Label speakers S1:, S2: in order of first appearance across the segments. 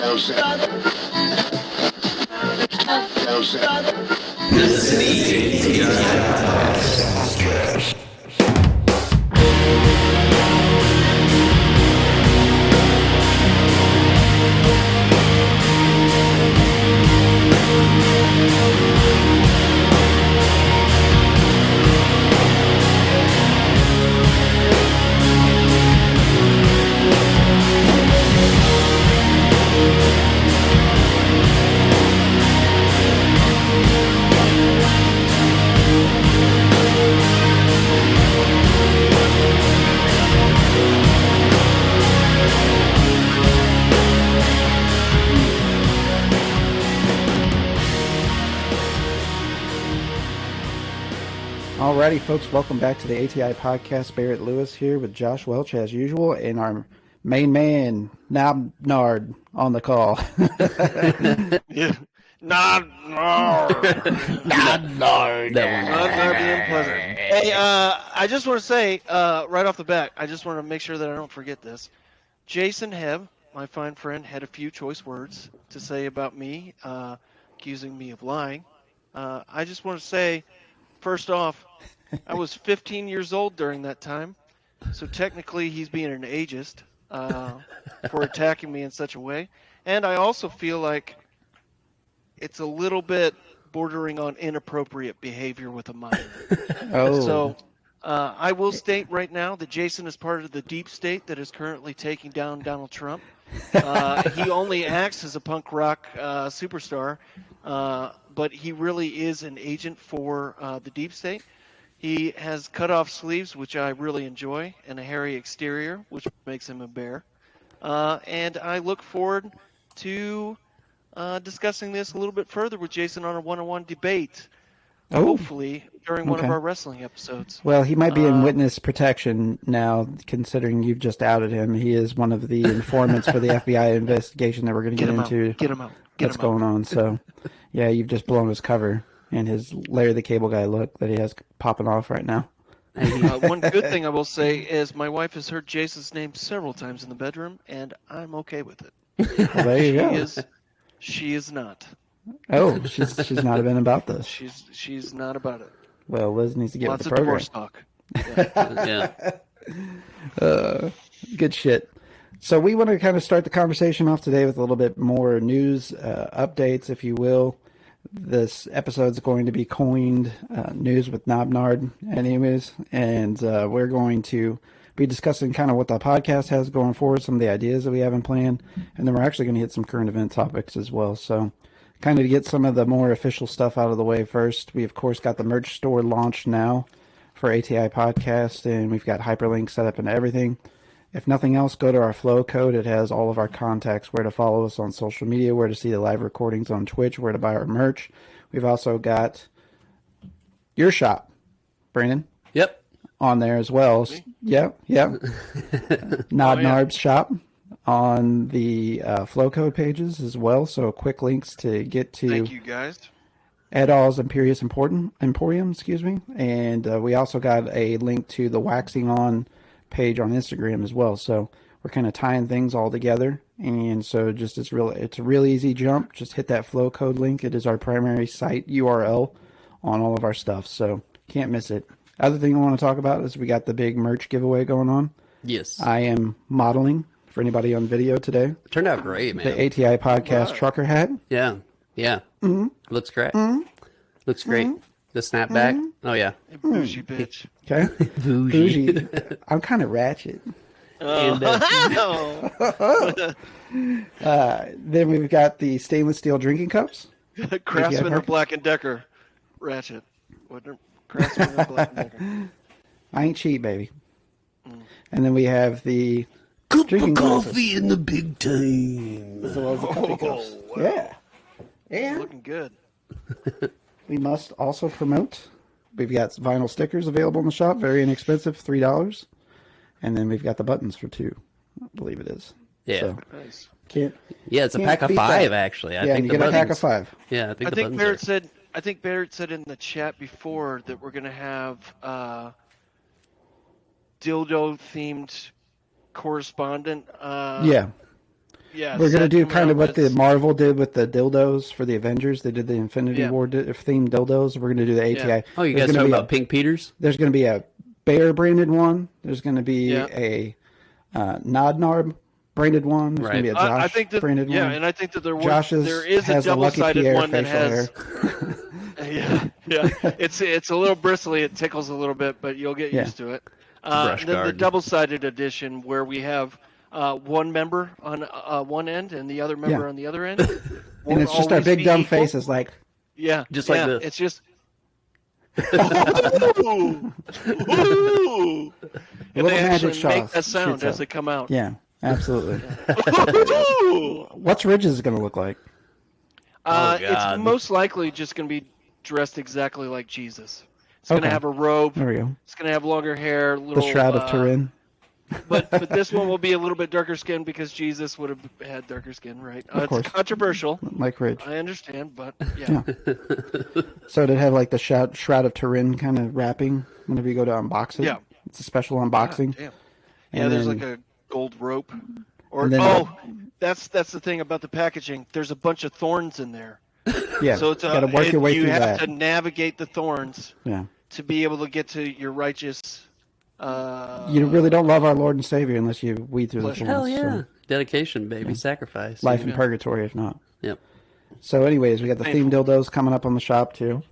S1: This is the ATI Podcast.
S2: Alrighty, folks, welcome back to the ATI Podcast. Barrett Lewis here with Josh Welch, as usual, and our main man, Nodnarb, on the call.
S3: Yeah. Nodnarb.
S2: Nodnarb.
S3: Nodnarb being pleasant. Hey, I just want to say, right off the bat, I just want to make sure that I don't forget this. Jason Hebb, my fine friend, had a few choice words to say about me, accusing me of lying. I just want to say, first off, I was 15 years old during that time, so technically he's being an ageist for attacking me in such a way. And I also feel like it's a little bit bordering on inappropriate behavior with a minor.
S2: Oh.
S3: So I will state right now that Jason is part of the deep state that is currently taking down Donald Trump. He only acts as a punk rock superstar, but he really is an agent for the deep state. He has cut off sleeves, which I really enjoy, and a hairy exterior, which makes him a bear. And I look forward to discussing this a little bit further with Jason on a one-on-one debate, hopefully during one of our wrestling episodes.
S2: Well, he might be in witness protection now, considering you've just outed him. He is one of the informants for the FBI investigation that we're going to get into.
S3: Get him out.
S2: What's going on? So, yeah, you've just blown his cover and his Larry the Cable Guy look that he has popping off right now.
S3: One good thing I will say is my wife has heard Jason's name several times in the bedroom, and I'm okay with it.
S2: Well, there you go.
S3: She is not.
S2: Oh, she's not been about this.
S3: She's not about it.
S2: Well, Liz needs to get
S3: Lots
S2: with the
S3: of
S2: program.
S3: divorce talk.
S2: Yeah. Good shit. So we want to kind of start the conversation off today with a little bit more news updates, if you will. This episode is going to be coined News with Nodnarb anyways, and we're going to be discussing kind of what the podcast has going forward, some of the ideas that we have in plan, and then we're actually going to hit some current event topics as well. So kind of to get some of the more official stuff out of the way first, we of course got the merch store launched now for ATI Podcast, and we've got hyperlinks set up and everything. If nothing else, go to our flow code. It has all of our contacts, where to follow us on social media, where to see the live recordings on Twitch, where to buy our merch. We've also got your shop, Brandon.
S4: Yep.
S2: On there as well. Yep. Nodnarb's shop on the flow code pages as well. So quick links to get to.
S3: Thank you, guys.
S2: Edaw's Emperious Emporium, and we also got a link to the Waxing On page on Instagram as well. So we're kind of tying things all together, and so just it's a real easy jump. Just hit that flow code link. It is our primary site URL on all of our stuff, so can't miss it. Other thing I want to talk about is we got the big merch giveaway going on.
S4: Yes.
S2: I am modeling for anybody on video today.
S4: It turned out great, man.
S2: The ATI Podcast trucker hat.
S4: Yeah.
S2: Mm-hmm.
S4: Looks great.
S2: Mm-hmm.
S4: Looks great.
S2: Mm-hmm.
S4: The snapback.
S2: Mm-hmm.
S4: Oh, yeah.
S3: Bougie bitch.
S2: Okay.
S4: Bougie.
S2: I'm kind of ratchet.
S4: And,
S2: Then we've got the stainless steel drinking cups.
S3: Craftsman or Black & Decker? Ratchet. Craftsman or Black & Decker?
S2: I ain't cheap, baby. And then we have the
S4: cup
S2: drinking
S4: of coffee
S2: glasses.
S4: in the big time.
S2: As well as the coffee cups.
S3: Wow.
S2: Yeah. And
S3: Looking good.
S2: we must also promote. We've got vinyl stickers available in the shop. Very inexpensive, $3. And then we've got the buttons for $2, I believe it is.
S4: Yeah.
S2: So,
S3: Nice.
S4: Yeah, it's a
S2: can't
S4: pack of
S2: beat
S4: 5,
S2: that.
S4: actually.
S2: Yeah, and you get a pack of 5.
S4: Yeah, I think
S3: I think Barrett said in the chat before that we're going to have dildo-themed correspondent.
S2: Yeah.
S3: yeah.
S2: We're going to
S3: set
S2: do kind of
S3: around
S2: what the
S3: this-
S2: Marvel did with the dildos for the Avengers. They did the Infinity
S3: Yeah.
S2: War themed dildos. We're going to do the ATI.
S3: Yeah.
S4: Oh, you
S2: There's
S4: guys
S2: gonna
S4: talking
S2: be
S4: about Pink Peters?
S2: There's going to be a Bear branded one. There's going to be
S3: Yeah.
S2: a Nodnarb branded one. There's going to be a
S4: Right.
S2: Josh
S3: I think that
S2: branded
S3: yeah,
S2: one.
S3: and I think that
S2: Josh's
S3: there is a
S2: has the Lucky
S3: double-sided
S2: Pierre
S3: one that
S2: facial
S3: has
S2: hair.
S3: yeah. It's a little bristly. It tickles a little bit, but you'll get
S2: Yeah.
S3: used to it.
S4: brush
S3: Then the
S4: guard.
S3: double-sided edition where we have one member on one end and the other member
S2: Yeah.
S3: on the other end.
S2: And
S3: Won't
S2: it's just our
S3: always
S2: big
S3: be
S2: dumb
S3: equal.
S2: faces like,
S3: Yeah,
S4: Just like
S3: yeah,
S4: this.
S3: It's just. Ooh! Ooh! And
S2: Little
S3: they
S2: magic
S3: actually make
S2: shots
S3: that sound
S2: shoots
S3: as
S2: up.
S3: they come out.
S2: yeah, absolutely.
S3: Ooh!
S2: What's Ridges going to look like?
S4: God.
S3: It's most likely just going to be dressed exactly like Jesus. It's going
S2: Okay.
S3: to have a robe.
S2: There we go.
S3: It's going to have longer hair. Little,
S2: The Shroud of Turin.
S3: But this one will be a little bit darker skin because Jesus would have had darker skin, right?
S2: Of course.
S3: It's controversial.
S2: Like Ridge.
S3: I understand, but yeah.
S2: So it'd have like the Shroud of Turin kind of wrapping whenever you go to unbox it.
S3: Yeah.
S2: It's a special unboxing.
S3: Damn.
S2: And
S3: Yeah, there's
S2: then-
S3: like a gold rope. Or
S2: And then-
S3: that's the thing about the packaging. There's a bunch of thorns in there.
S2: Yeah,
S3: So it's
S2: got to work your way
S3: you
S2: through
S3: have
S2: that.
S3: to navigate the thorns
S2: Yeah.
S3: to be able to get to your righteous.
S2: You really don't love our Lord and Savior unless you weed through the
S3: Pleasure.
S2: thorns.
S4: Hell yeah.
S2: So
S4: Dedication, baby. Sacrifice.
S2: life in purgatory, if not.
S4: Yep.
S2: So, anyways, we got the themed
S3: Painful.
S2: dildos coming up on the shop too.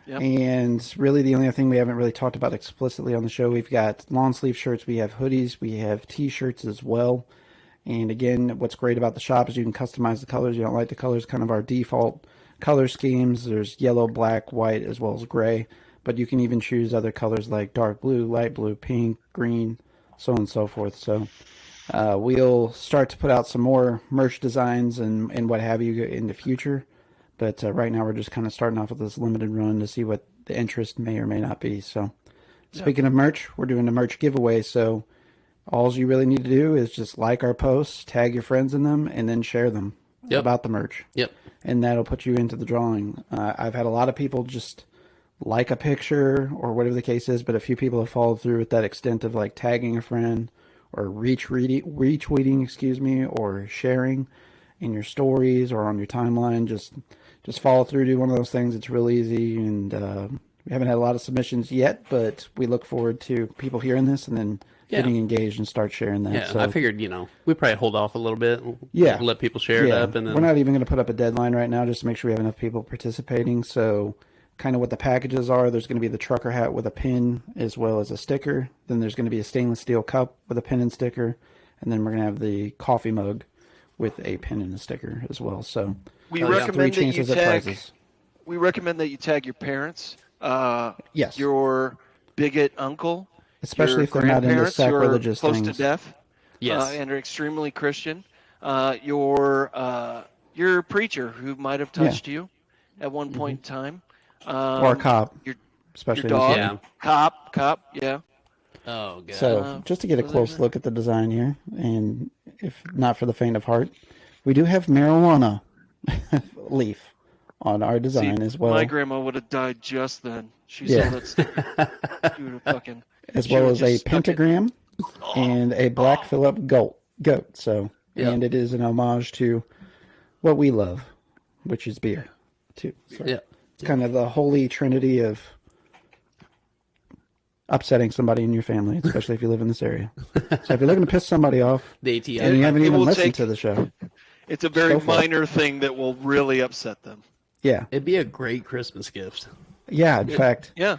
S3: Yep.
S2: And really, the only thing we haven't really talked about explicitly on the show, we've got long sleeve shirts, we have hoodies, we have T-shirts as well. And again, what's great about the shop is you can customize the colors. You don't like the colors, kind of our default color schemes. There's yellow, black, white, as well as gray. But you can even choose other colors like dark blue, light blue, pink, green, so on and so forth. So we'll start to put out some more merch designs and what have you in the future. But right now we're just kind of starting off with this limited run to see what the interest may or may not be. So speaking of merch, we're doing a merch giveaway. So all you really need to do is just like our posts, tag your friends in them, and then share them about the merch.
S4: Yep.
S2: And that'll put you into the drawing. I've had a lot of people just like a picture or whatever the case is, but a few people have followed through with that extent of like tagging a friend or retweeting, or sharing in your stories or on your timeline. Just follow through, do one of those things. It's real easy, and we haven't had a lot of submissions yet, but we look forward to people hearing this and then getting engaged and start sharing that.
S4: Yeah,
S2: So,
S4: I figured, we probably hold off a little bit.
S2: Yeah.
S4: Let people share it up. And then
S2: we're not even going to put up a deadline right now just to make sure we have enough people participating. So kind of what the packages are, there's going to be the trucker hat with a pin as well as a sticker. Then there's going to be a stainless steel cup with a pin and sticker. And then we're going to have the coffee mug with a pin and a sticker as well. So
S3: We
S2: there's
S3: recommend
S2: three
S3: that you
S2: chances at
S3: tag.
S2: prizes.
S3: We recommend that you tag your parents.
S2: Yes.
S3: Your bigot uncle.
S2: Especially
S3: your
S2: if they're not into
S3: grandparents who are
S2: sacrilegious
S3: close
S2: things.
S3: to death.
S4: Yes.
S3: And are extremely Christian. Your preacher who might have touched you at one point in time.
S2: Or a cop,
S3: Your
S2: especially
S3: dog.
S2: this year.
S4: Yeah.
S3: Cop. Yeah.
S4: Oh, God.
S2: So just to get a
S3: was
S2: close
S3: it?
S2: look at the design here, and if not for the faint of heart, we do have marijuana leaf on our design
S3: See,
S2: as well.
S3: My grandma would have died just then. She
S2: Yeah.
S3: saw that sticker. She would have fucking.
S2: as
S3: she
S2: well
S3: would
S2: as
S3: just
S2: a
S3: stuck it.
S2: pentagram and a Black Phillip goat. So,
S4: Yeah.
S2: and it is an homage to what we love, which is beer, too. So
S4: Yeah.
S2: it's kind of the holy trinity of upsetting somebody in your family, especially if you live in this area. So if you're looking to piss somebody off
S4: The ATI.
S2: and you haven't
S3: it
S2: even
S3: will
S2: listened
S3: take-
S2: to the show,
S3: It's a very
S2: Go for it.
S3: minor thing that will really upset them.
S2: yeah,
S4: It'd be a great Christmas gift.
S2: yeah. In fact,
S3: Yeah.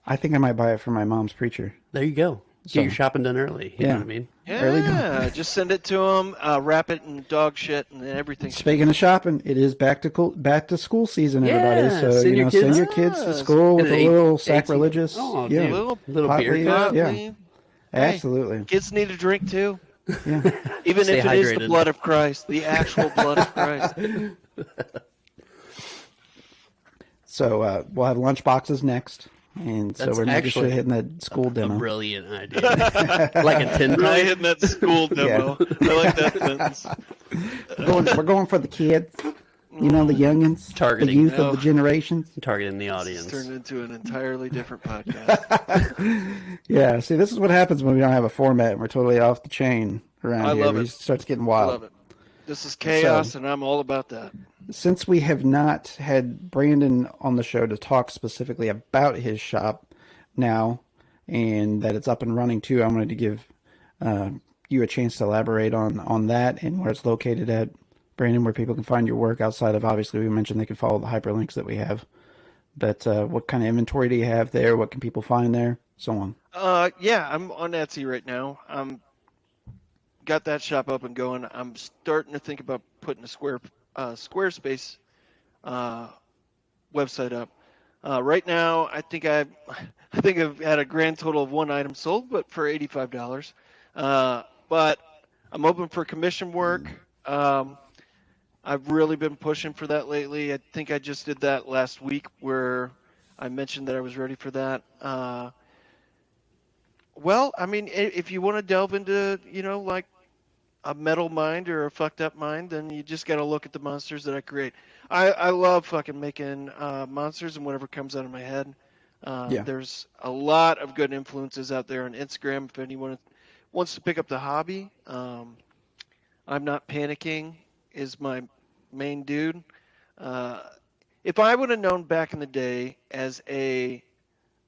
S2: I think I might buy it for my mom's preacher.
S4: There you go. Get
S2: So-
S4: your shopping done early. You
S2: Yeah.
S4: know what I mean?
S2: Early
S3: Yeah, just send it to them, wrap it in dog shit and everything.
S2: Speaking of shopping, it is back to school season, everybody.
S4: Yeah,
S2: So
S4: send your
S2: send
S4: kids-
S2: your kids to
S3: Yes.
S2: school with
S4: And
S2: a
S4: an
S2: little
S4: 18
S2: sacrilegious.
S4: Oh,
S2: yeah,
S4: dude. Little
S2: Pot
S4: beer
S2: leaves,
S4: cup.
S2: yeah.
S3: Hey,
S2: Absolutely.
S3: kids need a drink too.
S2: Yeah.
S3: Even
S4: Stay
S3: if it is the
S4: hydrated.
S3: blood of Christ, the actual blood of Christ.
S2: So we'll have lunch boxes next, and so
S4: That's
S2: we're making sure
S4: actually
S2: hitting that school
S4: A
S2: demo.
S4: brilliant idea. Like a 10
S3: Really hitting that school demo. I like that sentence.
S2: We're going for the kids, the youngins,
S4: Targeting.
S2: the youth
S3: No.
S2: of the generations.
S4: Targeting the
S3: It's
S4: audience.
S3: turned into an entirely different podcast.
S2: Yeah. See, this is what happens when we don't have a format and we're totally off the chain around
S3: I
S2: here.
S3: love
S2: It
S3: it.
S2: starts getting
S3: I
S2: wild.
S3: love it. This is chaos, and I'm all about that.
S2: Since we have not had Brandon on the show to talk specifically about his shop now, and that it's up and running too, I wanted to give you a chance to elaborate on that and where it's located at. Brandon, where people can find your work outside of, obviously, we mentioned they can follow the hyperlinks that we have. But what kind of inventory do you have there? What can people find there? So on.
S3: Yeah, I'm on Etsy right now. Got that shop up and going. I'm starting to think about putting a Squarespace website up. Right now, I think I've had a grand total of one item sold, but for $85. But I'm open for commission work. I've really been pushing for that lately. I think I just did that last week where I mentioned that I was ready for that. Well, I mean, if you want to delve into, like a metal mind or a fucked up mind, then you just got to look at the monsters that I create. I love fucking making monsters and whatever comes out of my head. There's a lot of good influences out there on Instagram if anyone wants to pick up the hobby. I'm Not Panicking is my main dude. If I would have known back in the day as a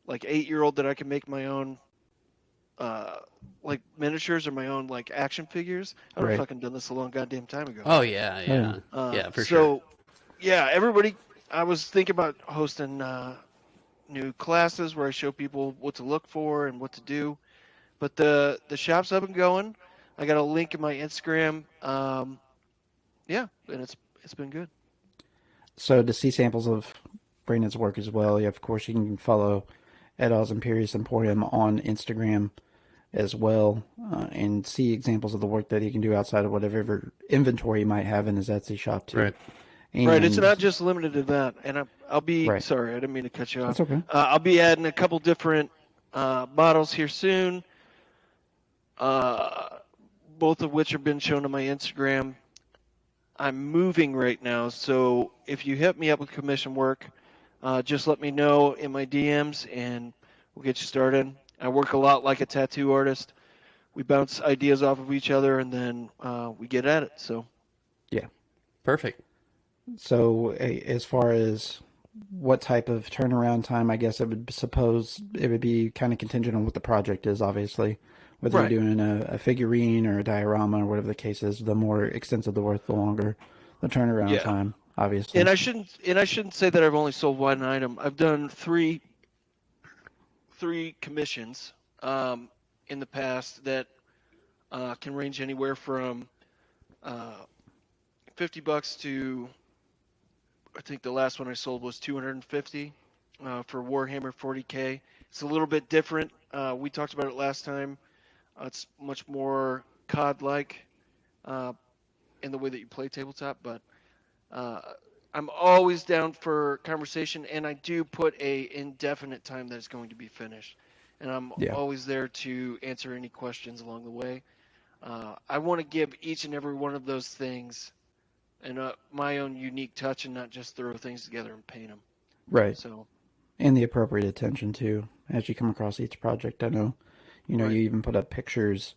S3: 8-year-old that I could make my own miniatures or my own action figures, I would have fucking done this a long goddamn time ago.
S4: Oh yeah, for sure.
S3: So yeah, everybody, I was thinking about hosting new classes where I show people what to look for and what to do. But the shop's up and going. I got a link in my Instagram. Yeah, and it's been good.
S2: So to see samples of Brandon's work as well, of course, you can follow Edaw's Emperious Emporium on Instagram as well, and see examples of the work that he can do outside of whatever inventory he might have in his Etsy shop too.
S4: Right.
S2: And,
S3: right, it's not just limited to that. And I'll be sorry, I didn't mean to cut you off.
S2: That's okay.
S3: I'll be adding a couple different models here soon. Both of which have been shown on my Instagram. I'm moving right now, so if you hit me up with commission work, just let me know in my DMs, and we'll get you started. I work a lot like a tattoo artist. We bounce ideas off of each other, and then we get at it. So,
S2: yeah,
S4: perfect.
S2: So, as far as what type of turnaround time, I guess it would be kind of contingent on what the project is, obviously. Whether you're doing a figurine or a diorama or whatever the case is, the more extensive the work, the longer the turnaround time, obviously.
S3: And I shouldn't say that I've only sold one item. I've done three commissions in the past that can range anywhere from $50 to, I think the last one I sold was $250 for Warhammer 40K. It's a little bit different. We talked about it last time. It's much more COD-like in the way that you play tabletop, but I'm always down for conversation, and I do put a indefinite time that it's going to be finished, and I'm always there to answer any questions along the way. I want to give each and every one of those things my own unique touch and not just throw things together and paint them.
S2: Right.
S3: So,
S2: and the appropriate attention, too, as you come across each project. I know. You even put up pictures,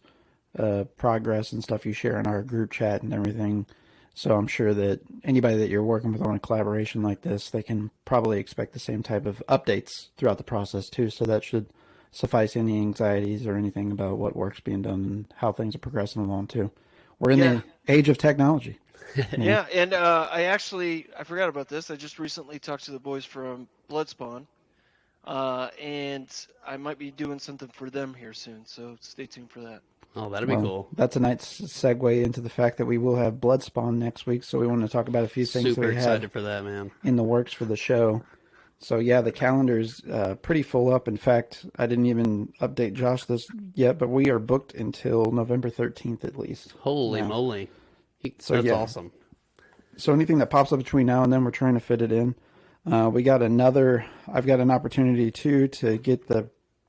S2: progress and stuff you share in our group chat and everything. So I'm sure that anybody that you're working with on a collaboration like this, they can probably expect the same type of updates throughout the process too. So that should suffice any anxieties or anything about what work's being done and how things are progressing along too. We're in the age of technology.
S3: Yeah, and I forgot about this. I just recently talked to the boys from Bloodspawn. And I might be doing something for them here soon, so stay tuned for that.
S4: Oh, that'd be cool.
S2: That's a nice segue into the fact that we will have Bloodspawn next week, so we want to talk about a few things
S4: Super
S2: that we
S4: excited
S2: have
S4: for that, man.
S2: in the works for the show. So yeah, the calendar's pretty full up. In fact, I didn't even update Josh this yet, but we are booked until November 13th at least.
S4: Holy moly. That's awesome.
S2: So anything that pops up between now and then, we're trying to fit it in. I've got an opportunity too to get the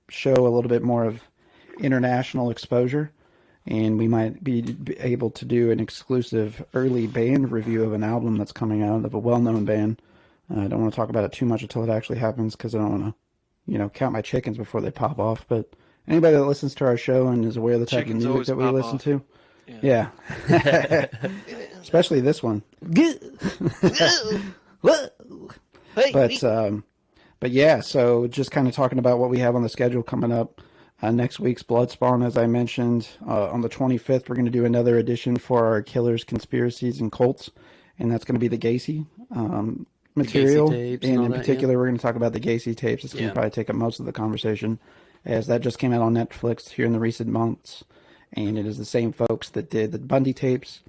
S2: show a little bit more of international exposure, and we might be able to do an exclusive early band review of an album that's coming out of a well-known band. I don't want to talk about it too much until it actually happens because I don't want to, count my chickens before they pop off. But anybody that listens to our show and is aware of the type of music that we listen to, especially this one. But yeah, so just kind of talking about what we have on the schedule coming up. Next week's Bloodspawn, as I mentioned, on the 25th, we're going to do another edition for our Killers, Conspiracies, and Cults, and that's going to be the Gacy material.
S4: Gacy
S2: and in particular, we're going to talk about the Gacy tapes. It's going to probably take up most of the conversation, as that just came out on Netflix here in the recent months, and it is the same folks that did the Bundy tapes.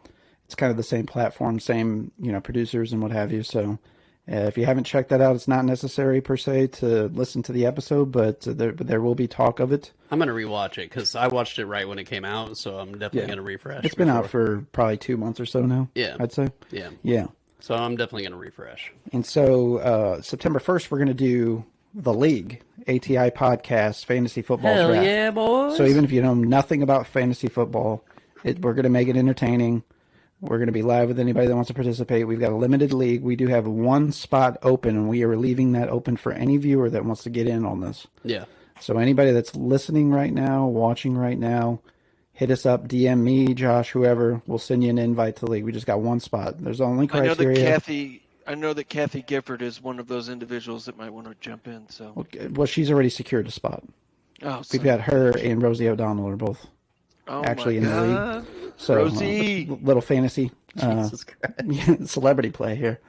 S2: It's kind of the same platform, same producers and what have you. So if you haven't checked that out, it's not necessary per se to listen to the episode, but there will be talk of it.
S4: I'm going to rewatch it because I watched it right when it came out, so I'm definitely going to refresh.
S2: It's been out for probably 2 months or so now.
S4: Yeah.
S2: I'd say.
S4: Yeah.
S2: Yeah.
S4: So I'm definitely going to refresh.
S2: And so September 1st, we're going to do the League, ATI Podcast, Fantasy Football
S4: Hell
S2: Draft.
S4: yeah, boys.
S2: So even if you know nothing about fantasy football, we're going to make it entertaining. We're going to be live with anybody that wants to participate. We've got a limited league. We do have one spot open, and we are leaving that open for any viewer that wants to get in on this.
S4: Yeah.
S2: So anybody that's listening right now, watching right now, hit us up, DM me, Josh, whoever. We'll send you an invite to the league. We just got one spot. There's only criteria.
S3: I know that Kathy Gifford is one of those individuals that might want to jump in. So.
S2: Well, she's already secured a spot.
S3: Oh,
S2: we've got her and Rosie O'Donnell are both actually in the league. So,
S3: Rosie,
S2: little fantasy celebrity play here.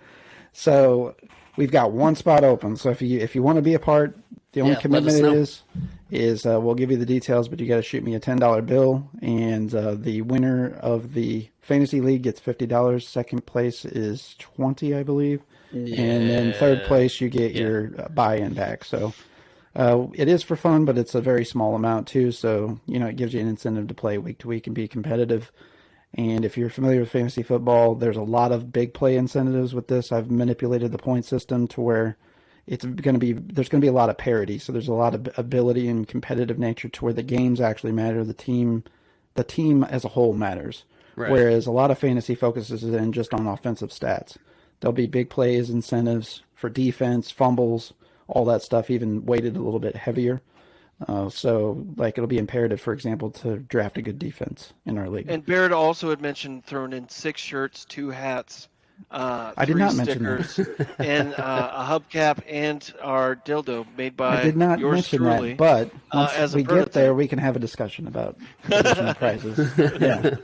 S2: So we've got one spot open. So if you want to be a part, the only commitment is we'll give you the details, but you got to shoot me a $10 bill, and the winner of the fantasy league gets $50. Second place is $20, I believe, and then third place you get your buy-in back. So. It is for fun, but it's a very small amount too. So, it gives you an incentive to play week to week and be competitive. And if you're familiar with fantasy football, there's a lot of big play incentives with this. I've manipulated the point system to where there's going to be a lot of parity. So there's a lot of ability and competitive nature to where the games actually matter. The team as a whole matters. Right. Whereas a lot of fantasy focuses in just on offensive stats. There'll be big plays, incentives for defense, fumbles, all that stuff, even weighted a little bit heavier. So it'll be imperative, for example, to draft a good defense in our league.
S3: And Barrett also had mentioned throwing in 6 shirts, 2 hats,
S2: I did not
S3: stickers,
S2: mention that.
S3: and a hubcap and our dildo made by
S2: I did not
S3: yours
S2: mention
S3: truly,
S2: that, but once we
S3: prototype.
S2: get there, we can have a discussion about prizes. Yeah,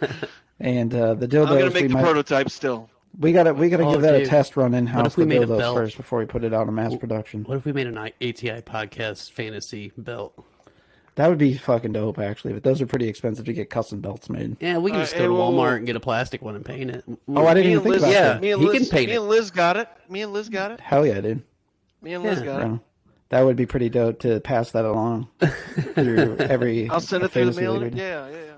S2: and the dildos.
S3: I'm going to make the prototype still.
S2: We gotta give that a test run in house.
S4: We made a
S2: dildos
S4: belt
S2: first before we put it out in mass production.
S4: What if we made an ATI Podcast fantasy belt?
S2: That would be fucking dope, actually. But those are pretty expensive to get custom belts made.
S4: Yeah, we can just go to Walmart and get a plastic one and paint it.
S2: Oh, I didn't even think about that.
S4: He can paint it.
S3: Me and Liz got it.
S2: Hell yeah, dude.
S3: Me and Liz got it.
S2: That would be pretty dope to pass that along through every.
S3: I'll send it through the mail. Yeah.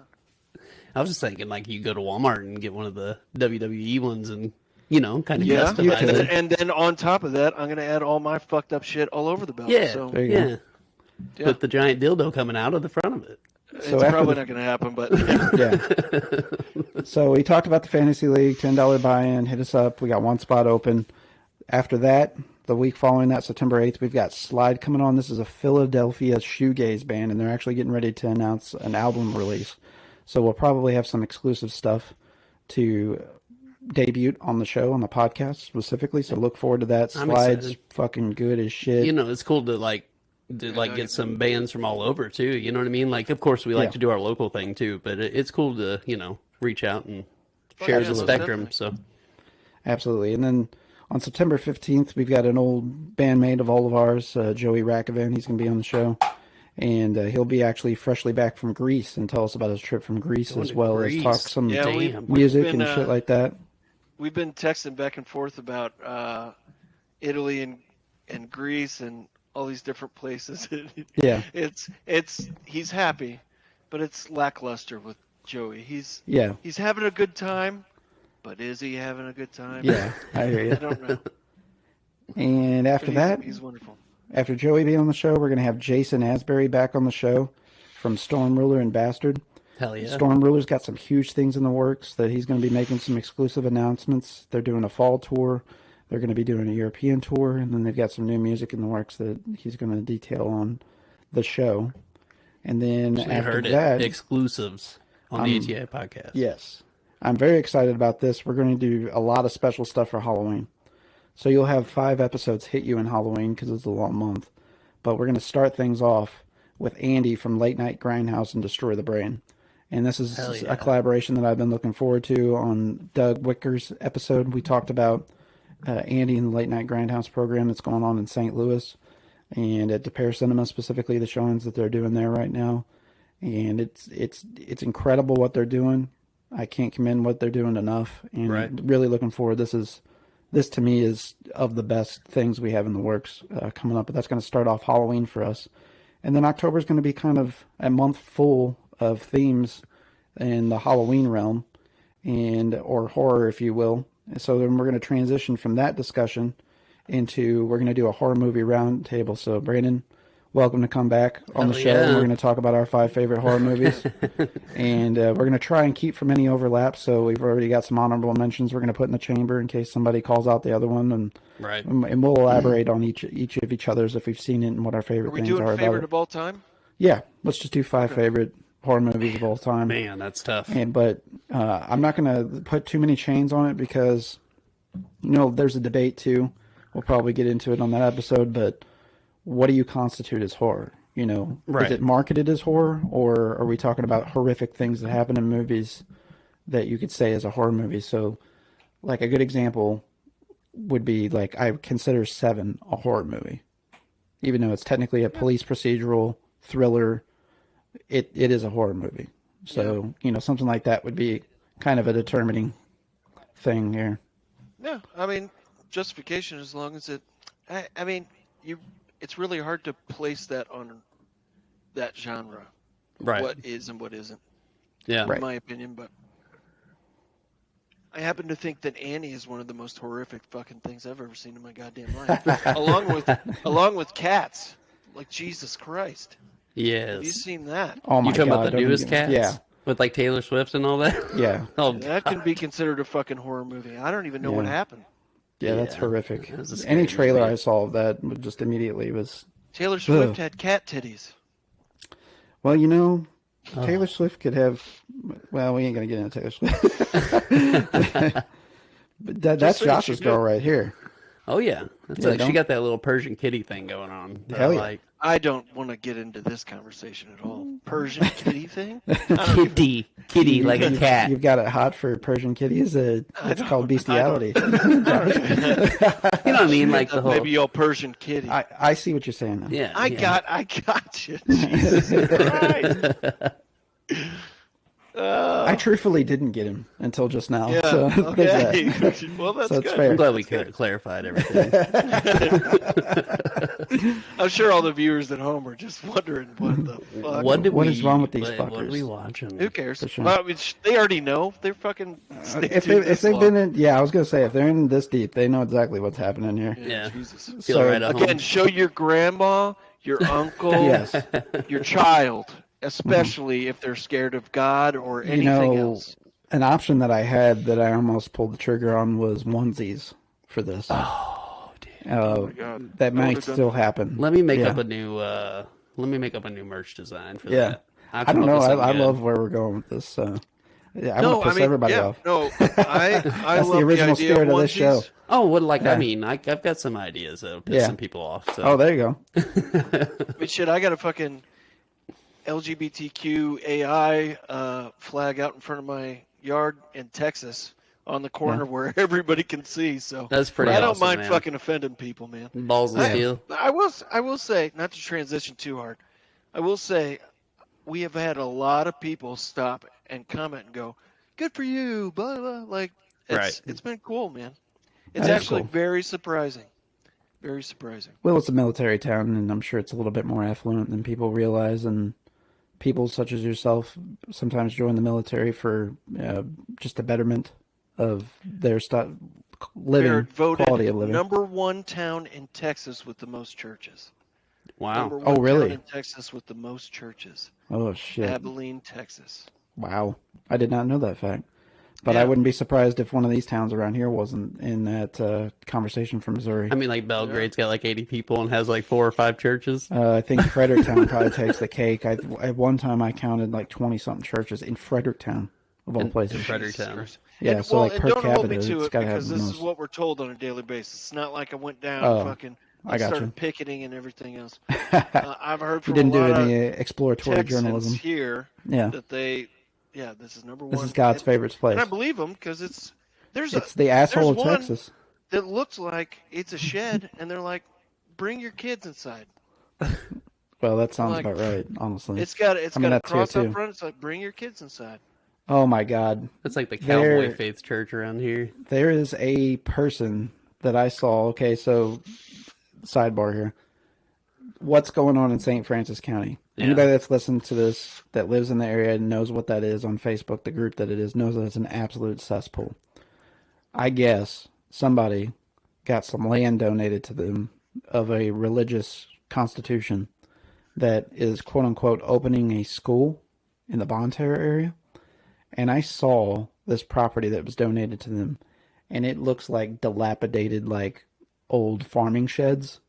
S4: I was just thinking, you go to Walmart and get one of the WWE ones and. Kind of customize it.
S3: And then on top of that, I'm going to add all my fucked up shit all over the belt.
S4: Yeah,
S3: so.
S4: Yeah. Put the giant dildo coming out of the front of it.
S3: It's probably not going to happen, but...
S2: Yeah. So we talked about the Fantasy League, $10 buy-in. Hit us up. We got one spot open. After that, the week following that, September 8th, we've got Slide coming on. This is a Philadelphia shoegaze band, and they're actually getting ready to announce an album release. So we'll probably have some exclusive stuff to... debut on the show, on the podcast specifically, so look forward to that. Slide's fucking good as shit.
S4: It's cool to get some bands from all over too, you know what I mean? Of course we like to do our local thing too, but it's cool to reach out and share the spectrum. So
S2: absolutely. And then on September 15th we've got an old bandmate of all of ours, Joey Rakovan. He's gonna be on the show, and he'll be actually freshly back from Greece and tell us about his trip from Greece, as well as talk some music and shit like that.
S3: We've been texting back and forth about Italy and Greece and all these different places.
S2: Yeah,
S3: he's happy, but it's lackluster with Joey. He's having a good time, but is he having a good time?
S2: Yeah, I hear you.
S3: I don't know.
S2: And after that,
S3: he's wonderful.
S2: After Joey being on the show, we're gonna have Jason Asbury back on the show from Storm Ruler and Bastard.
S4: Hell yeah.
S2: Storm Ruler's got some huge things in the works that he's going to be making some exclusive announcements. They're doing a fall tour. They're going to be doing a European tour. And then they've got some new music in the works that he's going to detail on the show. And then
S4: so
S2: after that...
S4: exclusives on the ATI Podcast.
S2: Yes. I'm very excited about this. We're going to do a lot of special stuff for Halloween. So you'll have 5 episodes hit you in Halloween because it's a long month. But we're going to start things off with Andy from Late Night Grindhouse and Destroy the Brain. And this is a collaboration that I've been looking forward to. On Doug Wicker's episode, we talked about Andy and the Late Night Grindhouse program that's going on in St. Louis. And at DePere Cinema, specifically, the showings that they're doing there right now. And it's incredible what they're doing. I can't commend what they're doing enough. And really looking forward. This to me is of the best things we have in the works coming up. But that's going to start off Halloween for us. And then October is going to be kind of a month full of themes in the Halloween realm or horror, if you will. So then we're going to transition from that discussion into, we're going to do a horror movie roundtable. So Brandon, welcome to come back on the show. Yeah. We're going to talk about our 5 favorite horror movies. And we're going to try and keep from any overlap. So we've already got some honorable mentions we're going to put in the chamber in case somebody calls out the other one. And we'll elaborate on each of each other's if we've seen it and what our favorite things are about it. Are we doing favorite
S3: of all time?
S2: Yeah, let's just do 5 favorite horror movies of all time.
S4: Man, that's tough.
S2: But I'm not going to put too many chains on it because, there's a debate too. We'll probably get into it on that episode, but what do you constitute as horror? Is it marketed as horror, or are we talking about horrific things that happen in movies that you could say is a horror movie? So, like a good example would be I consider Seven a horror movie, even though it's technically a police procedural thriller. It is a horror movie. So something like that would be kind of a determining thing here.
S3: Yeah, I mean, justification as long as it's really hard to place that on that genre.
S4: Right.
S3: What is and what isn't.
S4: Yeah.
S3: In my opinion, but I happen to think that Annie is one of the most horrific fucking things I've ever seen in my goddamn life. along with Cats. Like, Jesus Christ.
S4: Yes.
S3: Have you seen that?
S2: Oh my
S4: God. You talking about the
S2: don't
S4: newest Cats?
S2: Yeah.
S4: With Taylor Swift and all that?
S2: Yeah.
S3: That can be considered a fucking horror movie. I don't even know what happened.
S2: Yeah, that's horrific. Any trailer I saw of that just immediately was...
S3: Taylor Swift had cat titties.
S2: Well, Taylor Swift could have... Well, we ain't going to get into Taylor Swift. But that's Josh's girl right here.
S4: Oh, yeah. She got that little Persian kitty thing going on.
S2: Hell yeah.
S3: I don't want to get into this conversation at all. Persian kitty thing?
S4: Kitty, like a cat.
S2: You've got it hot for Persian kitties. It's called bestiality.
S4: You know what I mean? Like the whole...
S3: Maybe your Persian kitty.
S2: I see what you're saying now.
S4: Yeah.
S3: I got you. Jesus Christ.
S2: I truthfully didn't get him until just now.
S3: Yeah,
S2: so
S3: okay. Well, that's
S2: so
S3: good.
S2: Fair.
S4: I'm glad we clarified everything.
S3: I'm sure all the viewers at home are just wondering what the fuck.
S2: What is wrong with these fuckers?
S4: What are we watching?
S3: Who cares?
S2: Sure.
S3: Well, they already know. They're fucking...
S2: if they've been in... Yeah, I was going to say, if they're in this deep, they know exactly what's happening here.
S4: Yeah.
S3: Jesus.
S4: So, right
S3: again, show your grandma, your uncle, your child... Especially if they're scared of God or anything else.
S2: An option that I had that I almost pulled the trigger on was onesies for this.
S4: Oh, dude.
S3: My God.
S2: That might still happen.
S4: Let me make up a new merch design for that.
S2: I don't know. I love where we're going with this. I'm gonna piss everybody off.
S3: No, I
S2: That's
S3: love
S2: the original spirit of this show.
S4: Oh, I've got some ideas that'll piss some people off. So.
S2: Oh, there you go.
S3: But shit, I got a fucking LGBTQ AI flag out in front of my yard in Texas on the corner where everybody can see. So
S4: that's pretty.
S3: I don't
S4: awesome,
S3: mind
S4: man.
S3: fucking offending people, man.
S4: Balls of steel.
S3: I will say, not to transition too hard, I will say we have had a lot of people stop and comment and go, "Good for you," blah blah. Like it's been cool, man. It's actually very surprising. Very surprising.
S2: Well, it's a military town, and I'm sure it's a little bit more affluent than people realize, and people such as yourself sometimes join the military for just a betterment of their quality of living.
S3: Number one town in Texas with the most churches.
S4: Wow.
S3: Number one
S2: really?
S3: Town in Texas with the most churches.
S2: Oh, shit.
S3: Abilene, Texas.
S2: Wow. I did not know that fact. But I wouldn't be surprised if one of these towns around here wasn't in that conversation from Missouri.
S4: I mean, like Belgrade's got like 80 people and has like 4 or 5 churches.
S2: I think Fredericktown probably takes the cake. At one time I counted like 20-something churches in Fredericktown of all places.
S4: In Fredericktown.
S2: Yeah,
S3: and,
S2: so
S3: well,
S2: like per
S3: don't hold
S2: capita,
S3: me to
S2: it's
S3: it
S2: got to
S3: because
S2: have the
S3: this
S2: most.
S3: is what we're told on a daily basis. It's not like I went down
S2: Oh,
S3: and fucking
S2: I got
S3: started
S2: you.
S3: picketing and everything else. I've heard
S2: You
S3: from
S2: didn't
S3: a
S2: do
S3: lot
S2: any
S3: of
S2: exploratory
S3: Texans
S2: journalism.
S3: here
S2: Yeah,
S3: that this is number one.
S2: this is God's favorite place.
S3: And I believe them because it's
S2: the asshole of
S3: one
S2: Texas.
S3: that looks like it's a shed, and they're like, bring your kids inside.
S2: Well, that sounds
S3: like,
S2: about right, honestly.
S3: It's got
S2: I mean,
S3: a
S2: that's here,
S3: cross
S2: too.
S3: up front. It's like, bring your kids inside.
S2: Oh my God.
S4: It's like the Cowboy Faith Church around here.
S2: There is a person that I saw. Okay, so sidebar here. What's going on in St. Francis County?
S4: Yeah.
S2: Anybody that's listened to this that lives in the area and knows what that is on Facebook, the group that it is, knows that it's an absolute cesspool. I guess somebody got some land donated to them of a religious constitution that is, quote unquote, opening a school in the Bonne Terre area. And I saw this property that was donated to them, and it looks like dilapidated, like old farming sheds.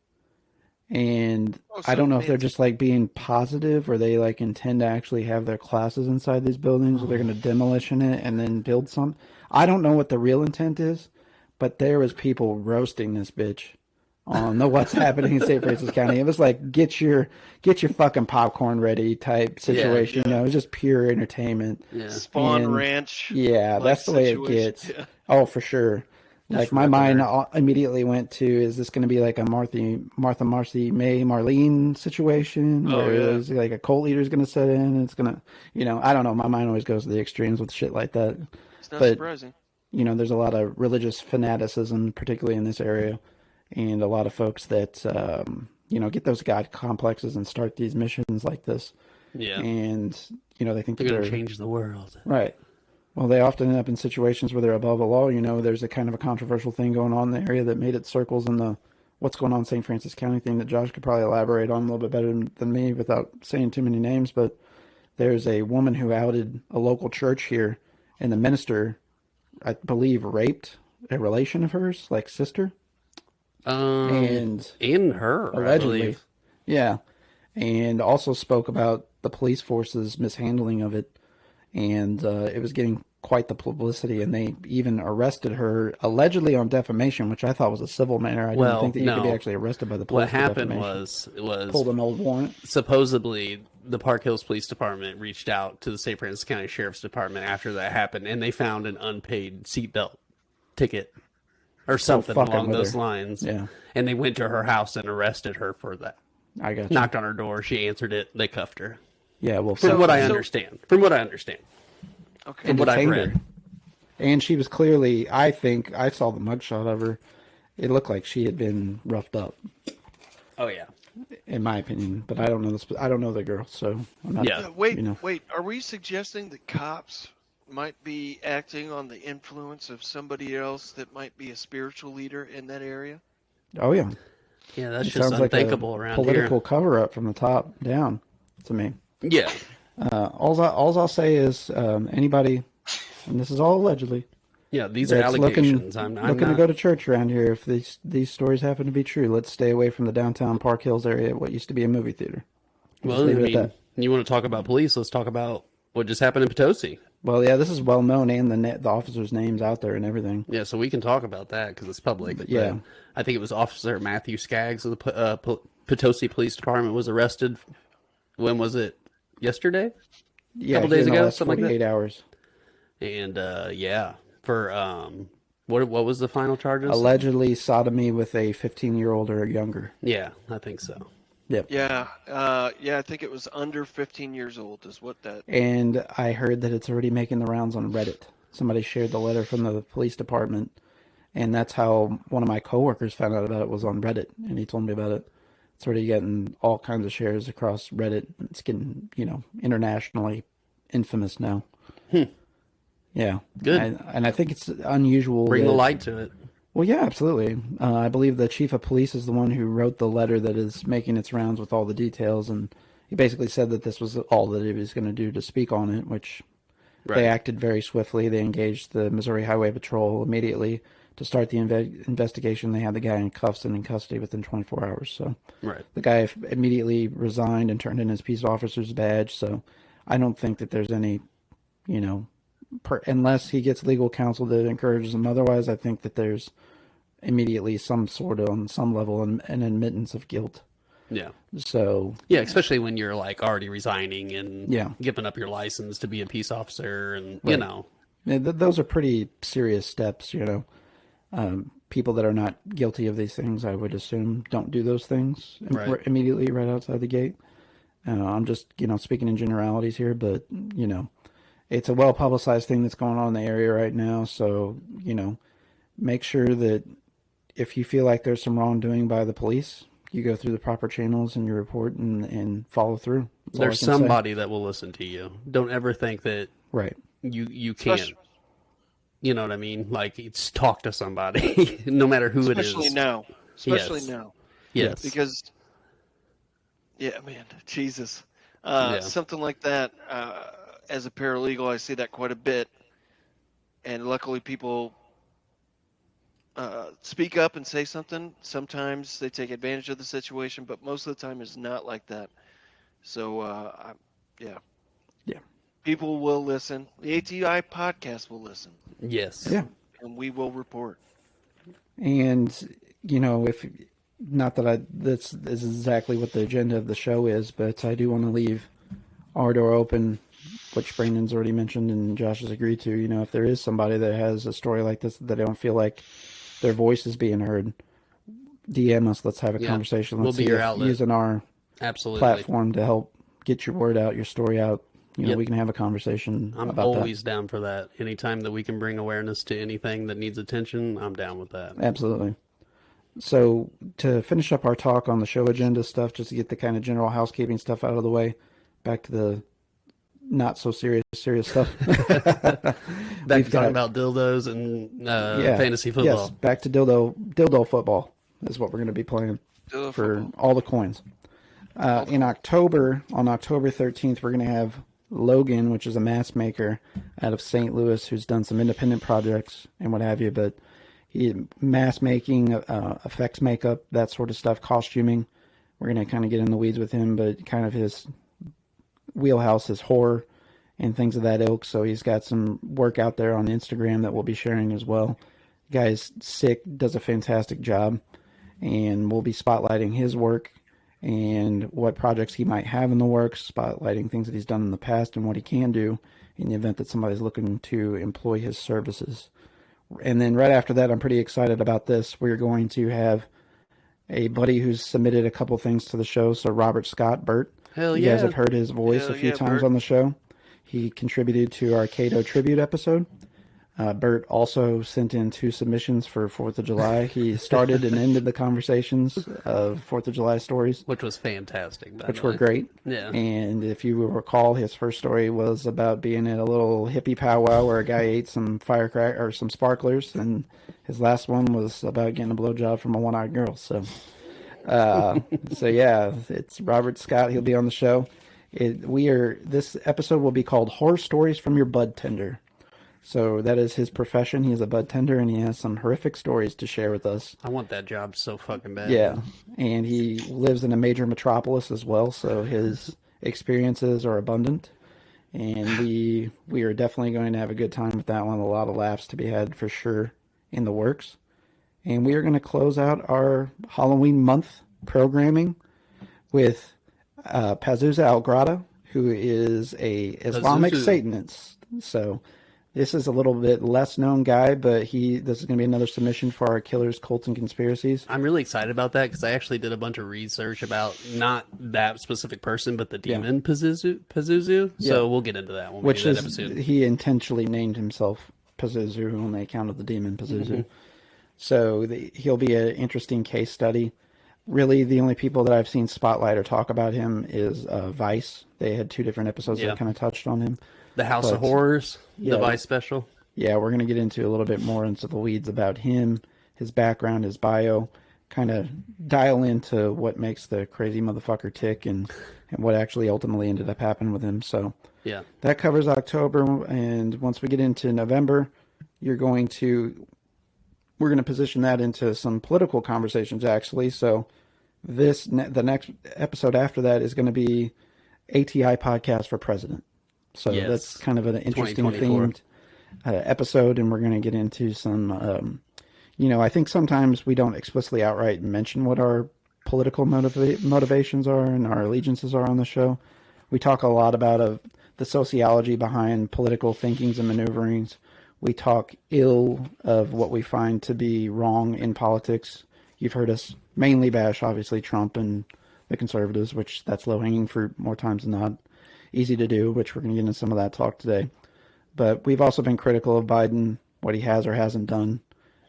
S2: And I don't know if they're just like being positive, or they like intend to actually have their classes inside these buildings, or they're going to demolition it and then build some. I don't know what the real intent is, but there was people roasting this bitch on the what's happening in St. Francis County. It was like get your fucking popcorn ready type situation.
S3: Yeah.
S2: You know, it was just pure entertainment.
S4: Yeah.
S3: Spawn Ranch.
S2: Yeah,
S3: like,
S2: that's the way it
S3: situation.
S2: gets.
S3: Yeah.
S2: Oh, for sure. Like my mind immediately went to, is this going to be like a Martha, Marcy, May, Marlene situation where there's like a cult leader is going to set in and it's going to, you know, I don't know. My mind always goes to the extremes with shit like that.
S3: It's not surprising.
S2: You know, there's a lot of religious fanaticism, particularly in this area, and a lot of folks that, you know, get those God complexes and start these missions like this.
S4: Yeah.
S2: And, you know, they think
S4: They're
S2: that
S4: going to change the world.
S2: Right. Well, they often end up in situations where they're above the law. You know, there's a kind of a controversial thing going on in the area that made it circles in the what's going on in St. Francis County thing that Josh could probably elaborate on a little bit better than me without saying too many names. But there's a woman who outed a local church here, and the minister, I believe, raped a relation of hers, like sister. And
S4: in her,
S2: allegedly.
S4: I believe.
S2: Yeah. And also spoke about the police force's mishandling of it. And it was getting quite the publicity, and they even arrested her allegedly on defamation, which I thought was a civil matter. I didn't think that you could be actually arrested by the police.
S4: What happened was
S2: pulled an old warrant.
S4: Supposedly, the Park Hills Police Department reached out to the St. Francis County Sheriff's Department after that happened, and they found an unpaid seatbelt ticket or something along those lines.
S2: Yeah.
S4: And they went to her house and arrested her for that.
S2: I got you.
S4: Knocked on her door. She answered it. They cuffed her.
S2: Yeah, well,
S4: From what I understand. From what I understand.
S3: Okay.
S4: From what I've
S2: detained
S4: read.
S2: her. And she was clearly, I think, I saw the mugshot of her. It looked like she had been roughed up,
S4: Oh, yeah.
S2: in my opinion. But I don't know this. I don't know the girl, so I'm not.
S4: Yeah.
S3: Wait,
S2: you know.
S3: wait. Are we suggesting that cops might be acting on the influence of somebody else that might be a spiritual leader in that area?
S2: Oh yeah.
S4: Yeah, that's
S2: It
S4: just
S2: sounds like
S4: unthinkable
S2: a
S4: around
S2: political
S4: here.
S2: cover-up from the top down to me.
S4: Yeah.
S2: All I'll say is anybody, and this is all allegedly,
S4: Yeah, these are
S2: that's
S4: allegations.
S2: looking
S4: I'm
S2: to
S4: not...
S2: go to church around here. If these stories happen to be true, let's stay away from the downtown Park Hills area, what used to be a movie theater.
S4: Well, I mean, you want to talk about police? Let's talk about what just happened in Potosi.
S2: Well, yeah, this is well known, and the officers' names out there and everything.
S4: Yeah, so we can talk about that because it's public.
S2: Yeah.
S4: But I think it was Officer Matthew Skaggs of the Potosi Police Department was arrested. When was it? Yesterday?
S2: Yeah,
S4: couple days
S2: in the
S4: ago,
S2: last
S4: something like that?
S2: 48 hours.
S4: And yeah, for what was the final charges?
S2: Allegedly sodomy with a 15-year-old or younger.
S4: Yeah, I think so.
S2: Yep.
S3: Yeah, I think it was under 15 years old is what that.
S2: And I heard that it's already making the rounds on Reddit. Somebody shared the letter from the police department, and that's how one of my coworkers found out about it, was on Reddit, and he told me about it. It's already getting all kinds of shares across Reddit. It's getting, internationally infamous now. Yeah.
S4: Good.
S2: And I think it's unusual.
S4: Bring the light to it.
S2: Well, yeah, absolutely. I believe the chief of police is the one who wrote the letter that is making its rounds with all the details, and he basically said that this was all that he was going to do to speak on it, which they acted very swiftly. They engaged the Missouri Highway Patrol immediately to start the investigation. They had the guy in cuffs and in custody within 24 hours. So the guy immediately resigned and turned in his peace officer's badge. So I don't think that there's any, unless he gets legal counsel that encourages him otherwise, I think that there's immediately some sort of, on some level, an admittance of guilt.
S4: Yeah.
S2: So
S4: yeah, especially when you're like already resigning and
S2: Yeah.
S4: giving up your license to be a peace officer, and
S2: Right.
S4: you know,
S2: yeah, those are pretty serious steps. People that are not guilty of these things, I would assume, don't do those things
S4: Right.
S2: immediately right outside the gate. I'm just speaking in generalities here, but it's a well publicized thing that's going on in the area right now. So make sure that if you feel like there's some wrongdoing by the police, you go through the proper channels and you report and follow through. That's all I
S4: there's
S2: can say.
S4: somebody that will listen to you. Don't ever think that
S2: Right.
S4: you can't. You know what I mean? Like, it's talk to somebody, no matter who it is.
S3: Especially now. Especially now.
S4: Yes.
S3: Because, yeah, man, Jesus.
S4: Yeah.
S3: Something like that, as a paralegal, I see that quite a bit. And luckily people speak up and say something. Sometimes they take advantage of the situation, but most of the time it's not like that. So, yeah.
S2: Yeah.
S3: People will listen. The ATI Podcast will listen.
S4: Yes.
S2: Yeah.
S3: And we will report.
S2: And if not that this is exactly what the agenda of the show is, but I do want to leave our door open, which Brandon's already mentioned and Josh has agreed to. If there is somebody that has a story like this that they don't feel like their voice is being heard, DM us. Let's have a conversation. Let's
S4: We'll be your outlet.
S2: Using our
S4: Absolutely.
S2: platform to help get your word out, your story out.
S4: Yep.
S2: We can have a conversation
S4: I'm
S2: about
S4: always down for that. Anytime that we can bring awareness to anything that needs attention, I'm down with that.
S2: Absolutely. So to finish up our talk on the show agenda stuff, just to get the kind of general housekeeping stuff out of the way, back to the not so serious stuff.
S4: Back to talking about dildos and fantasy football.
S2: Yes, back to dildo football is what we're going to be playing for all the coins. On October 13th, we're going to have Logan, which is a mask maker out of St. Louis, who's done some independent projects and what have you, but he mask making, effects makeup, that sort of stuff, costuming. We're going to kind of get in the weeds with him, but kind of his wheelhouse is horror and things of that ilk. So he's got some work out there on Instagram that we'll be sharing as well. The guy's sick, does a fantastic job, and we'll be spotlighting his work and what projects he might have in the works, spotlighting things that he's done in the past and what he can do in the event that somebody's looking to employ his services. And then right after that, I'm pretty excited about this. We're going to have a buddy who's submitted a couple things to the show. So Robert Scott, Bert.
S4: Hell
S2: you
S4: yeah.
S2: guys have heard his voice a few times
S3: Bert.
S2: on the show. He contributed to our Cato tribute episode. Bert also sent in 2 submissions for 4th of July. He started and ended the conversations of 4th of July stories.
S4: Which was fantastic.
S2: Which were great.
S4: Yeah.
S2: And if you will recall, his first story was about being at a little hippie powwow where a guy ate some firecracker or some sparklers. And his last one was about getting a blowjob from a one-eyed girl. So, yeah, it's Robert Scott. He'll be on the show. This episode will be called Horror Stories from Your Bud Tender. So that is his profession. He is a bud tender, and he has some horrific stories to share with us.
S4: I want that job so fucking bad.
S2: Yeah, and he lives in a major metropolis as well, so his experiences are abundant. And we are definitely going to have a good time with that one. A lot of laughs to be had for sure in the works. And we are going to close out our Halloween month programming with Pazuzu Algrada, who is a Islamic Satanist. So this is a little bit less known guy, but this is going to be another submission for our Killers, Cults, and Conspiracies.
S4: I'm really excited about that because I actually did a bunch of research about not that specific person, but the demon Pazuzu. So we'll get into that when we do that episode.
S2: He intentionally named himself Pazuzu on the account of the demon Pazuzu. Mm-hmm. So he'll be an interesting case study. Really, the only people that I've seen spotlight or talk about him is Vice. They had 2 different episodes that kind of touched on him.
S4: The House of Horrors, the Vice special.
S2: Yeah, we're going to get into a little bit more into the weeds about him, his background, his bio, kind of dial into what makes the crazy motherfucker tick and what actually ultimately ended up happening with him. So
S4: yeah,
S2: that covers October. And once we get into November, we're going to position that into some political conversations, actually. So the next episode after that is going to be ATI Podcast for President. So that's kind of an interesting episode, and we're going to get into some, I think sometimes we don't explicitly outright mention what our political motivations are and our allegiances are on the show. We talk a lot about the sociology behind political thinkings and maneuverings. We talk ill of what we find to be wrong in politics. You've heard us mainly bash, obviously, Trump and the conservatives, which that's low-hanging fruit more times than not. Easy to do, which we're going to get into some of that talk today. But we've also been critical of Biden, what he has or hasn't done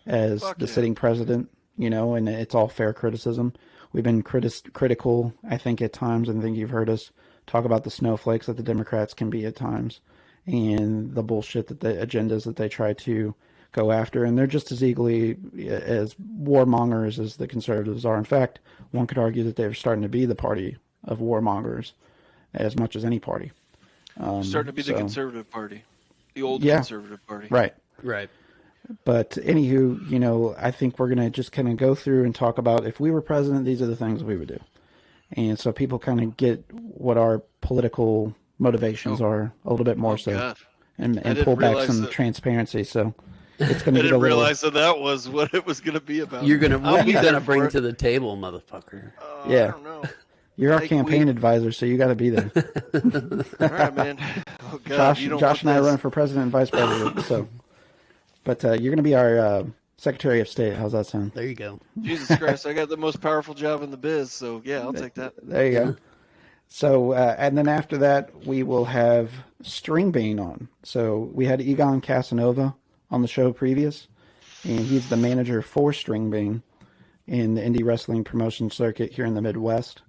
S2: as sitting president, and it's all fair criticism. We've been critical, I think, at times, and I think you've heard us talk about the snowflakes that the Democrats can be at times and the bullshit that the agendas that they try to go after. And they're just as equally as warmongers as the conservatives are. In fact, one could argue that they're starting to be the party of warmongers as much as any party.
S3: Starting to be the conservative party, the old conservative party.
S2: Right.
S4: Right.
S2: But anywho, I think we're going to just kind of go through and talk about if we were president, these are the things we would do. And so people kind of get what our political motivations are a little bit more and pull back some transparency. So it's going to
S3: I didn't realize that was what it was going to what are you going to
S4: bring to the table, motherfucker?
S3: I don't know.
S2: You're our campaign advisor, so you got to be there.
S3: All right, man. Oh, God,
S2: Josh and I are running for president and vice president. So, but you're going to be our Secretary of State. How's that sound?
S4: There you go.
S3: Jesus Christ, I got the most powerful job in the biz, so yeah, I'll take that.
S2: There you go. So, and then after that, we will have Stringbean on. So we had Egon Casanova on the show previous, and he's the manager for Stringbean in the indie wrestling promotion circuit here in the Midwest.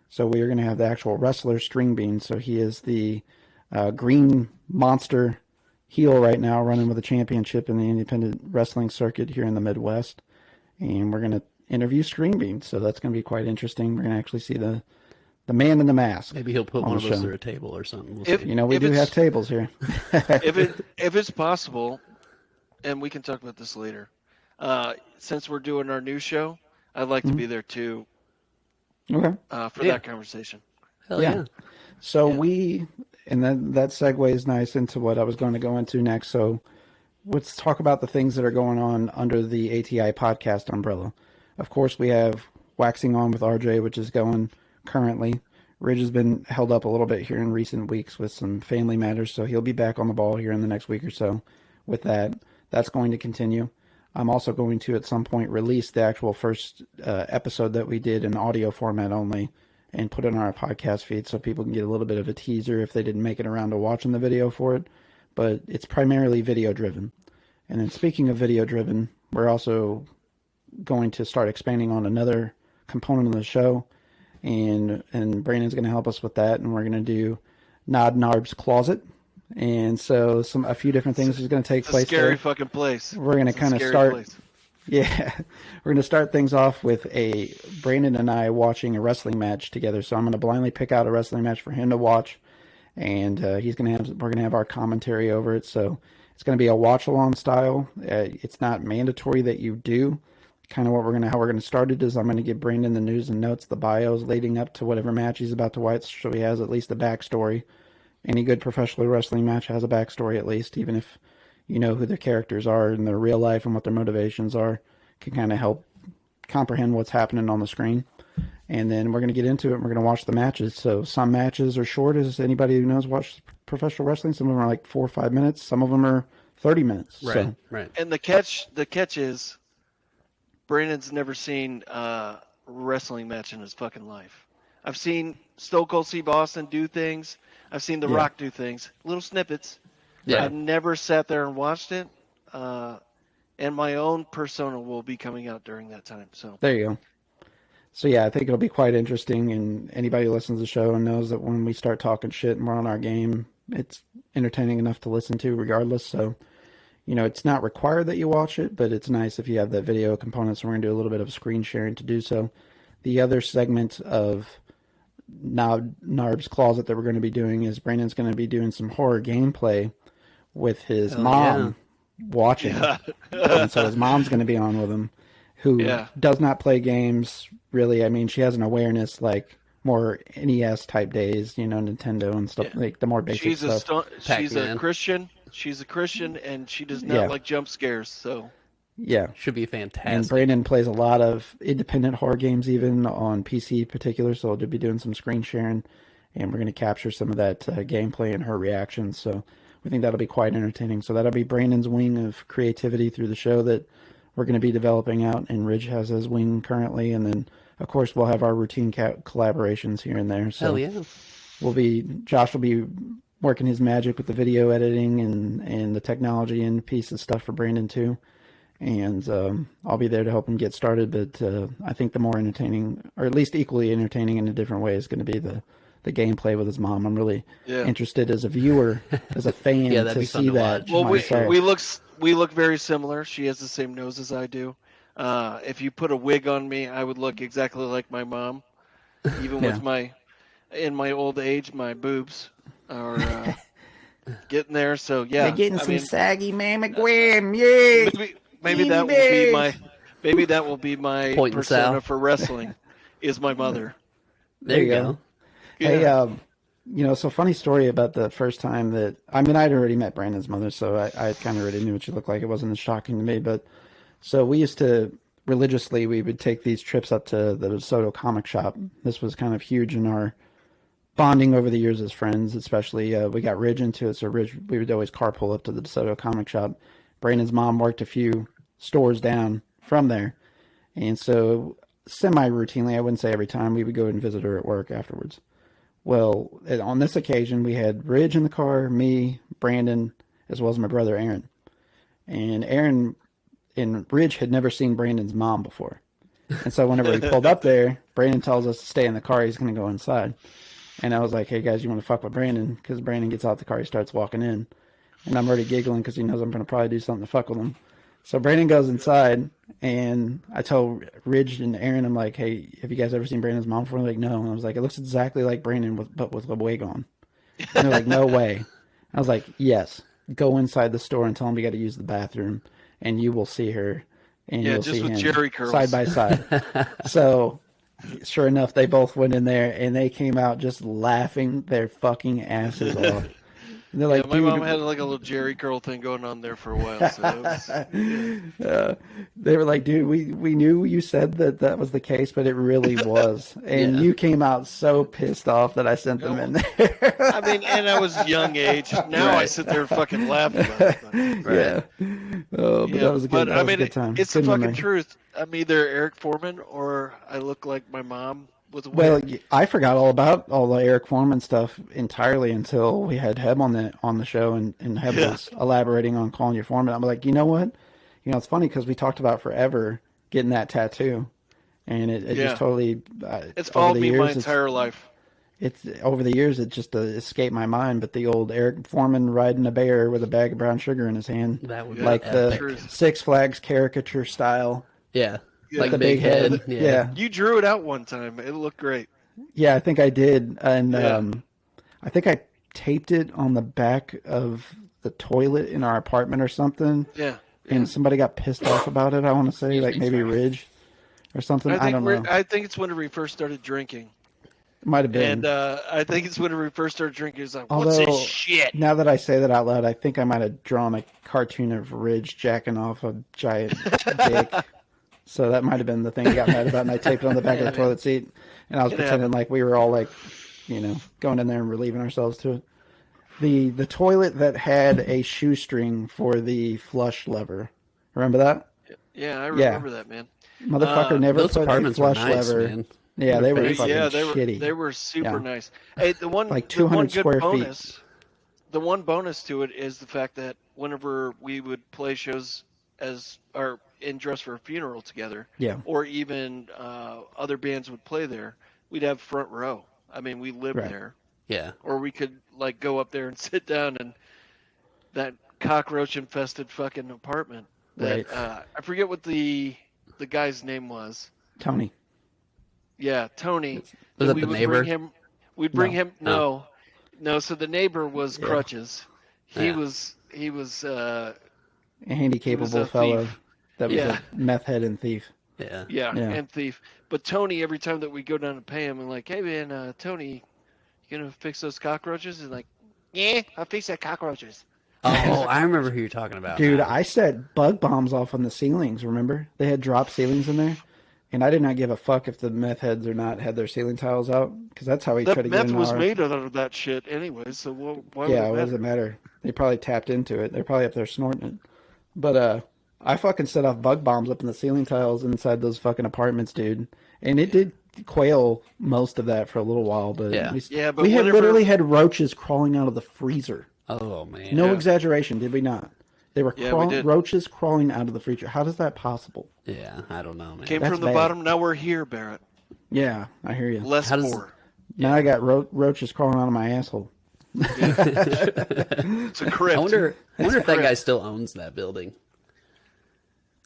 S2: So we are going to have the actual wrestler Stringbean. So he is the green monster heel right now, running with a championship in the independent wrestling circuit here in the Midwest. And we're going to interview Stringbean. So that's going to be quite interesting. We're going to actually see the man in the mask.
S4: Maybe he'll put one of us through a table or something.
S2: We do have tables here.
S3: if it's possible, and we can talk about this later, since we're doing our new show, I'd like to be there too.
S2: Okay.
S3: For that conversation.
S4: Hell yeah.
S2: So that segues nice into what I was going to go into next. So let's talk about the things that are going on under the ATI Podcast umbrella. Of course, we have Waxing On with RJ, which is going currently. Ridge has been held up a little bit here in recent weeks with some family matters, so he'll be back on the ball here in the next week or so with that. That's going to continue. I'm also going to, at some point, release the actual first episode that we did in audio format only and put it on our podcast feed so people can get a little bit of a teaser if they didn't make it around to watching the video for it. But it's primarily video-driven. And then speaking of video-driven, we're also going to start expanding on another component of the show. And Brandon's going to help us with that. And we're going to do Nodnarb's Closet. And so a few different things is going to take place.
S3: Scary fucking place.
S2: We're going to kind of start.
S3: Place.
S2: Yeah, we're going to start things off with Brandon and I watching a wrestling match together. So I'm going to blindly pick out a wrestling match for him to watch, and we're going to have our commentary over it. So it's going to be a watch along style. It's not mandatory that you do. Kind of how we're going to start it is I'm going to give Brandon the news and notes, the bios leading up to whatever match he's about to watch, so he has at least a backstory. Any good professional wrestling match has a backstory at least, even if you know who the characters are in their real life and what their motivations are, can kind of help comprehend what's happening on the screen. And then we're going to get into it and we're going to watch the matches. So some matches are short, as anybody who knows watch professional wrestling. Some of them are like 4 or 5 minutes. Some of them are 30 minutes.
S4: Right, right.
S3: And the catch is Brandon's never seen a wrestling match in his fucking life. I've seen Stone Cold Steve Austin do things. I've seen The Rock do things, little snippets. Yeah. I've never sat there and watched it. And my own persona will be coming out during that time. So
S2: there you go. So yeah, I think it'll be quite interesting. And anybody who listens to the show and knows that when we start talking shit and we're on our game, it's entertaining enough to listen to regardless. So, it's not required that you watch it, but it's nice if you have that video component. So we're going to do a little bit of screen sharing to do so. The other segment of Narb's Closet that we're going to be doing is Brandon's going to be doing some horror gameplay with his mom watching. Yeah. And so his mom's going to be on with him, who does not play games really. I mean, she has an awareness like more NES type days, Nintendo and stuff, like the more basic stuff.
S3: She's a Christian. She's a Christian, and she does not
S2: Yeah.
S3: like jump scares. So
S2: Yeah.
S4: Should be
S2: And
S4: fantastic.
S2: Brandon plays a lot of independent horror games, even on PC in particular. So we'll be doing some screen sharing, and we're going to capture some of that gameplay and her reactions. So we think that'll be quite entertaining. So that'll be Brandon's wing of creativity through the show that we're going to be developing out, and Ridge has his wing currently. And then, of course, we'll have our routine collaborations here and there. So
S4: Hell yeah.
S2: Josh will be working his magic with the video editing and the technology and piece of stuff for Brandon too. And I'll be there to help him get started. But I think the more entertaining, or at least equally entertaining in a different way, is going to be the gameplay with his mom. I'm really interested as a viewer, as a fan,
S4: that'd
S2: to
S4: be fun
S2: see
S4: to
S2: that.
S4: watch.
S3: well,
S2: myself.
S3: we look very similar. She has the same nose as I do. If you put a wig on me, I would look exactly like my mom. Even with in my old age, my boobs are getting there. So yeah,
S2: They're getting some saggy mammogram, yeah.
S3: Maybe that will be my
S4: Point and
S3: persona
S4: Sal.
S3: for wrestling. Is my mother.
S4: There you go.
S2: Hey, so funny story about the first time that, I'd already met Brandon's mother, so I kind of already knew what she looked like. It wasn't as shocking to me, but so we used to religiously, we would take these trips up to the DeSoto comic shop. This was kind of huge in our bonding over the years as friends, especially we got Ridge into it. So Ridge, we would always carpool up to the DeSoto comic shop. Brandon's mom worked a few stores down from there. And so semi-routinely, I wouldn't say every time, we would go and visit her at work afterwards. Well, on this occasion, we had Ridge in the car, me, Brandon, as well as my brother Aaron. And Aaron and Ridge had never seen Brandon's mom before. And so whenever we pulled up there, Brandon tells us to stay in the car. He's going to go inside. And I was like, hey, guys, you want to fuck with Brandon? Because Brandon gets out the car, he starts walking in. And I'm already giggling because he knows I'm going to probably do something to fuck with him. So Brandon goes inside, and I told Ridge and Aaron, I'm like, hey, have you guys ever seen Brandon's mom before? They're like, no. And I was like, it looks exactly like Brandon, but with a wig on. And they're like, no way. I was like, yes. Go inside the store and tell him you got to use the bathroom, and you will see her, and you'll see him
S3: Jerry curls.
S2: side by side. So sure enough, they both went in there, and they came out just laughing their fucking asses off. And they're like,
S3: my mom had like a little Jerry curl thing going on there for a while. So it was,
S2: they were like, dude, we knew you said that was the case, but it really was. And you came out so pissed off that I sent them in there.
S3: and I was young age. Now I sit there and fucking laugh about it. But,
S2: Yeah. Oh, but that was a good, that was a good time.
S3: It's
S2: Good
S3: the fucking
S2: memory.
S3: truth. I'm either Eric Foreman or I look like my mom with a wig.
S2: Well, I forgot all about all the Eric Foreman stuff entirely until we had Heb on the show, and Heb was elaborating on calling you Foreman. I'm like, you know what? It's funny because we talked about forever getting that tattoo, and it just totally
S3: it's followed me my entire life.
S2: It's over the years, it just escaped my mind. But the old Eric Foreman riding a bear with a bag of brown sugar in his hand,
S4: That would be
S2: like the
S4: epic.
S2: Six Flags caricature style.
S4: Yeah.
S3: Yeah.
S4: Like
S2: The
S4: big head.
S2: head.
S4: Yeah.
S2: Yeah.
S3: You drew it out one time. It looked great.
S2: Yeah, I think I did. And I think I taped it on the back of the toilet in our apartment or something.
S3: Yeah.
S2: And somebody got pissed off about it, I want to say, like maybe Ridge or something. I don't know.
S3: I think it's whenever we first started drinking.
S2: It might have been.
S3: And I think it's whenever we first started drinking. It's like,
S2: Although,
S3: what's this shit?
S2: now that I say that out loud, I think I might have drawn a cartoon of Ridge jacking off a giant dick. So that might have been the thing I got mad about, and I taped it on the back of the toilet seat, and I was pretending like we were all like, going in there and relieving ourselves to it. The toilet that had a shoestring for the flush lever. Remember that?
S3: Yeah, I remember that, man.
S2: Motherfucker never
S4: Those
S2: put a
S4: apartments were
S2: flush
S4: nice,
S2: lever.
S4: man.
S2: Yeah, they were
S4: They-
S2: fucking shitty.
S3: They were super
S2: Yeah.
S3: nice. Hey, the one
S2: Like
S3: the one
S2: 200
S3: good
S2: square
S3: bonus,
S2: feet.
S3: The one bonus to it is the fact that whenever we would play shows in dress for a funeral together,
S2: Yeah.
S3: or even other bands would play there, we'd have front row. I mean, we lived
S2: Right.
S3: there,
S4: Yeah.
S3: or we could like go up there and sit down in that cockroach infested fucking apartment. That,
S2: Right.
S3: I forget what the guy's name was.
S2: Tony.
S3: Yeah, Tony.
S4: Was
S3: Then
S4: that
S3: we
S4: the
S3: would
S4: neighbor?
S3: We'd bring him.
S4: No.
S3: No. So the neighbor was Crutches. He
S4: Yeah.
S3: was.
S2: A handy capable
S3: a
S2: fellow
S3: thief.
S2: that was
S3: Yeah.
S2: a meth head and thief.
S4: Yeah.
S3: Yeah,
S2: Yeah.
S3: and thief. But Tony, every time that we go down to pay him, and like, hey man, Tony, you gonna fix those cockroaches? And like, yeah, I'll fix the cockroaches.
S4: Oh, I remember who you're talking about.
S2: Dude,
S4: now.
S2: I set bug bombs off on the ceilings, remember? They had drop ceilings in there. And I did not give a fuck if the meth heads or not had their ceiling tiles out, because that's how we tried
S3: That
S2: to get
S3: meth
S2: in
S3: was
S2: our...
S3: made out of that shit anyway, so why
S2: Yeah, it
S3: would it
S2: doesn't
S3: matter?
S2: matter. They probably tapped into it. They're probably up there snorting it. But I fucking set off bug bombs up in the ceiling tiles inside those fucking apartments, dude. And it did quail most of that for a little while, but
S4: Yeah.
S3: But
S2: we had
S3: whenever-
S2: literally had roaches crawling out of the freezer.
S4: Oh man.
S2: No
S3: Yeah.
S2: exaggeration, did we not? They were
S3: Yeah, we did.
S2: roaches crawling out of the freezer. How is that possible?
S4: Yeah, I don't know, man.
S3: Came
S2: That's
S3: from the
S2: bad.
S3: bottom, now we're here, Barrett.
S2: Yeah, I hear you.
S3: Less
S4: How does-
S3: poor.
S2: Now I got roaches crawling out of my asshole.
S3: It's a crypt.
S4: I wonder if that guy still owns that building.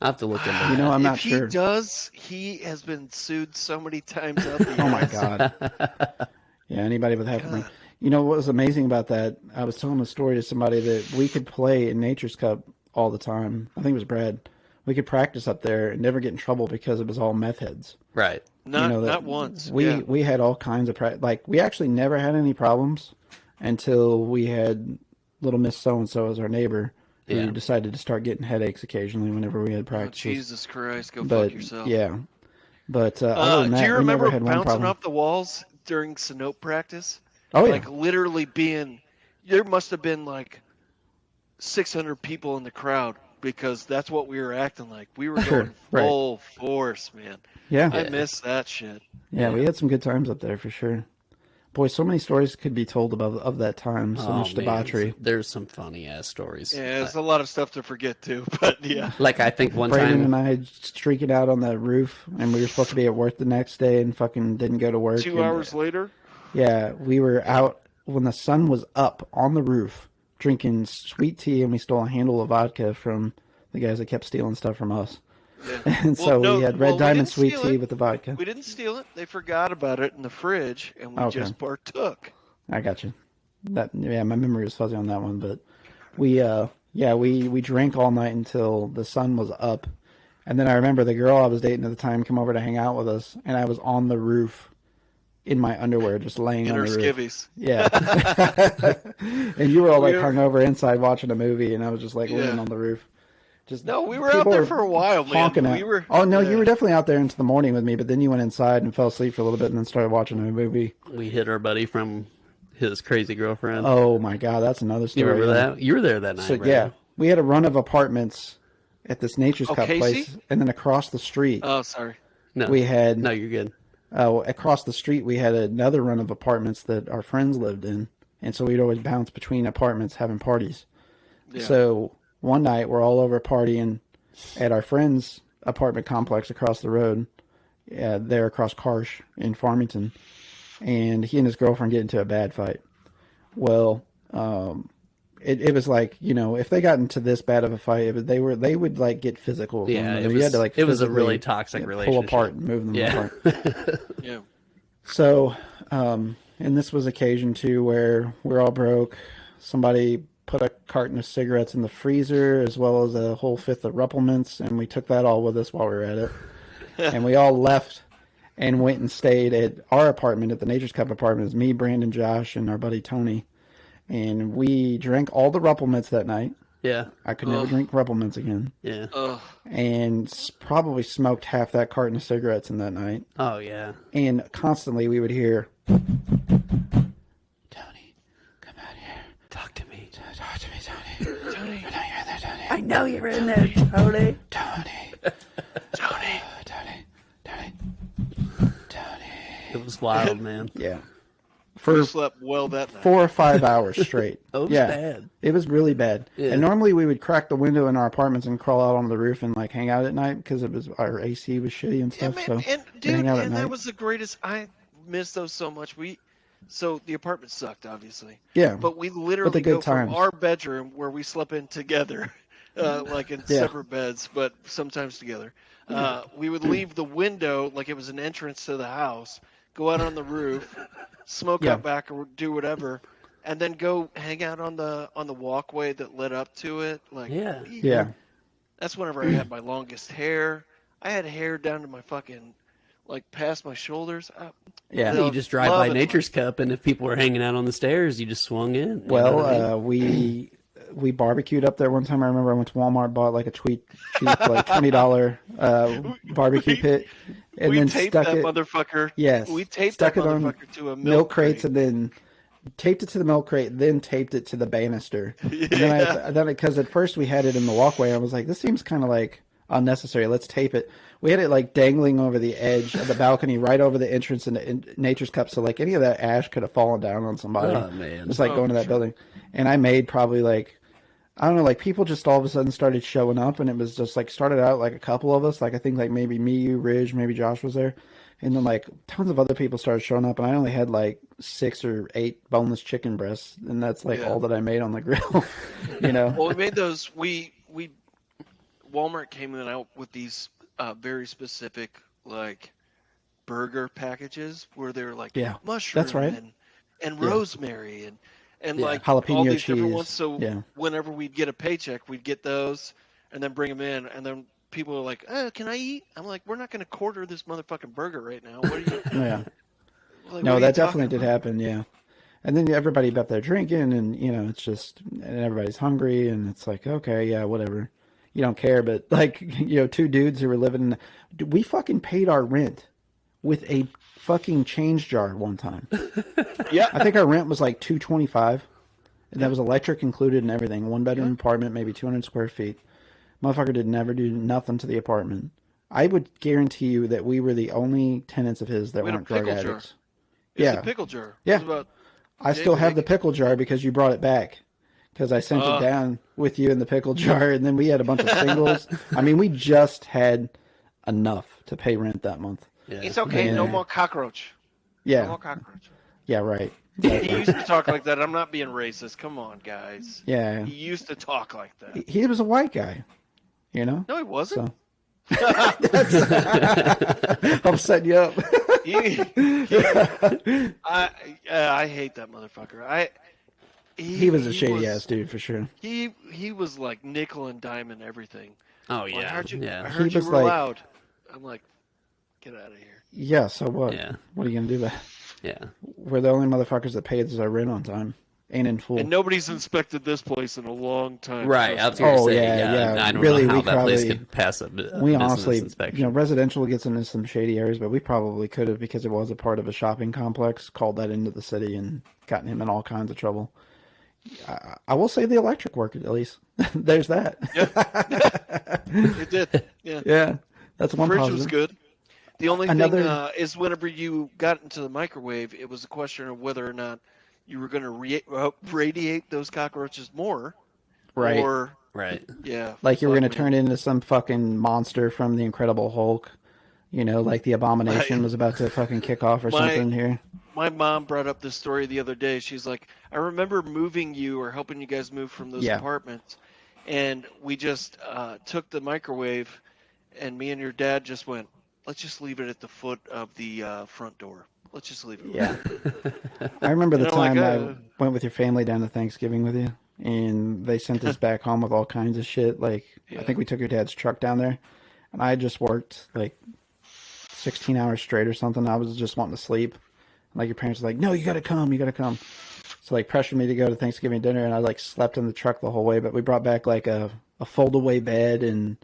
S4: I have to look into that.
S2: You know, I'm not
S3: if
S2: sure.
S3: he does, he has been sued so many times out the
S2: Oh my
S3: ass.
S2: God. Yeah, anybody with half a brain. You know what was amazing about that? I was telling a story to somebody that we could play in Nature's Cup all the time. I think it was Brad. We could practice up there and never get in trouble because it was all meth heads.
S4: Right.
S3: Not,
S2: You know, that
S3: not once.
S2: We
S3: yeah.
S2: we had all kinds of like we actually never had any problems until we had little Miss So and So as our neighbor who
S4: Yeah.
S2: decided to start getting headaches occasionally whenever we had
S3: Oh,
S2: practice.
S3: Jesus Christ, go
S2: But
S3: fuck yourself.
S2: yeah, but other than that,
S3: do you
S2: we
S3: remember
S2: never had one
S3: bouncing
S2: problem.
S3: off the walls during Sanope practice?
S2: Oh yeah,
S3: Like literally being, there must have been like 600 people in the crowd because that's what we were acting like. We were going
S2: Right.
S3: full force, man.
S2: yeah,
S3: I miss that shit.
S2: yeah. We had some good times up there for sure. Boy, so many stories could be told of that time. So much
S4: man.
S2: debauchery.
S4: There's some funny ass stories.
S3: Yeah, it's a lot of stuff to forget too, but yeah.
S4: Like I think one
S2: Brandon
S4: time.
S2: and I streaking out on the roof, and we were supposed to be at work the next day, and fucking didn't go to work.
S3: 2
S2: and,
S3: hours later,
S2: Yeah, we were out when the sun was up on the roof, drinking sweet tea, and we stole a handle of vodka from the guys that kept stealing stuff from us. And so we had Red Diamond
S3: didn't
S2: sweet
S3: steal
S2: tea
S3: it.
S2: with the vodka.
S3: We didn't steal it. They forgot about it in the fridge, and we
S2: Okay.
S3: just partook.
S2: I got you. Yeah, my memory was fuzzy on that one, but we drank all night until the sun was up, and then I remember the girl I was dating at the time come over to hang out with us, and I was on the roof in my underwear, just laying
S3: In
S2: on
S3: our
S2: the roof.
S3: skivvies.
S2: Yeah, and you were all like
S3: We were-
S2: hungover inside watching a movie, and I was just like
S3: Yeah.
S2: laying on the roof. Just
S3: No, we were out
S2: people
S3: there
S2: were
S3: for a while, man.
S2: honking
S3: We
S2: at-
S3: were.
S2: Oh no,
S3: yeah.
S2: you were definitely out there into the morning with me, but then you went inside and fell asleep for a little bit, and then started watching a movie.
S4: We hit our buddy from his crazy girlfriend.
S2: Oh my god, that's another story.
S4: you remember
S2: yeah.
S4: that? You were there that night,
S2: So
S4: right?
S2: yeah, we had a run of apartments at this Nature's
S3: Oh,
S2: Cup
S3: Casey?
S2: place, and then across the street
S3: Oh, sorry.
S4: No,
S2: we had
S4: No, you're good.
S2: across the street we had another run of apartments that our friends lived in, and so we'd always bounce between apartments having parties.
S3: Yeah.
S2: So one night we're all over partying at our friend's apartment complex across the road, there across Karsh in Farmington, and he and his girlfriend get into a bad fight. Well, it was like, you know, if they got into this bad of a fight, they would like get physical. with one
S4: Yeah,
S2: another.
S4: it
S2: you had
S4: was-
S2: to like
S4: it was a
S2: physically,
S4: really toxic
S2: pull
S4: relationship.
S2: apart and move them
S4: Yeah.
S2: apart.
S3: Yeah.
S2: So, and this was occasion too where we're all broke. Somebody put a carton of cigarettes in the freezer as well as a whole fifth of Ruppelmans, and we took that all with us while we were at it. And we all left and went and stayed at our apartment, at the Nature's Cup apartment. It was me, Brandon, Josh, and our buddy Tony. And we drank all the Ruppelmans that night.
S4: Yeah,
S2: I could never drink Ruppelmans again.
S4: yeah.
S3: Ugh.
S2: And probably smoked half that carton of cigarettes in that night.
S4: Oh yeah.
S2: And constantly we would hear, Tony, come out here.
S4: Talk to me.
S2: Talk to me, Tony.
S3: Tony.
S2: I know you're in there, Tony.
S4: I know you're in there, Tony.
S2: Tony.
S3: Tony.
S2: Tony.
S4: It was wild, man.
S2: Yeah.
S3: We
S2: For
S3: slept well that night.
S2: 4 or 5 hours straight.
S4: It was
S2: yeah.
S4: bad.
S2: It was really bad.
S4: Yeah.
S2: And normally we would crack the window in our apartments and crawl out on the roof and like hang out at night because it was our AC was shitty and
S3: Yeah,
S2: stuff.
S3: man,
S2: So
S3: and
S2: we'd
S3: dude,
S2: hang out at
S3: and
S2: night.
S3: that was the greatest. I miss those so much. So the apartment sucked, obviously.
S2: Yeah.
S3: But we literally
S2: the good
S3: go from
S2: times.
S3: our bedroom where we slept in together, like in
S2: Yeah.
S3: separate beds, but sometimes together. We would leave the window like it was an entrance to the house, go out on the roof, smoke
S2: Yeah.
S3: out back or do whatever, and then go hang out on the walkway that led up to it. Like
S4: Yeah.
S2: Yeah.
S3: that's whenever I had my longest hair. I had hair down to my fucking like past my shoulders.
S2: Yeah.
S3: No,
S4: You just drive
S3: love
S4: by
S3: it.
S4: Nature's Cup, and if people were hanging out on the stairs, you just swung in.
S2: Well, we we barbecued up there one time. I remember I went to Walmart, bought like a cheap like $20 barbecue pit, and then
S3: taped
S2: stuck
S3: that
S2: it.
S3: motherfucker.
S2: Yes,
S3: We taped
S2: stuck
S3: that
S2: it on
S3: motherfucker to a
S2: milk crates, and then taped it to the milk crate, then taped it to the banister.
S3: Yeah.
S2: And then because at first we had it in the walkway, I was like, this seems kind of like unnecessary. Let's tape it. We had it like dangling over the edge of the balcony, right over the entrance into Nature's Cup. So like any of that ash could have fallen down on somebody.
S4: Oh, man.
S2: Just like going to that building. And I made probably like, I don't know, like people just all of a sudden started showing up, and it was just like started out like a couple of us. Like I think like maybe me, you, Ridge, maybe Josh was there. And then like tons of other people started showing up, and I only had like 6 or 8 boneless chicken breasts, and that's like all that I made on the grill. You know.
S3: Well, we made those. We Walmart came out with these very specific like burger packages where they're like mushroom
S2: that's right.
S3: and rosemary and like
S2: jalapeno
S3: all these
S2: cheese.
S3: different ones. So whenever we'd get a paycheck, we'd get those and then bring them in, and then people are like, "Can I eat?" I'm like, "We're not going to quarter this motherfucking burger right now." What are you?
S2: Yeah.
S3: Like,
S2: No, that definitely did happen. Yeah. And then everybody up there drinking, and you know, it's just, and everybody's hungry, and it's like, okay, yeah, whatever. You don't care, but like, you know, 2 dudes who were living, we fucking paid our rent with a fucking change jar one time.
S3: Yeah.
S2: I think our rent was like $225, and that was electric included and everything. 1-bedroom apartment, maybe 200 square feet. Motherfucker did never do nothing to the apartment. I would guarantee you that we were the only tenants of his that weren't drug addicts.
S3: It's a pickle jar.
S2: Yeah. I still have the pickle jar because you brought it back. Because I sent it down with you in the pickle jar, and then we had a bunch of singles. I mean, we just had enough to pay rent that month.
S3: Yeah. It's okay, no more cockroach.
S2: Yeah.
S3: No more cockroach.
S2: Yeah, right.
S3: He used to talk like that. I'm not being racist. Come on, guys.
S2: Yeah.
S3: He used to talk like that.
S2: He was a white guy, you know?
S3: No, he wasn't.
S2: So. I'm setting you up.
S3: I hate that motherfucker.
S2: He was a shady ass dude for sure.
S3: He was like nickel and diamond everything.
S4: Oh yeah,
S3: I heard you were loud. I'm like, get out of here.
S2: Yeah. So what?
S4: Yeah.
S2: What are you gonna do about it?
S4: Yeah.
S2: We're the only motherfuckers that paid our rent on time. Ain't in full.
S3: And nobody's inspected this place in a long time.
S4: Right. I was gonna say,
S2: yeah.
S4: I don't
S2: really,
S4: know how
S2: we
S4: that
S2: probably,
S4: place could pass a
S2: we
S4: business
S2: honestly,
S4: inspection.
S2: you know, residential gets into some shady areas, but we probably could have, because it was a part of a shopping complex, called that into the city and gotten him in all kinds of trouble. I will say the electric worked at least. There's that.
S3: Yeah. It did. Yeah.
S2: Yeah. That's one
S3: fridge
S2: positive.
S3: was good. The only thing is whenever you got into the microwave, it was a question of whether or not you were going to radiate those cockroaches more.
S2: Right.
S3: Or,
S4: right.
S3: Yeah.
S2: Like you were going to turn into some fucking monster from the Incredible Hulk. You know, like the Abomination was about to fucking kick off or something here.
S3: My mom brought up this story the other day. She's like, I remember moving you or helping you guys move from those apartments. And we just took the microwave, and me and your dad just went, let's just leave it at the foot of the front door. Let's just leave it.
S2: Yeah. I remember the time I went with your family down to Thanksgiving with you, and they sent us back home with all kinds of shit. Like, I think we took your dad's truck down there, and I just worked like 16 hours straight or something. I was just wanting to sleep. Like, your parents were like, no, you got to come. You got to come. So, like, pressured me to go to Thanksgiving dinner, and I, like, slept in the truck the whole way. But we brought back, like, a fold-away bed and,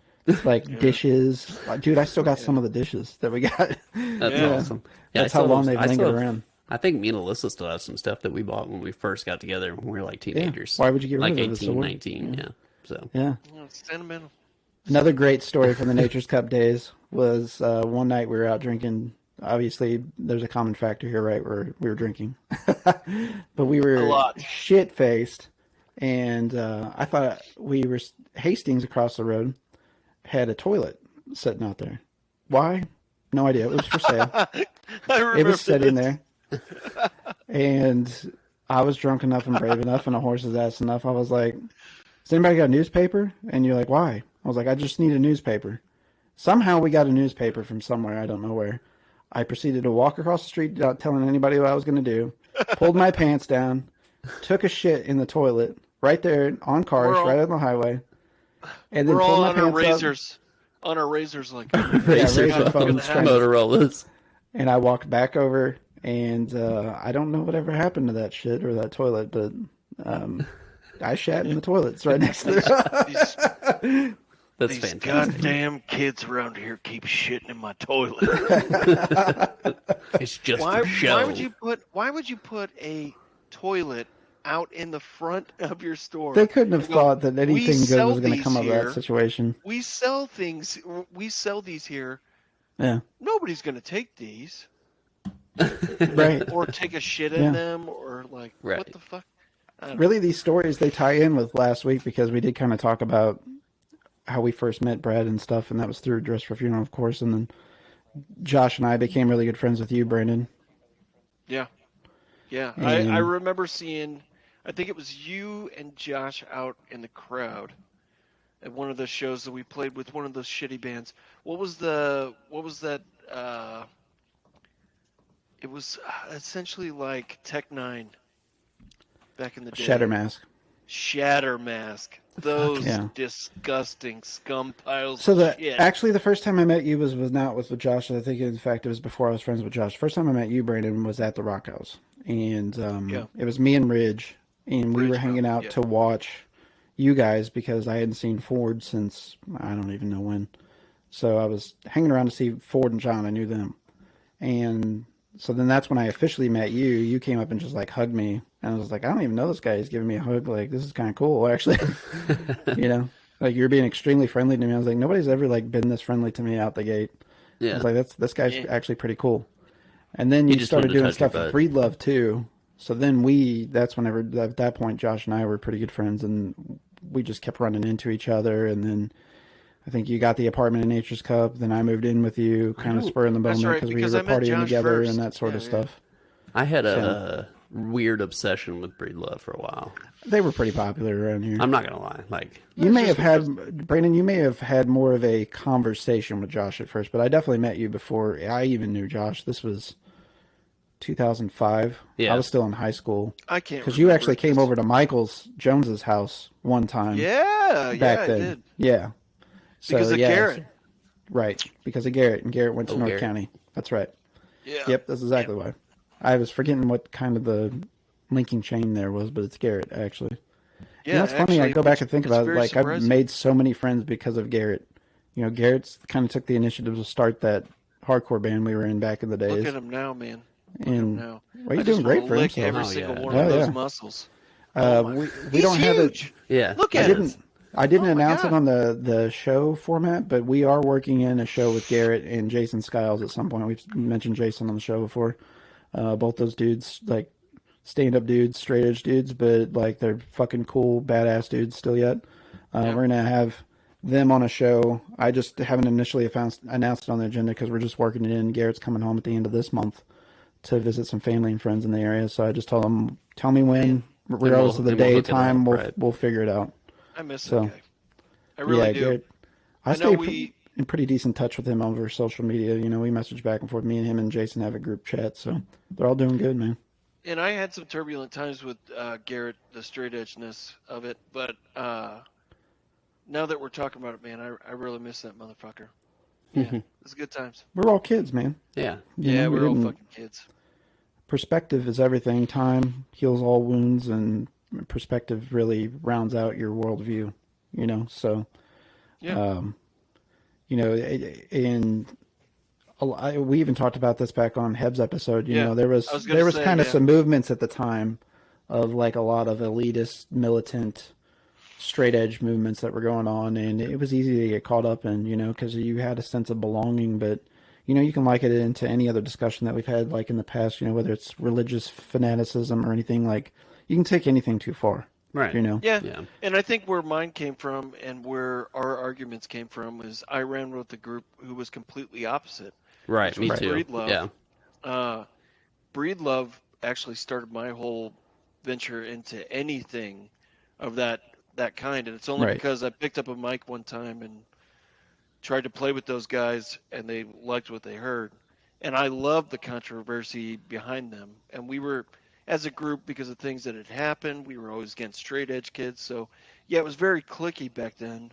S2: like, dishes. Dude, I still got some of the dishes that we got.
S4: That's awesome. Yeah,
S2: That's how long they've lingered around.
S4: I think me and Alyssa still have some stuff that we bought when we first got together when we were, like, teenagers.
S2: Why would you get rid
S4: like
S2: of it?
S4: 18, 19, yeah. So.
S2: Yeah.
S3: It's sentimental.
S2: Another great story from the Nature's Cup days was one night we were out drinking. Obviously, there's a common factor here, right? Where we were drinking, but we were shit faced, and I thought we were Hastings across the road had a toilet sitting out there. Why? No idea. It was for sale. It was sitting there, and I was drunk enough and brave enough and a horse's ass enough. I was like, "Has anybody got a newspaper?" And you're like, "Why?" I was like, "I just need a newspaper." Somehow we got a newspaper from somewhere. I don't know where. I proceeded to walk across the street without telling anybody what I was going to do, pulled my pants down, took a shit in the toilet right there on cars, right on the highway, and then pulled my pants up.
S3: On our razors, like
S2: razor phones,
S4: Motorola's.
S2: And I walked back over, and I don't know whatever happened to that shit or that toilet, but I shat in the toilets right next to the...
S4: That's
S3: These
S4: fantastic.
S3: goddamn kids around here keep shitting in my toilet.
S4: It's just
S3: why,
S4: for show.
S3: why would you put a toilet out in the front of your store?
S2: They couldn't have
S3: and go,
S2: thought that anything
S3: "We
S2: good
S3: sell
S2: was going to
S3: these
S2: come of that
S3: here.
S2: situation.
S3: We sell things. We sell these here.
S2: Yeah.
S3: Nobody's going to take these
S2: Right.
S3: or take a shit in
S2: Yeah.
S3: them or like
S4: Right.
S3: what the fuck." I don't
S2: Really, these stories, they tie in with last week because we did kind of talk about how we first met Brad and stuff, and that was through Dress for Funeral, of course, and then Josh and I became really good friends with you, Brandon.
S3: Yeah. Yeah.
S2: And-
S3: I remember seeing, I think it was you and Josh out in the crowd at one of the shows that we played with one of those shitty bands. What was that? It was essentially like Tech Nine back in the day. Shattermask. Those
S2: yeah.
S3: disgusting scum piles
S2: So
S3: of shit.
S2: actually, the first time I met you was not with Josh. I think, in fact, it was before I was friends with Josh. First time I met you, Brandon, was at the Rock House. And it was me and Ridge, and we were hanging out to watch you guys because I hadn't seen Ford since I don't even know when. So I was hanging around to see Ford and John. I knew them. And so then that's when I officially met you. You came up and just like hugged me. And I was like, I don't even know this guy. He's giving me a hug. Like, this is kind of cool, actually. You know, like you're being extremely friendly to me. I was like, nobody's ever like been this friendly to me out the gate.
S4: Yeah.
S2: I was like, this guy's actually pretty cool. And then you
S4: just
S2: started
S4: wanted to
S2: doing
S4: touch your
S2: stuff with
S4: butt.
S2: Breedlove too. So then that's whenever, at that point, Josh and I were pretty good friends, and we just kept running into each other. And then I think you got the apartment in Nature's Cup. Then I moved in with you, kind of spur in the
S3: That's
S2: moment,
S3: right,
S2: we
S3: because
S2: were
S3: I met
S2: partying
S3: Josh
S2: together
S3: first.
S2: and that sort of
S3: Yeah.
S2: stuff.
S4: I had a weird obsession with Breedlove for a while.
S2: They were pretty popular around here.
S4: I'm not gonna lie. Like,
S2: You may have had, Brandon, you may have had more of a conversation with Josh at first, but I definitely met you before I even knew Josh. This was 2005.
S4: Yeah.
S2: I was still in high school.
S3: I can't
S2: Because you
S3: remember
S2: actually came
S3: this.
S2: over to Michael's Jones's house one time.
S3: Yeah,
S2: back
S3: I
S2: then.
S3: did.
S2: Yeah. So,
S3: Because of Garrett.
S2: Right. Because of Garrett. And Garrett went to North
S4: Garrett.
S2: County. That's right.
S3: Yeah.
S2: Yep, that's exactly why. I was forgetting what kind of the linking chain there was, but it's Garrett, actually.
S3: Yeah,
S2: You know, it's funny, I
S3: actually,
S2: go back
S3: which
S2: and think
S3: is
S2: about it,
S3: very
S2: like, I've
S3: surprising.
S2: made so many friends because of Garrett. You know, Garrett's kind of took the initiative to start that hardcore band we were in back in the days.
S3: Look at him now, man. Look at him
S2: And
S3: now.
S2: well, he's
S3: I
S2: doing
S3: just
S2: great
S3: wanna
S2: for
S3: lick
S2: himself.
S3: every
S4: Oh,
S3: single
S4: yeah.
S3: one
S2: Oh,
S3: of those
S2: yeah.
S3: muscles.
S2: We
S3: He's
S2: don't have it.
S3: huge.
S4: yeah.
S3: Look
S2: I
S3: at him.
S2: didn't
S3: Oh my
S2: announce
S3: God.
S2: it on the show format, but we are working in a show with Garrett and Jason Skiles at some point. We've mentioned Jason on the show before. Both those dudes, like stand-up dudes, straight edge dudes, but like they're fucking cool, badass dudes still yet. We're gonna have them on a show. I just haven't initially announced it on the agenda because we're just working it in. Garrett's coming home at the end of this month to visit some family and friends in the area. So I just told him, tell me when, regardless of the
S4: and we'll
S2: day,
S4: hook it
S2: time,
S4: up, right.
S2: we'll figure it out.
S3: I miss
S2: So,
S3: that guy. I really do.
S2: Garrett, I
S3: I know
S2: stay in pretty decent touch with him over social media. You know, we message back and forth. Me and him and Jason have a group chat, so they're all doing good, man.
S3: And I had some turbulent times with Garrett, the straight edgeness of it, but now that we're talking about it, man, I really miss that motherfucker. Yeah, it's good times.
S2: We're all kids, man.
S4: Yeah.
S2: You
S3: Yeah,
S2: know, we
S3: we're all
S2: didn't-
S3: fucking kids.
S2: Perspective is everything. Time heals all wounds, and perspective really rounds out your worldview. You know, so
S3: Yeah.
S2: you know, we even talked about this back on Heb's episode. You
S3: Yeah,
S2: know, there was
S3: I was gonna say,
S2: kind of
S3: yeah.
S2: some movements at the time of like a lot of elitist, militant, straight edge movements that were going on, and it was easy to get caught up in. You know, because you had a sense of belonging, but you know, you can liken it into any other discussion that we've had, like in the past. You know, whether it's religious fanaticism or anything, like you can take anything too far.
S4: Right.
S2: You know.
S3: Yeah.
S4: Yeah.
S3: And I think where mine came from and where our arguments came from is I ran with a group who was completely opposite.
S4: Right. Me
S3: was
S4: too.
S3: Breedlove.
S4: Yeah.
S3: Breedlove actually started my whole venture into anything of that kind, and it's only
S2: Right.
S3: because I picked up a mic one time and tried to play with those guys, and they liked what they heard, and I loved the controversy behind them. And we were, as a group, because of things that had happened, we were always against straight edge kids. So yeah, it was very cliquey back then.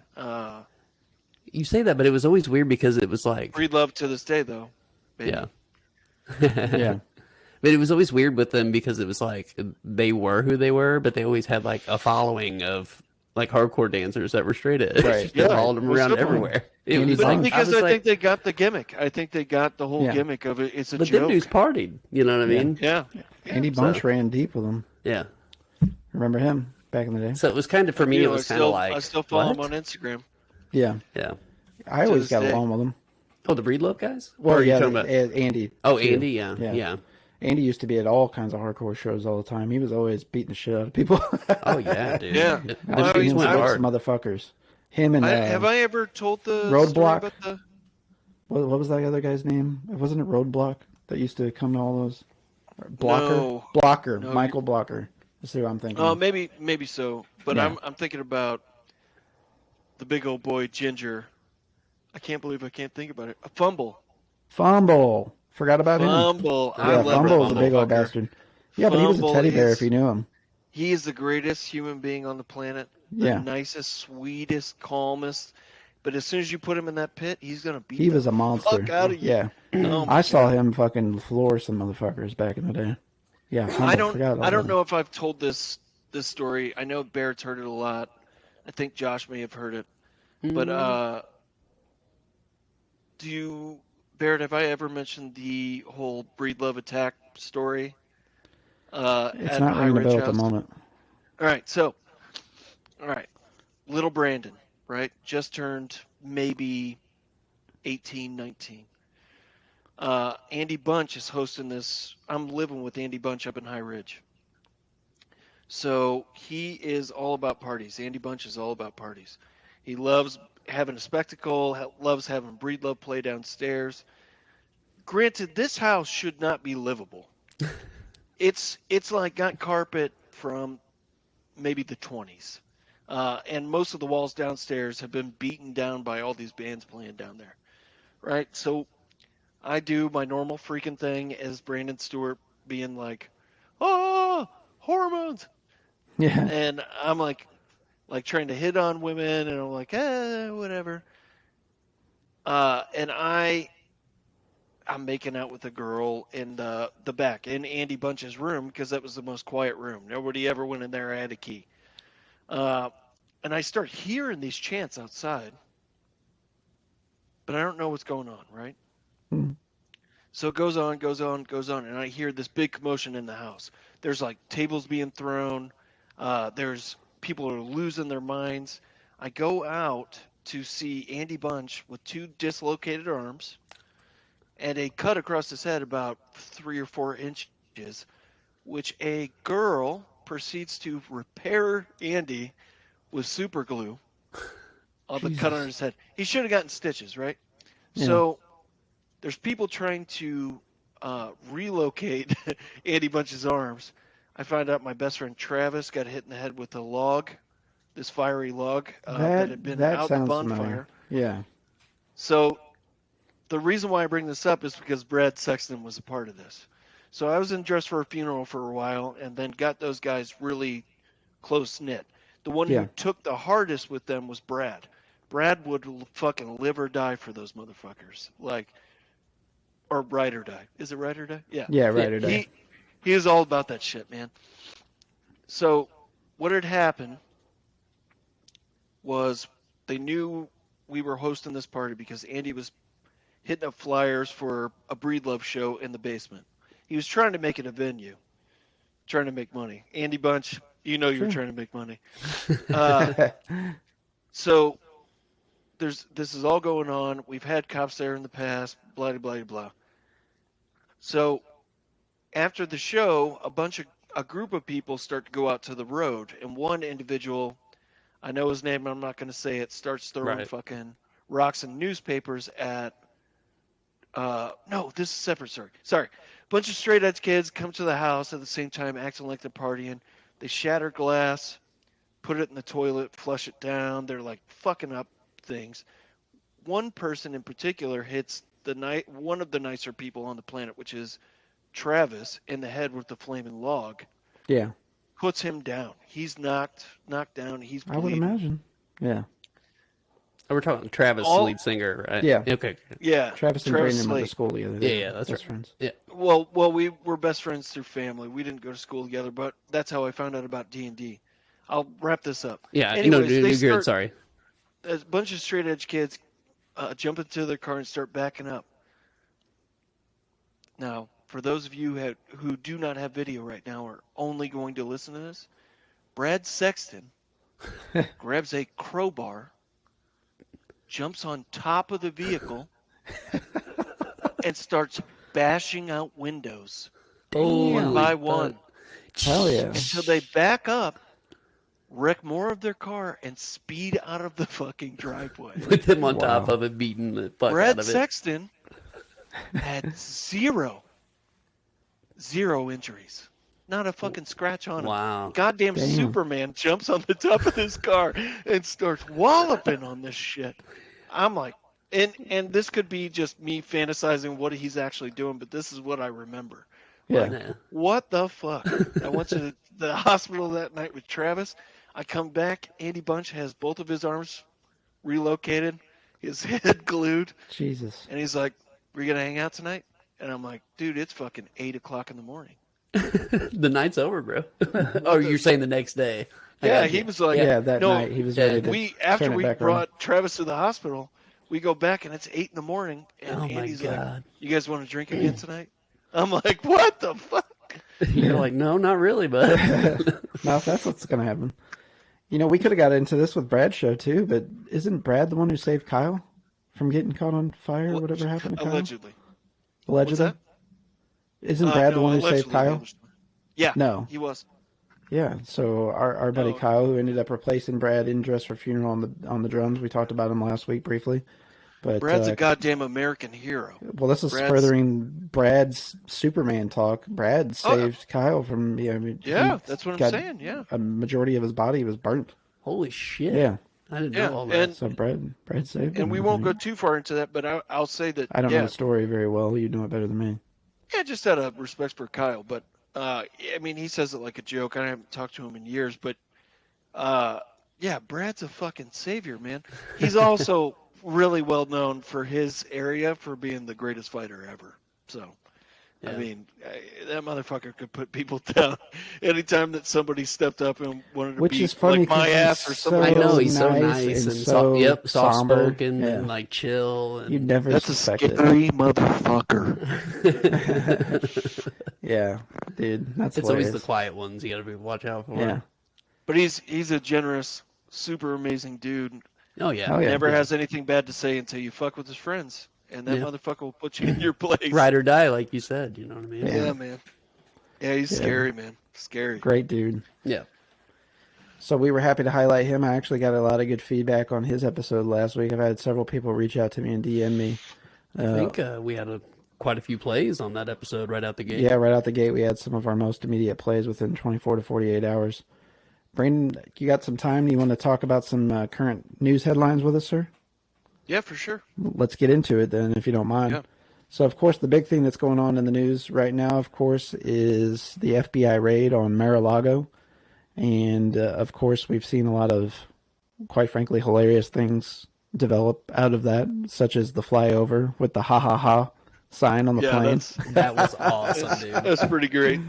S4: You say that, but it was always weird because it was like,
S3: Breedlove to this day, though. Baby.
S4: yeah.
S2: Yeah.
S4: But it was always weird with them because it was like they were who they were, but they always had like a following of like hardcore dancers that were straight edge.
S2: Right.
S4: That
S3: Yeah,
S4: followed them
S3: it was
S4: around
S3: simple.
S4: everywhere. It
S2: Andy
S4: was
S2: Bunch.
S4: like,
S3: Because
S4: was
S3: I
S4: like,
S3: think they got the gimmick. I think they got the whole
S2: Yeah.
S3: gimmick of it. It's a
S4: but them
S3: joke.
S4: dudes partied. You know what I mean?
S3: Yeah.
S2: Andy Bunch ran deep with him.
S4: Yeah.
S2: Remember him back in the day?
S4: So it was kind of, for me,
S3: You
S4: it
S3: know,
S4: was kind of like,
S3: I still follow
S4: what?
S3: him on Instagram.
S2: Yeah.
S4: Yeah.
S2: I always
S3: this
S2: got
S3: day.
S2: along with him.
S4: Oh, the Breedlove guys? Or
S2: Well,
S4: are you
S2: yeah,
S4: talking about?
S2: Andy.
S4: Oh,
S2: too.
S4: Andy, yeah.
S2: Andy used to be at all kinds of hardcore shows all the time. He was always beating the shit out of people.
S4: Oh, yeah, dude.
S3: Yeah.
S2: I've
S3: Well,
S2: seen
S3: he's
S2: him
S3: went
S2: with
S4: hard.
S2: some motherfuckers. Him and
S3: Have I ever told the
S2: Roadblock?
S3: story about the...
S2: what was that other guy's name? Wasn't it Roadblock that used to come to all those? Blocker,
S3: No.
S2: Blocker,
S3: No,
S2: Michael Blocker. That's who I'm thinking.
S3: Oh,
S2: of.
S3: maybe so. But
S2: Yeah.
S3: I'm thinking about the big old boy Ginger. I can't believe I can't think about it. A
S2: Fumble. Forgot about him.
S3: Fumble. I
S2: Yeah,
S3: love
S2: Fumble's a big old
S3: fucker.
S2: bastard. Yeah, but he was a
S3: Fumble
S2: teddy bear
S3: is-
S2: if you knew him.
S3: He is the greatest human being on the planet. The
S2: Yeah.
S3: nicest, sweetest, calmest. But as soon as you put him in that pit, he's gonna beat
S2: He
S3: the
S2: was a monster.
S3: fuck out of you.
S2: Yeah.
S3: Oh my
S2: I saw
S3: God.
S2: him fucking floor some motherfuckers back in the day. Yeah, Fumble.
S3: I don't.
S2: Forgot all
S3: I don't
S2: about
S3: know if I've told this story. I know Barrett's heard it a lot. I think Josh may have heard it. But Barrett, have I ever mentioned the whole Breedlove attack story?
S2: It's
S3: at
S2: not
S3: High
S2: ringing a
S3: Ridge
S2: bell at the
S3: House?
S2: moment.
S3: All right, so, little Brandon, right, just turned maybe 18, 19. Andy Bunch is hosting this. I'm living with Andy Bunch up in High Ridge. So he is all about parties. Andy Bunch is all about parties. He loves having a spectacle, loves having Breedlove play downstairs. Granted, this house should not be livable. It's like got carpet from maybe the 20s. And most of the walls downstairs have been beaten down by all these bands playing down there. Right? So I do my normal freaking thing as Brandon Stuart being like, oh, hormones.
S2: Yeah.
S3: And I'm like trying to hit on women, and I'm like, whatever. And I'm making out with a girl in the back in Andy Bunch's room because that was the most quiet room. Nobody ever went in there. I had a key. And I start hearing these chants outside, but I don't know what's going on, right?
S2: Hmm.
S3: So it goes on, and I hear this big commotion in the house. There's like tables being thrown. There's people are losing their minds. I go out to see Andy Bunch with 2 dislocated arms and a cut across his head about 3 or 4 inches, which a girl proceeds to repair Andy with super glue on the cut on his head. He should have gotten stitches, right?
S2: Yeah.
S3: So there's people trying to relocate Andy Bunch's arms. I find out my best friend Travis got hit in the head with a log, this fiery log that had been
S2: that
S3: out the
S2: sounds
S3: bonfire.
S2: familiar. Yeah.
S3: So the reason why I bring this up is because Brad Sexton was a part of this. So I was in Dress for a Funeral for a while and then got those guys really close-knit. The one
S2: Yeah.
S3: who took the hardest with them was Brad. Brad would fucking live or die for those motherfuckers. Or ride or die. Is it ride or die? Yeah.
S2: Yeah, ride or die.
S3: He is all about that shit, man. So what had happened was they knew we were hosting this party because Andy was hitting up flyers for a Breedlove show in the basement. He was trying to make it a venue, trying to make money. Andy Bunch, you know you're trying to make money. So this is all going on. We've had cops there in the past, blah, blah, blah, blah. So after the show, a group of people start to go out to the road, and one individual, I know his name, I'm not going to say it, starts throwing fucking rocks and newspapers at. No, this is separate. Sorry. Bunch of straight edge kids come to the house at the same time, acting like they're partying. They shatter glass, put it in the toilet, flush it down. They're like fucking up things. One person in particular hits one of the nicer people on the planet, which is Travis, in the head with the flaming log.
S2: Yeah.
S3: Puts him down. He's knocked down. He's bleeding.
S2: I would imagine. Yeah.
S4: Oh, we're talking Travis, the lead singer, right?
S2: Yeah.
S4: Okay.
S3: Yeah.
S2: Travis and Brandon went to school together.
S4: Yeah, that's right.
S2: Friends.
S4: Yeah.
S3: Well, we were best friends through family. We didn't go to school together, but that's how I found out about D&D. I'll wrap this up.
S4: Yeah.
S3: Anyways,
S4: You're good. Sorry.
S3: A bunch of straight edge kids jump into their car and start backing up. Now, for those of you who do not have video right now or only going to listen to this, Brad Sexton grabs a crowbar, jumps on top of the vehicle, and starts bashing out windows one by one.
S2: Hell yeah.
S3: Until they back up, wreck more of their car, and speed out of the fucking driveway.
S4: With him on top of it, beating the fuck
S3: Brad
S4: out of it.
S3: Sexton had zero injuries. Not a fucking scratch on him.
S4: Wow.
S3: Goddamn Superman jumps on the top of this car and starts walloping on this shit. I'm like, and this could be just me fantasizing what he's actually doing, but this is what I remember.
S2: Yeah.
S3: Like, what the fuck? I went to the hospital that night with Travis. I come back. Andy Bunch has both of his arms relocated, his head glued.
S2: Jesus.
S3: And he's like, "We're going to hang out tonight?" And I'm like, "Dude, it's fucking 8 o'clock in the morning."
S4: The night's over, bro. Oh, you're saying the next day?
S3: Yeah, he was like,
S2: that night he was ready to
S3: after
S2: turn it
S3: we
S2: back
S3: brought
S2: around.
S3: Travis to the hospital, we go back and it's 8 in the morning, and
S4: Oh my
S3: Andy's like,
S4: God.
S3: "You guys want to drink again tonight?" I'm like, "What the fuck?"
S4: You're like, no, not really, but
S2: No, that's what's going to happen. You know, we could have got into this with Brad's show too, but isn't Brad the one who saved Kyle from getting caught on fire or whatever happened to Kyle?
S3: Allegedly.
S2: Allegedly?
S3: What's that?
S2: Isn't Brad the one who saved
S3: allegedly,
S2: Kyle?
S3: Yeah.
S2: No.
S3: He was.
S2: Yeah, so our buddy
S3: No.
S2: Kyle, who ended up replacing Brad in Dress for Funeral on the drums, we talked about him last week briefly. But
S3: Brad's a goddamn American hero.
S2: well, this is furthering Brad's Superman talk. Brad saved Kyle from
S3: That's what I'm saying. Yeah.
S2: A majority of his body was burnt.
S4: holy shit.
S2: Yeah,
S4: I didn't
S3: Yeah,
S4: know all that.
S3: and-
S2: so Brad saved him.
S3: And we won't go too far into that, but I'll say that.
S2: I don't know the story very well. You know it better than me.
S3: Yeah, just out of respect for Kyle. But, I mean, he says it like a joke. I haven't talked to him in years. But, yeah, Brad's a fucking savior, man. He's also really well known for his area for being the greatest fighter ever. So, I mean, that motherfucker could put people down anytime that somebody stepped up and wanted to
S2: Which
S3: beat
S2: is funny
S3: like my
S2: 'cause
S3: ass
S2: he's
S3: or something.
S4: I know he's so
S2: nice
S4: nice
S2: and
S4: and
S2: so
S4: soft
S2: somber.
S4: spoken
S2: Yeah.
S4: and like chill. And
S2: You'd never
S3: That's a
S2: suspect it.
S3: scary motherfucker.
S2: Yeah, dude, that's
S4: it's
S2: hilarious.
S4: always the quiet ones you gotta watch out for.
S2: Yeah.
S3: But he's a generous, super amazing dude.
S4: Oh yeah.
S2: Oh, yeah.
S3: Never has anything bad to say until you fuck with his friends, and that
S4: Yeah.
S3: motherfucker will put you in your place.
S4: Ride or die, like you said. You know what I mean?
S3: Yeah, man. Yeah, he's scary, man. Scary.
S2: Great dude.
S4: Yeah.
S2: So we were happy to highlight him. I actually got a lot of good feedback on his episode last week. I've had several people reach out to me and DM me.
S4: I think we had quite a few plays on that episode right out the gate.
S2: Yeah, right out the gate, we had some of our most immediate plays within 24 to 48 hours. Brandon, you got some time? You want to talk about some current news headlines with us, sir?
S3: Yeah, for sure.
S2: Let's get into it then, if you don't mind.
S3: Yeah.
S2: So, of course, the big thing that's going on in the news right now, of course, is the FBI raid on Mar-a-Lago. And, of course, we've seen a lot of, quite frankly, hilarious things develop out of that, such as the flyover with the ha-ha-ha sign on the plane.
S4: That was awesome, dude.
S3: That's pretty great.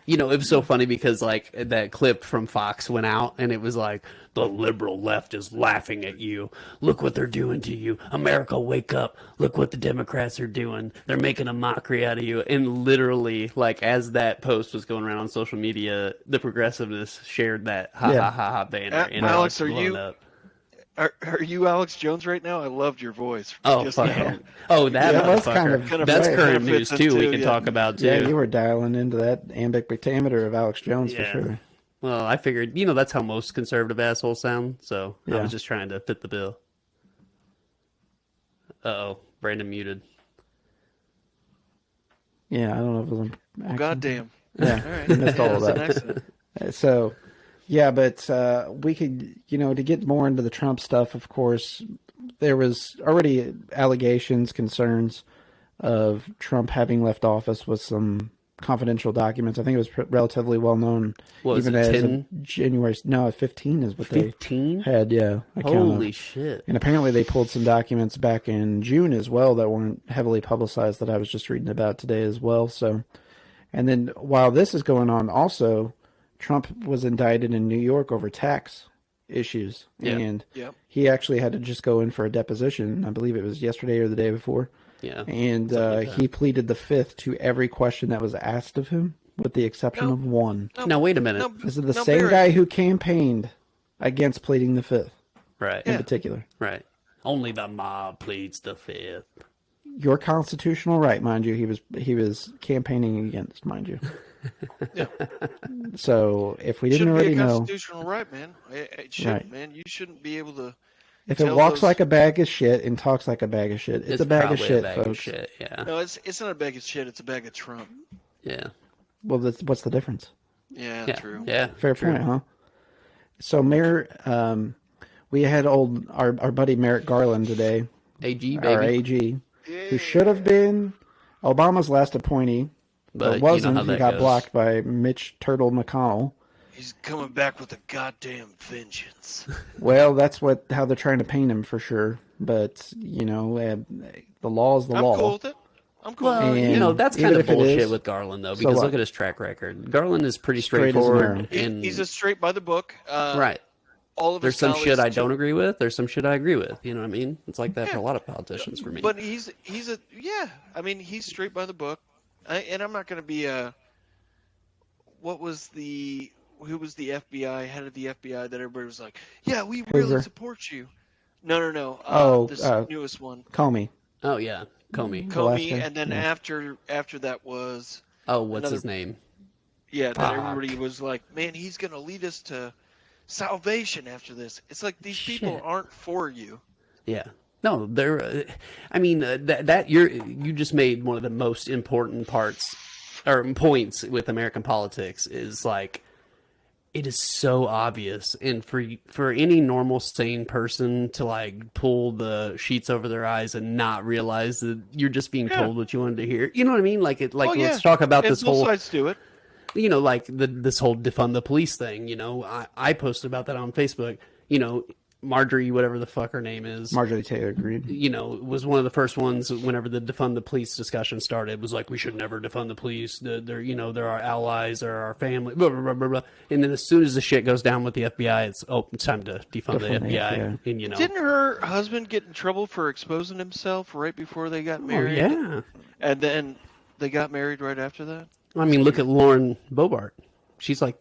S4: You know, it was so funny because like that clip from Fox went out and it was like, the liberal left is laughing at you. Look what they're doing to you. America, wake up. Look what the Democrats are doing. They're making a mockery out of you. And literally, like, as that post was going around on social media, the progressiveness shared that ha ha ha ha banner. And
S3: Alex,
S4: it was
S3: are you-
S4: blown up.
S3: Are you Alex Jones right now? I loved your voice.
S4: Oh,
S3: Just
S4: fuck
S3: now.
S4: yeah. Oh, that
S2: Yeah, that's
S4: motherfucker.
S2: kind of
S4: That's
S2: right.
S4: current
S3: Kind of
S4: news,
S3: fits
S4: too, we
S3: into,
S4: can
S3: yeah.
S4: talk about, too.
S2: Yeah, you were dialing into that ambic pentameter of Alex Jones for
S4: Yeah.
S2: sure.
S4: Well, I figured, you know, that's how most conservative assholes sound, so I
S2: Yeah.
S4: was just trying to fit the bill. Uh-oh, Brandon muted.
S2: Yeah, I don't know if it was an accident.
S3: Goddamn.
S2: Yeah,
S3: All right.
S2: you missed all
S3: Yeah,
S2: of
S3: it was an
S2: that.
S3: accident.
S2: So, yeah, but we could, to get more into the Trump stuff, of course, there was already allegations, concerns of Trump having left office with some confidential documents. I think it was relatively well known.
S4: What was
S2: even
S4: it,
S2: as
S4: 10?
S2: of January. No, 15 is what
S4: 15?
S2: they had. Yeah,
S4: Holy shit!
S2: And apparently they pulled some documents back in June as well that weren't heavily publicized that I was just reading about today as well. So, and then while this is going on, also Trump was indicted in New York over tax issues, and he actually had to just go in for a deposition. I believe it was yesterday or the day before.
S4: Yeah,
S2: and he pleaded the fifth to every question that was asked of him, with the exception of one.
S4: Now wait a minute.
S2: This is the same guy who campaigned against pleading the fifth,
S4: right?
S2: In particular,
S4: right. Only the mob pleads the fifth.
S2: Your constitutional right, mind you. He was campaigning against, mind you.
S3: Yeah.
S2: So if we didn't
S3: shouldn't
S2: already
S3: be a
S2: know,
S3: constitutional right, man. It shouldn't,
S2: Right.
S3: man. You shouldn't be able to.
S2: if it walks like a bag of shit and talks like a bag of shit, it's a bag of
S4: probably
S2: shit,
S4: a bag
S2: folks.
S4: Of shit, yeah.
S3: No, it's not a bag of shit. It's a bag of Trump.
S4: Yeah.
S2: Well, what's the difference?
S3: Yeah,
S4: Yeah.
S3: true.
S4: Yeah.
S2: Fair
S4: true.
S2: point, huh? So, Mayor, we had our buddy Merrick Garland today,
S4: AG, baby.
S2: our AG, who should have been Obama's last appointee, but
S4: you
S2: wasn't.
S4: know how
S2: He
S4: that
S2: got
S4: goes.
S2: blocked by Mitch Turtle McConnell.
S3: He's coming back with a goddamn vengeance.
S2: Well, that's how they're trying to paint him for sure. But the law is the
S3: I'm
S2: law.
S3: cool with it. I'm cool.
S4: Well,
S3: with it.
S2: And
S4: that's
S2: even
S4: kind of
S2: if it
S4: bullshit
S2: is-
S4: with Garland, though,
S2: so
S4: because
S2: what?
S4: look at his track record. Garland is pretty
S2: Straight as an arrow.
S4: straightforward. And
S3: He's a straight by the book.
S4: right.
S3: All of
S4: There's
S3: his
S4: some shit I
S3: colleagues,
S4: don't
S3: too.
S4: agree with. There's some shit I agree with. You know what I mean? It's like that for a lot of politicians for me.
S3: But he's a I mean, he's straight by the book, and I'm not going to be a. Who was the FBI head of the FBI that everybody was like, yeah, we really
S2: Hoover.
S3: support you. No.
S2: Oh,
S3: this newest one,
S2: Comey.
S4: Oh yeah, Comey.
S3: Comey,
S2: guy?
S3: and then
S2: Yeah.
S3: after that was
S4: Oh, what's
S3: another-
S4: his name?
S3: yeah.
S4: Fuck.
S3: That everybody was like, man, he's going to lead us to salvation after this. It's like these people
S4: Shit.
S3: aren't for you.
S4: Yeah. No, they're. I mean, that you just made one of the most important parts or points with American politics is like it is so obvious, and for any normal sane person to like pull the sheets over their eyes and not realize that you're just being told what you wanted to hear. You know what I mean? Like it. Like
S3: Oh, yeah.
S4: let's talk about
S3: And
S4: this
S3: both
S4: whole.
S3: sides do it.
S4: Like this whole defund the police thing, I posted about that on Facebook, Marjorie, whatever the fuck her name is,
S2: Marjorie Taylor Greene.
S4: was one of the first ones whenever the defund the police discussion started, was like, we should never defund the police. They're our allies, they're our family, blah, blah, blah, blah, blah. And then as soon as the shit goes down with the FBI, it's time to defund the FBI. And,
S3: Didn't her husband get in trouble for exposing himself right before they got
S4: oh,
S3: married?
S4: yeah.
S3: And then they got married right after that?
S4: I mean, look at Lauren Bobart. She's like,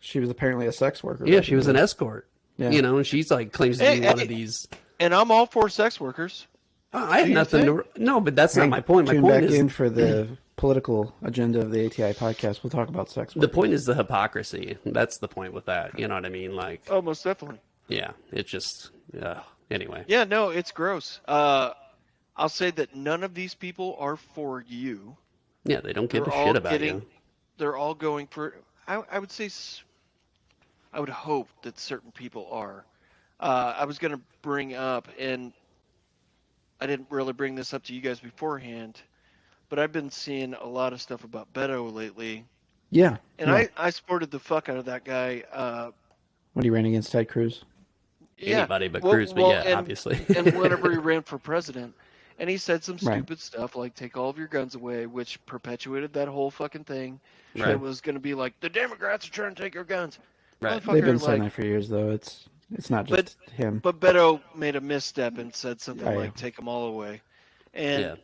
S2: She was apparently a sex worker.
S4: yeah, she was an escort.
S2: Yeah.
S4: And she's like claims to be one of these.
S3: And I'm all for sex workers.
S4: I have
S3: you
S4: nothing to. No, but that's not my point. My
S2: Tune
S4: point
S2: back
S4: is
S2: in for the political agenda of the ATI podcast. We'll talk about sex.
S4: the point is the hypocrisy. That's the point with that. You know what I mean? Like,
S3: Oh, most definitely.
S4: yeah, it's just. Anyway.
S3: Yeah, no, it's gross. I'll say that none of these people are for you.
S4: Yeah, they don't give
S3: They're
S4: a
S3: all
S4: shit about
S3: getting-
S4: you.
S3: They're all going for. I would say. I would hope that certain people are. I was going to bring up, and I didn't really bring this up to you guys beforehand, but I've been seeing a lot of stuff about Beto lately,
S2: Yeah.
S3: and
S2: yeah.
S3: I supported the fuck out of that guy.
S2: When he ran against Ted Cruz.
S3: Yeah,
S4: Anybody but Cruz, but yeah, obviously.
S3: and whenever he ran for president, and he said some
S2: Right.
S3: stupid stuff like "take all of your guns away," which perpetuated that whole fucking thing.
S4: Right.
S3: It was going to be like the Democrats are trying to take your guns.
S4: Right.
S2: They've been
S3: Motherfucker,
S2: saying
S3: like,
S2: that for years, though. It's not just him.
S3: But Beto made a misstep and said something
S2: Yeah,
S3: like
S2: yeah.
S3: "take them all away," and
S4: Yeah.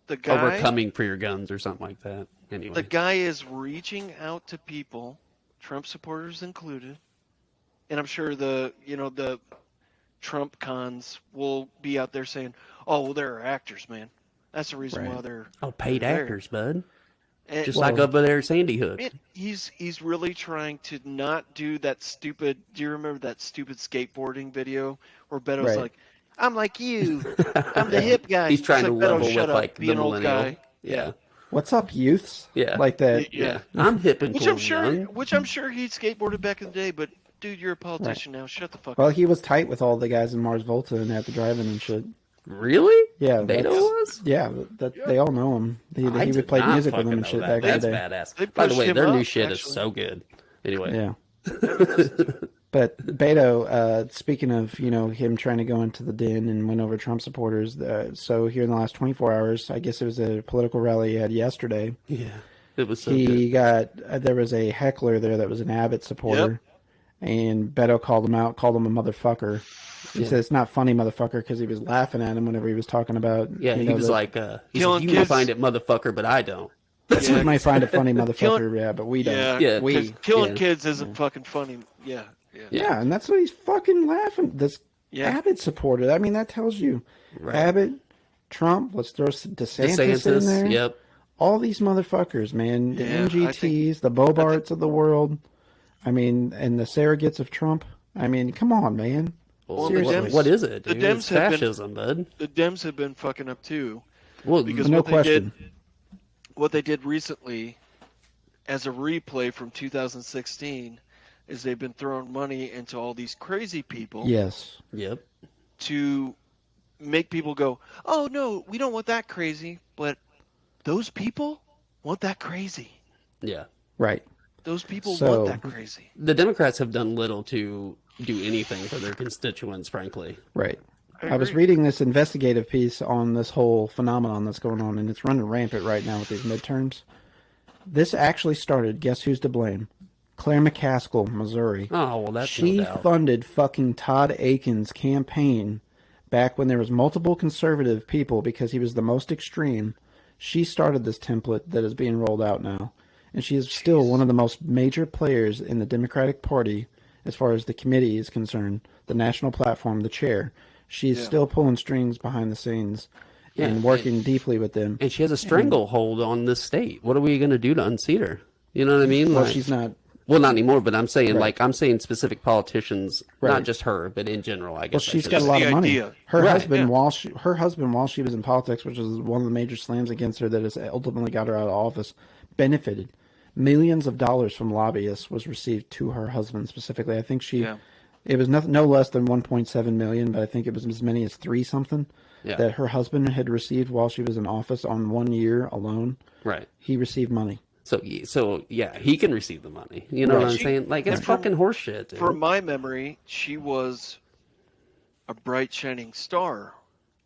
S3: the
S4: Or
S3: guy,
S4: we're coming for your guns or something like that. Anyway.
S3: the guy is reaching out to people, Trump supporters included, and I'm sure the Trump cons will be out there saying, "Oh, well, they're actors, man. That's the reason why
S2: Right.
S3: they're
S4: paid
S3: there."
S4: actors, bud.
S3: And,
S4: Just like over there at Sandy Hook.
S3: he's really trying to not do that stupid. Do you remember that stupid skateboarding video where Beto's
S2: Right.
S3: like, "I'm like you. I'm the hip guy."
S4: He's trying
S3: It's
S4: to
S3: like, Beto,
S4: level
S3: shut
S4: with
S3: up,
S4: like
S3: be
S4: the
S3: an old
S4: millennial.
S3: guy.
S4: Yeah.
S2: What's up, youths?
S4: Yeah.
S2: Like that.
S4: Yeah. I'm hip and
S3: Which
S4: cool
S3: I'm sure,
S4: young.
S3: he skateboarded back in the day. But dude, you're a politician now. Shut the fuck
S2: Well,
S3: up.
S2: he was tight with all the guys in Mars Volta and at the drive-in and shit.
S4: Really?
S2: Yeah,
S4: Beto
S2: that's-
S4: was?
S2: Yeah, they all know him. He
S4: I
S2: would
S4: did
S2: play
S4: not
S2: music with
S4: fucking
S2: him and
S4: know
S2: shit
S4: that.
S2: back in the
S4: That's
S2: day.
S4: badass. By the
S3: pushed
S4: way,
S3: him
S4: their new
S3: up,
S4: shit is
S3: actually.
S4: so good. Anyway.
S2: Yeah.
S3: I haven't listened to it.
S2: But Beto, speaking of, him trying to go into the den and win over Trump supporters, so here in the last 24 hours, I guess it was a political rally he had yesterday.
S4: Yeah. It was so good.
S2: There was a heckler there that was an Abbott supporter, and Beto called him out, called him a motherfucker. He said it's not funny, motherfucker, because he was laughing at him whenever he was talking about.
S4: Yeah, he was like, he said,
S3: Killing
S4: you may
S3: kids.
S4: find it motherfucker, but I don't.
S2: we might find it funny, motherfucker,
S3: Killing-
S2: but we don't.
S3: Yeah,
S4: Yeah,
S3: 'cause killing
S4: yeah.
S3: kids isn't fucking funny. Yeah.
S2: Yeah, and that's what he's fucking laughing. This
S3: Yeah.
S2: Abbott supporter. I mean, that tells you
S4: Right.
S2: Abbott, Trump. Let's throw DeSantis in there.
S4: Yep.
S2: All these motherfuckers, man. The
S3: Yeah,
S2: MGTs, the Bobarts of the world. I mean, and the surrogates of Trump. I mean, come on, man.
S4: Well,
S2: Seriously.
S4: what is it,
S3: The
S4: dude?
S3: Dems
S4: It's
S3: have been-
S4: fascism, bud.
S3: The Dems have been fucking up too.
S4: Well,
S3: Because
S2: No
S3: what
S2: question.
S3: what they did recently as a replay from 2016 is they've been throwing money into all these crazy people
S2: Yes.
S4: yep.
S3: to make people go, oh no, we don't want that crazy, but those people want that crazy.
S4: Yeah.
S2: Right.
S3: Those people
S2: So-
S3: want that crazy.
S4: The Democrats have done little to do anything for their constituents, frankly.
S2: Right.
S3: I
S2: I was
S3: agree.
S2: reading this investigative piece on this whole phenomenon that's going on, and it's running rampant right now with these midterms. This actually started, guess who's to blame? Claire McCaskill, Missouri.
S4: Oh, well, that's
S2: She
S4: no doubt.
S2: funded fucking Todd Aiken's campaign back when there was multiple conservative people because he was the most extreme. She started this template that is being rolled out now. And she is still one of the most major players in the Democratic Party as far as the committee is concerned, the national platform, the chair. She's still pulling strings behind the scenes and working deeply with them.
S4: And she has a stranglehold on this state. What are we going to do to unseat her? You know what I mean?
S2: Well,
S4: Like-
S2: she's not.
S4: Well, not anymore, but I'm saying,
S2: Right.
S4: I'm saying specific politicians,
S2: Right.
S4: not just her, but in general, I
S2: Well,
S4: guess. I
S2: she's
S4: should
S2: got a
S4: say.
S2: lot
S3: the
S2: of money.
S3: idea.
S2: Her
S4: Right,
S2: husband,
S3: yeah.
S2: while she was in politics, which was one of the major slams against her that has ultimately got her out of office, benefited millions of dollars from lobbyists was received to her husband specifically. I think it was no less than 1.7 million, but I think it was as many as 3 something
S4: Yeah.
S2: that her husband had received while she was in office on 1 year alone.
S4: Right.
S2: He received money.
S4: So yeah, he can receive the money. You know
S2: Right.
S4: what I'm saying? Like, it's fucking horseshit, dude.
S3: From my memory, she was a bright shining star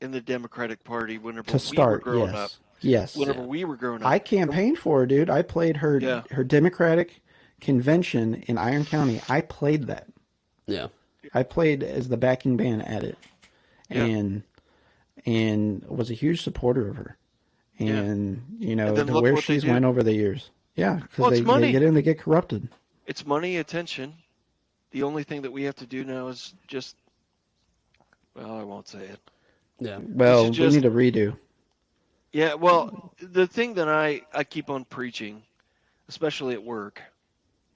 S3: in the Democratic Party whenever
S2: To start,
S3: we were growing up.
S2: yes.
S3: Whenever we were growing up.
S2: I campaigned for her, dude. I played her
S3: Yeah.
S2: her Democratic convention in Iron County. I played that.
S4: Yeah.
S2: I played as the backing band at it,
S3: Yeah.
S2: and was a huge supporter of her. And
S3: And then look
S2: where
S3: what they
S2: she's
S3: do.
S2: went over the years. Yeah, because
S3: Well, it's
S2: they
S3: money.
S2: get in, they get corrupted.
S3: It's money, attention. The only thing that we have to do now is just, well, I won't say it.
S4: Yeah.
S2: Well,
S3: should
S2: we
S3: just-
S2: need a redo.
S3: Yeah, well, the thing that I keep on preaching, especially at work,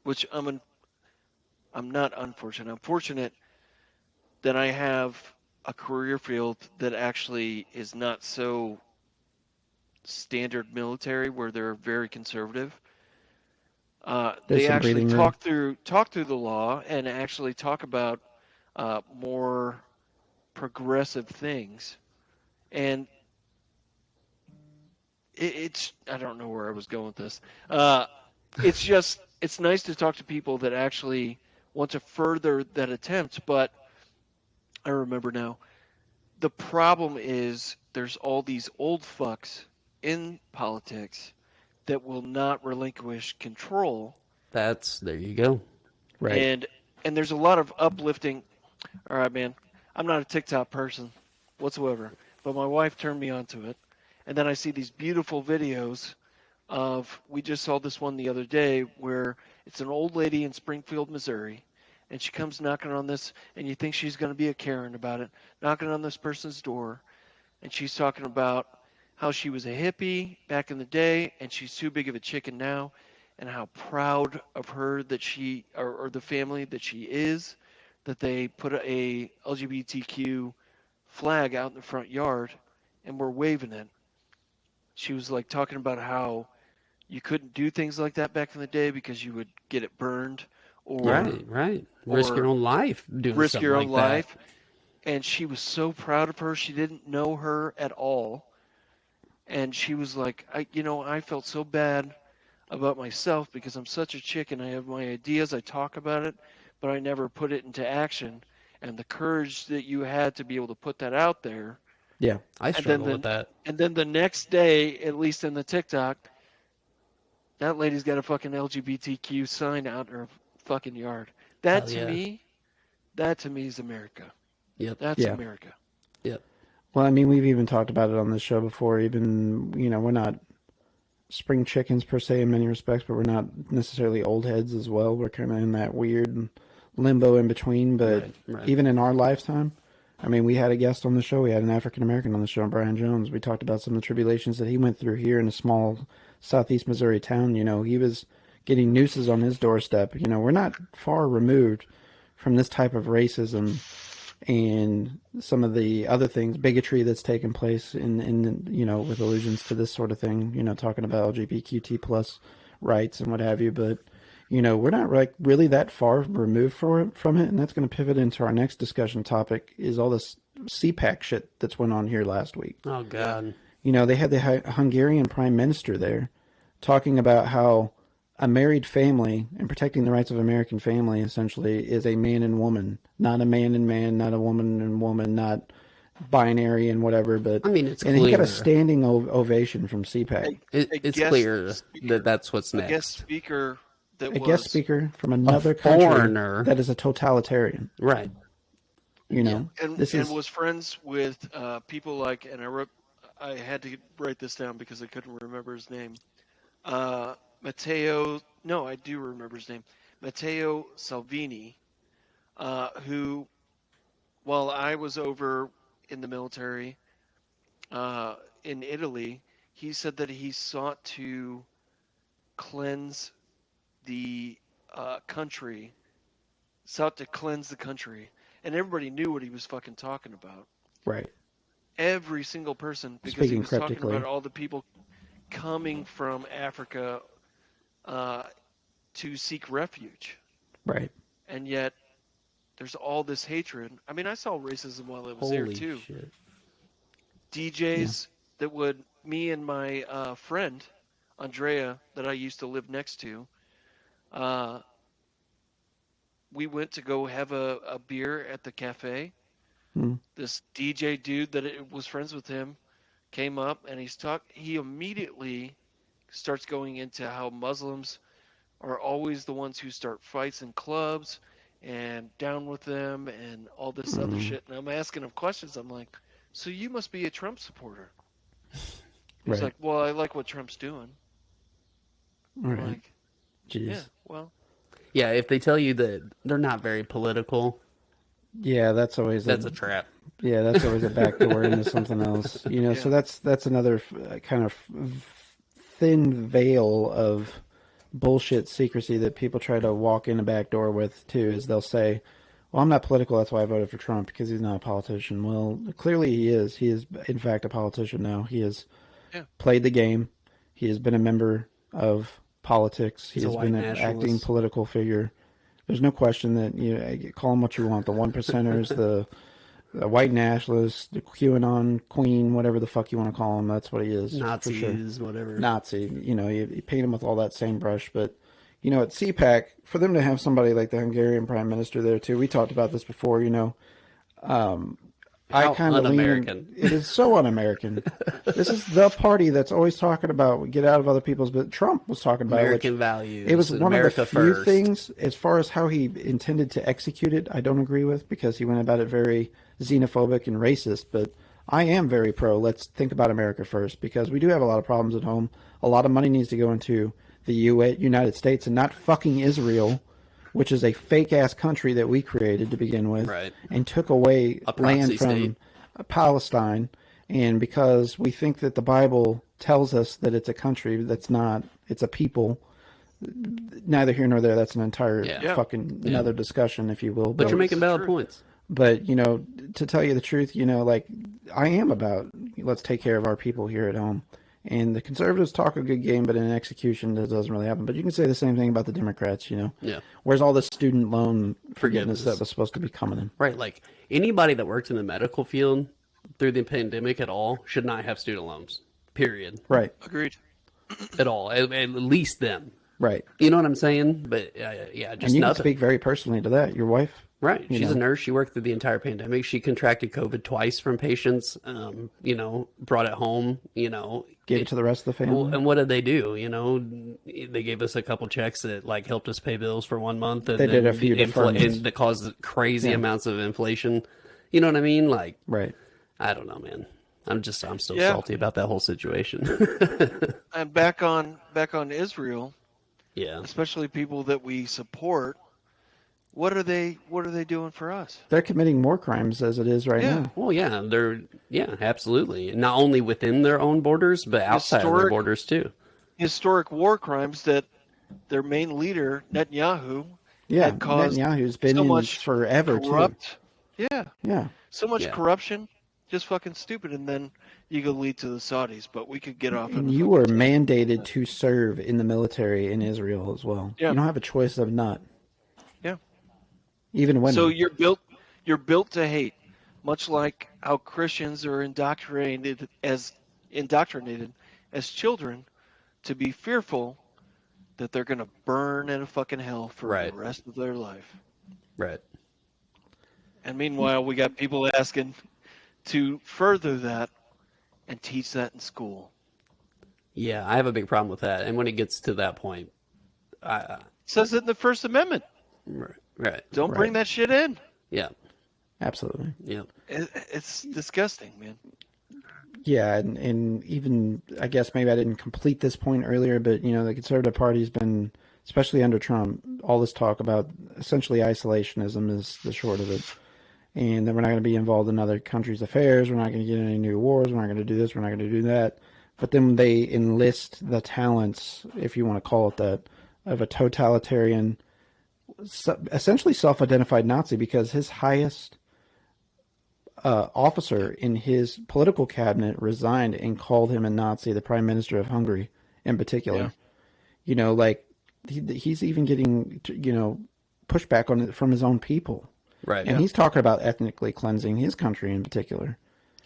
S3: which I'm not unfortunate. I'm fortunate that I have a career field that actually is not so standard military where they're very conservative.
S2: There's
S3: They
S2: some
S3: actually
S2: breathing room.
S3: talk through the law and actually talk about more progressive things, and it's I don't know where I was going with this. It's nice to talk to people that actually want to further that attempt, but I remember now. The problem is there's all these old fucks in politics that will not relinquish control,
S4: There you go.
S2: Right.
S3: and there's a lot of uplifting. All right, man, I'm not a TikTok person whatsoever, but my wife turned me onto it, and then I see these beautiful videos of, we just saw this one the other day where it's an old lady in Springfield, Missouri, and she comes knocking on this, and you think she's going to be a Karen about it, knocking on this person's door, and she's talking about how she was a hippie back in the day, and she's too big of a chicken now, and how proud of her that she, or the family that she is, that they put a LGBTQ flag out in the front yard, and we're waving it. She was like talking about how you couldn't do things like that back in the day because you would get it burned, or
S4: Right. Risk
S3: or
S4: your own life doing
S3: risk
S4: something
S3: your own
S4: like that.
S3: life. and she was so proud of her. She didn't know her at all, and she was like, I felt so bad about myself because I'm such a chick and I have my ideas. I talk about it, but I never put it into action. And the courage that you had to be able to put that out there.
S2: Yeah,
S4: I struggle with that.
S3: And then the next day, at least in the TikTok, that lady's got a fucking LGBTQ sign out in her fucking yard. That to me is America.
S4: Yep.
S3: That's America.
S4: Yep.
S2: Well, I mean, we've even talked about it on this show before. Even, we're not spring chickens per se in many respects, but we're not necessarily old heads as well. We're kind of in that weird limbo in between. But
S4: right.
S2: even in our lifetime, I mean, we had a guest on the show. We had an African American on the show, Brian Jones. We talked about some of the tribulations that he went through here in a small southeast Missouri town. He was getting nooses on his doorstep. We're not far removed from this type of racism and some of the other things, bigotry that's taken place in with allusions to this sort of thing, talking about LGBTQ plus rights and what have you. But, we're not really that far removed from it. And that's going to pivot into our next discussion topic is all this CPAC shit that's went on here last week.
S4: Oh, God.
S2: They had the Hungarian prime minister there talking about how a married family and protecting the rights of American family essentially is a man and woman, not a man and man, not a woman and woman, not binary and whatever. But
S4: I mean, it's
S2: and
S4: clear.
S2: he got a standing ovation from CPAC.
S4: It's clear that that's what's next.
S3: A guest speaker
S2: guest speaker from another country
S4: foreigner
S2: that is a totalitarian,
S4: right?
S3: And was friends with people like, and I had to write this down because I couldn't remember his name. Matteo Salvini, who, while I was over in the military in Italy, he said that he sought to cleanse the country, and everybody knew what he was fucking talking about.
S2: Right.
S3: Every single person, because
S2: Speaking
S3: he was talking
S2: cryptically.
S3: about all the people coming from Africa to seek refuge.
S2: Right.
S3: And yet, there's all this hatred. I mean, I saw racism while I was there, too.
S4: Shit.
S3: DJs that would, me and my friend, Andrea, that I used to live next to, we went to go have a beer at the cafe. This DJ dude that was friends with him came up and he immediately starts going into how Muslims are always the ones who start fights in clubs and down with them and all this other shit. And I'm asking him questions. I'm like, so you must be a Trump supporter. He's like, well, I like what Trump's doing.
S2: Right.
S3: I'm like,
S2: Jeez.
S3: yeah, well.
S4: Yeah, if they tell you that they're not very political,
S2: Yeah, that's always
S4: that's a trap.
S2: Yeah, that's always a backdoor into something else. So that's another kind of thin veil of bullshit secrecy that people try to walk in a back door with too, is they'll say, well, I'm not political, that's why I voted for Trump, because he's not a politician. Well, clearly he is. He is, in fact, a politician now. He has played the game. He has been a member of politics. He has been an acting political figure. There's no question that, call them what you want, the one percenters, the white nationalists, the QAnon queen, whatever the fuck you want to call him, that's what he is.
S4: Nazis, whatever.
S2: Nazi, you paint him with all that same brush. But, at CPAC, for them to have somebody like the Hungarian prime minister there too, we talked about this before, I kind of
S4: un-American.
S2: It is so un-American. This is the party that's always talking about get out of other people's, but Trump was talking about
S4: American values.
S2: It was one
S4: America
S2: of the few
S4: first.
S2: things, as far as how he intended to execute it, I don't agree with, because he went about it very xenophobic and racist. But I am very pro, let's think about America first, because we do have a lot of problems at home. A lot of money needs to go into the United States and not fucking Israel, which is a fake-ass country that we created to begin with, and took away land from Palestine. And because we think that the Bible tells us that it's a country, that's not, it's a people, neither here nor there. That's an entire another discussion, if you will.
S4: But you're making valid points.
S2: But, to tell you the truth, I am about, let's take care of our people here at home. And the conservatives talk a good game, but in execution, that doesn't really happen. But you can say the same thing about the Democrats,
S4: Yeah.
S2: Where's all the student loan forgiveness
S4: Forgiveness.
S2: that was supposed to be coming in?
S4: Right. Like anybody that worked in the medical field through the pandemic at all should not have student loans, period.
S2: Right.
S3: Agreed.
S4: At all. At least them.
S2: Right.
S4: You know what I'm saying? But yeah, just
S2: And you can
S4: nothing.
S2: speak very personally to that. Your wife.
S4: Right.
S2: you
S4: She's a
S2: know.
S4: nurse. She worked through the entire pandemic. She contracted COVID twice from patients, brought it home,
S2: Gave it to the rest of the family.
S4: Well, and what did they do? They gave us a couple checks that like helped us pay bills for 1 month. And
S2: They did
S4: then
S2: a few deferments.
S4: and that caused crazy amounts of inflation. You know what I mean? Like,
S2: Right.
S4: I don't know, man. I'm still
S3: Yeah.
S4: salty about that whole situation.
S3: And back on Israel,
S4: Yeah.
S3: especially people that we support. What are they doing for us?
S2: They're committing more crimes as it is right
S3: Yeah.
S2: now.
S4: Well, absolutely. Not only within their own borders, but outside of their borders too.
S3: Historic war crimes that their main leader, Netanyahu,
S2: Yeah.
S3: had caused
S2: Netanyahu's been
S3: so
S2: in
S3: much
S2: forever
S3: corrupt. Yeah.
S2: too. Yeah.
S3: So much
S4: Yeah.
S3: corruption. Just fucking stupid. And then you go lead to the Saudis, but we could get off.
S2: And you were mandated to serve in the military in Israel as well.
S3: Yeah.
S2: You don't have a choice of not.
S3: Yeah.
S2: Even when.
S3: So you're built to hate, much like how Christians are indoctrinated as children to be fearful that they're going to burn in a fucking hell for
S4: Right.
S3: the rest of their life.
S4: Right.
S3: And meanwhile, we got people asking to further that and teach that in school.
S4: Yeah, I have a big problem with that. And when it gets to that point,
S3: It says it in the First Amendment.
S4: right.
S3: Don't bring that shit in.
S4: Yeah.
S2: Absolutely.
S4: Yeah.
S3: It's disgusting, man.
S2: Yeah, and even I guess maybe I didn't complete this point earlier, but the Conservative Party's been, especially under Trump, all this talk about essentially isolationism is the short of it. And then we're not going to be involved in other countries' affairs. We're not going to get any new wars. We're not going to do this. We're not going to do that. But then they enlist the talents, if you want to call it that, of a totalitarian, essentially self-identified Nazi, because his highest officer in his political cabinet resigned and called him a Nazi, the Prime Minister of Hungary in particular.
S3: Yeah.
S2: He's even getting, pushback on it from his own people.
S4: Right.
S2: And he's talking about ethnically cleansing his country in particular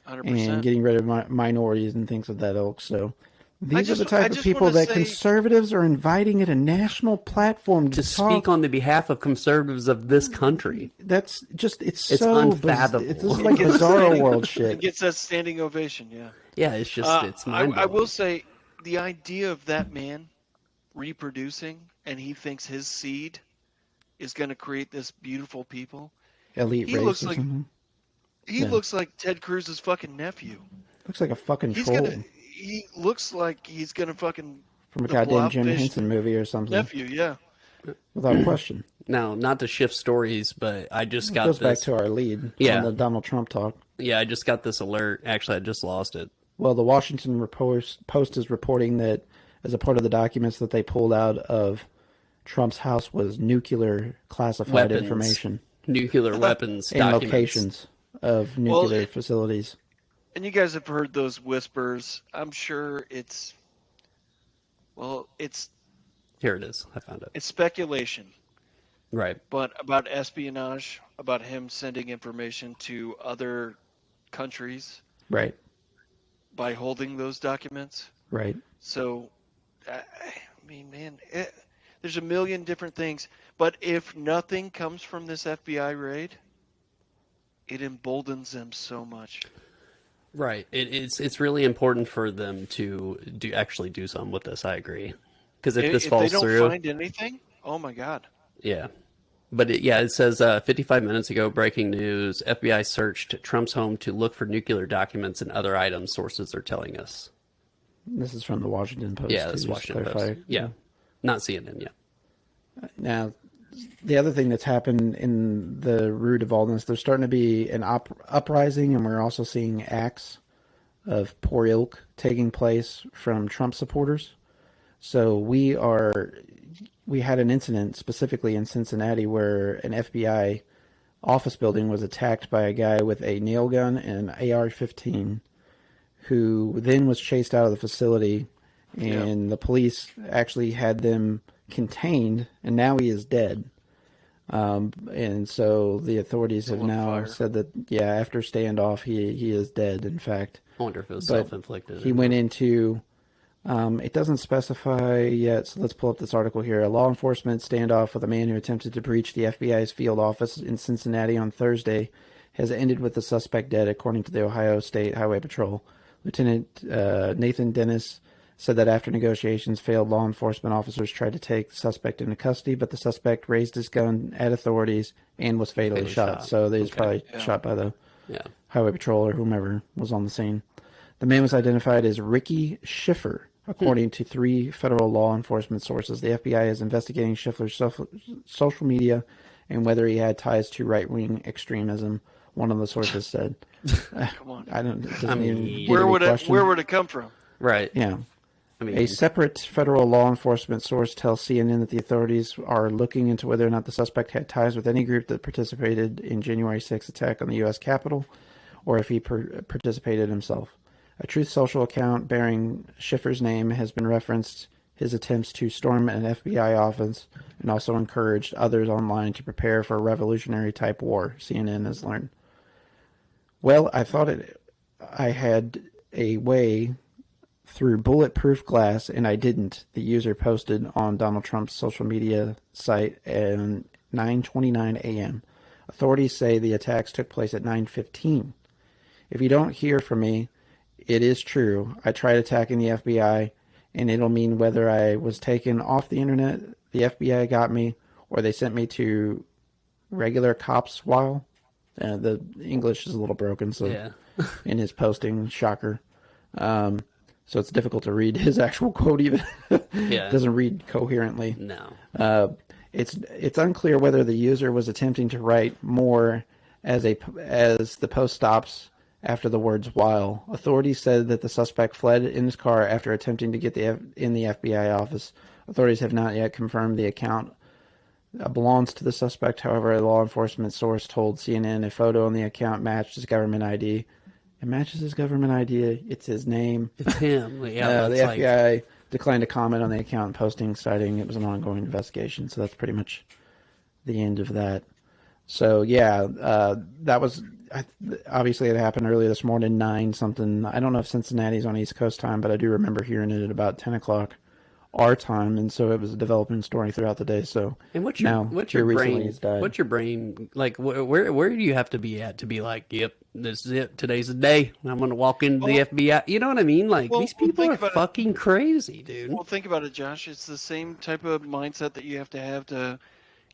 S3: 100%.
S2: and getting rid of minorities and things of that ilk. So these are the
S3: I
S2: type of
S3: just
S2: people
S3: wanna
S2: that
S3: say-
S2: conservatives are inviting at a national platform
S4: To
S2: talk.
S4: speak on the behalf of conservatives of this country.
S2: That's just, it's
S4: It's
S2: so
S4: unfathomable.
S2: This is like bizarro world
S3: It
S2: shit.
S3: gets that standing ovation, yeah.
S4: Yeah, it's just, it's
S3: I
S4: mind-blowing.
S3: will say the idea of that man reproducing and he thinks his seed is going to create this beautiful people.
S2: Elite
S3: He
S2: race
S3: looks
S2: or
S3: like-
S2: something.
S3: He looks like Ted Cruz's fucking nephew.
S2: Looks like a fucking
S3: He's
S2: troll
S3: he looks like he's going to fucking
S2: from a
S3: the
S2: goddamn Jim
S3: Blobfish
S2: Henson movie or something.
S3: nephew, yeah.
S2: Without question.
S4: Now, not to shift stories, but I just
S2: It
S4: got
S2: goes back
S4: this.
S2: to our lead
S4: Yeah.
S2: on the Donald Trump talk.
S4: Yeah, I just got this alert. Actually, I just lost it.
S2: Well, the Washington Post is reporting that as a part of the documents that they pulled out of Trump's house was nuclear classified
S4: Weapons.
S2: information
S4: Nuclear weapons
S2: and
S4: documents.
S2: locations of nuclear facilities.
S3: And you guys have heard those whispers. I'm sure it's
S4: Here it is. I found it.
S3: it's speculation.
S4: Right.
S3: But about espionage, about him sending information to other countries
S2: Right,
S3: by holding those documents.
S2: right.
S3: So, I mean, man, there's a million different things. But if nothing comes from this FBI raid, it emboldens them so much.
S4: Right. It's really important for them to actually do something with this. I agree. Because if this
S3: If
S4: falls
S3: they don't
S4: through,
S3: find anything, oh my God.
S4: yeah. But it says 55 minutes ago, breaking news: FBI searched Trump's home to look for nuclear documents and other items. Sources are telling us.
S2: This is from the Washington Post.
S4: Yeah,
S2: too,
S4: this
S2: just to
S4: Washington
S2: clarify.
S4: Post. Yeah, not CNN yet.
S2: Now, the other thing that's happened in the root of all this, there's starting to be an uprising, and we're also seeing acts of poor ilk taking place from Trump supporters. So we had an incident specifically in Cincinnati where an FBI office building was attacked by a guy with a nail gun and an AR-15 who then was chased out of the facility, and the police actually had them contained, and now he is dead. And so the authorities have now said that, after standoff, he is dead, in fact.
S4: I wonder if it was self-inflicted.
S2: He went into, it doesn't specify yet, so let's pull up this article here. A law enforcement standoff with a man who attempted to breach the FBI's field office in Cincinnati on Thursday has ended with the suspect dead, according to the Ohio State Highway Patrol. Lieutenant Nathan Dennis said that after negotiations failed, law enforcement officers tried to take the suspect into custody, but the suspect raised his gun at authorities and was fatally shot. So they was probably shot by the Highway Patrol or whomever was on the scene. The man was identified as Ricky Schiffer, according to 3 federal law enforcement sources. The FBI is investigating Schiffer's social media and whether he had ties to right-wing extremism, one of the sources said.
S3: Come on.
S2: Where
S3: would it come from?
S4: Right.
S2: Yeah. A separate federal law enforcement source tells CNN that the authorities are looking into whether or not the suspect had ties with any group that participated in January 6th attack on the U.S. Capitol, or if he participated himself. A Truth Social account bearing Schiffer's name has been referenced his attempts to storm an FBI office and also encouraged others online to prepare for a revolutionary-type war, CNN has learned. Well, I thought I had a way through bulletproof glass, and I didn't, the user posted on Donald Trump's social media site at 9:29 a.m. Authorities say the attacks took place at 9:15. If you don't hear from me, it is true. I tried attacking the FBI, and it'll mean whether I was taken off the internet, the FBI got me, or they sent me to regular cops while. The English is a little broken, so in his posting, shocker. So it's difficult to read his actual quote even. It doesn't read coherently.
S4: No.
S2: It's unclear whether the user was attempting to write more as the post stops after the words while. Authorities said that the suspect fled in his car after attempting to get in the FBI office. Authorities have not yet confirmed the account belongs to the suspect. However, a law enforcement source told CNN a photo on the account matched his government ID. It matches his government ID. It's his name.
S4: It's him.
S2: The FBI declined to comment on the account posting, citing it was an ongoing investigation. So that's pretty much the end of that. So that was obviously it happened early this morning, 9 something. I don't know if Cincinnati's on East Coast time, but I do remember hearing it at about 10 o'clock our time, and so it was a developing story throughout the day. So
S4: and what's your brain like? Where do you have to be at to be like, yep, this is it. Today's the day. I'm going to walk into the FBI. You know what I mean? Like these people are fucking crazy, dude.
S3: Well, think about it, Josh. It's the same type of mindset that you have to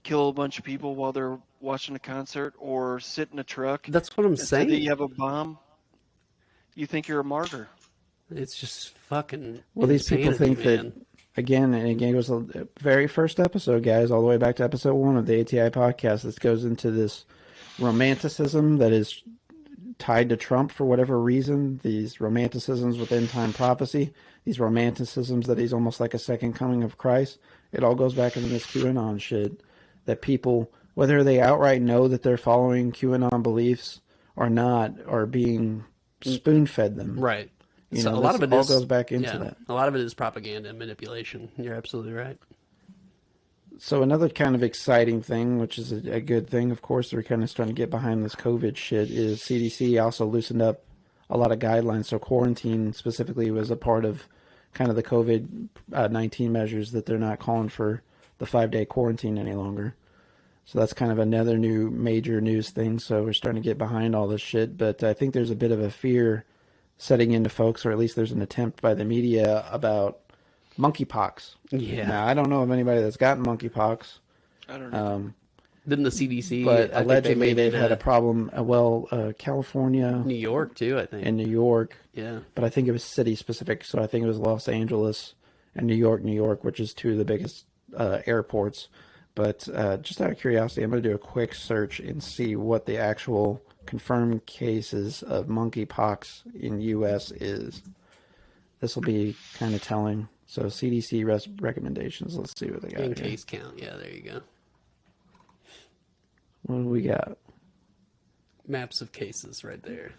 S3: kill a bunch of people while they're watching a concert or sit in a truck.
S2: That's what I'm saying.
S3: You have a bomb. You think you're a martyr.
S4: It's just fucking.
S2: Well, these people think that. Again, it was the very first episode, guys, all the way back to episode 1 of the ATI Podcast. This goes into this romanticism that is tied to Trump for whatever reason. These romanticisms with end-time prophecy. These romanticisms that he's almost like a second coming of Christ. It all goes back into this QAnon shit. That people, whether they outright know that they're following QAnon beliefs or not, are being spoon-fed them.
S4: Right.
S2: So a lot of it all goes back into that.
S4: A lot of it is propaganda and manipulation. You're absolutely right.
S2: So another kind of exciting thing, which is a good thing, of course, we're kind of starting to get behind this COVID shit, is CDC also loosened up a lot of guidelines. So quarantine specifically was a part of kind of the COVID-19 measures, that they're not calling for the 5-day quarantine any longer. So that's kind of another new major news thing. So we're starting to get behind all this shit. But I think there's a bit of a fear setting into folks, or at least there's an attempt by the media about monkeypox.
S4: Yeah.
S2: Now, I don't know of anybody that's gotten monkeypox.
S3: I don't know.
S4: Didn't the CDC?
S2: But allegedly they've had a problem. California.
S4: New York, too, I think.
S2: And New York.
S4: Yeah.
S2: But I think it was city-specific, so I think it was Los Angeles and New York, which is 2 of the biggest airports. But just out of curiosity, I'm going to do a quick search and see what the actual confirmed cases of monkeypox in U.S. is. This will be kind of telling. So CDC recommendations. Let's see what they got.
S4: In case count. Yeah, there you go.
S2: What do we got?
S4: Maps of cases right there.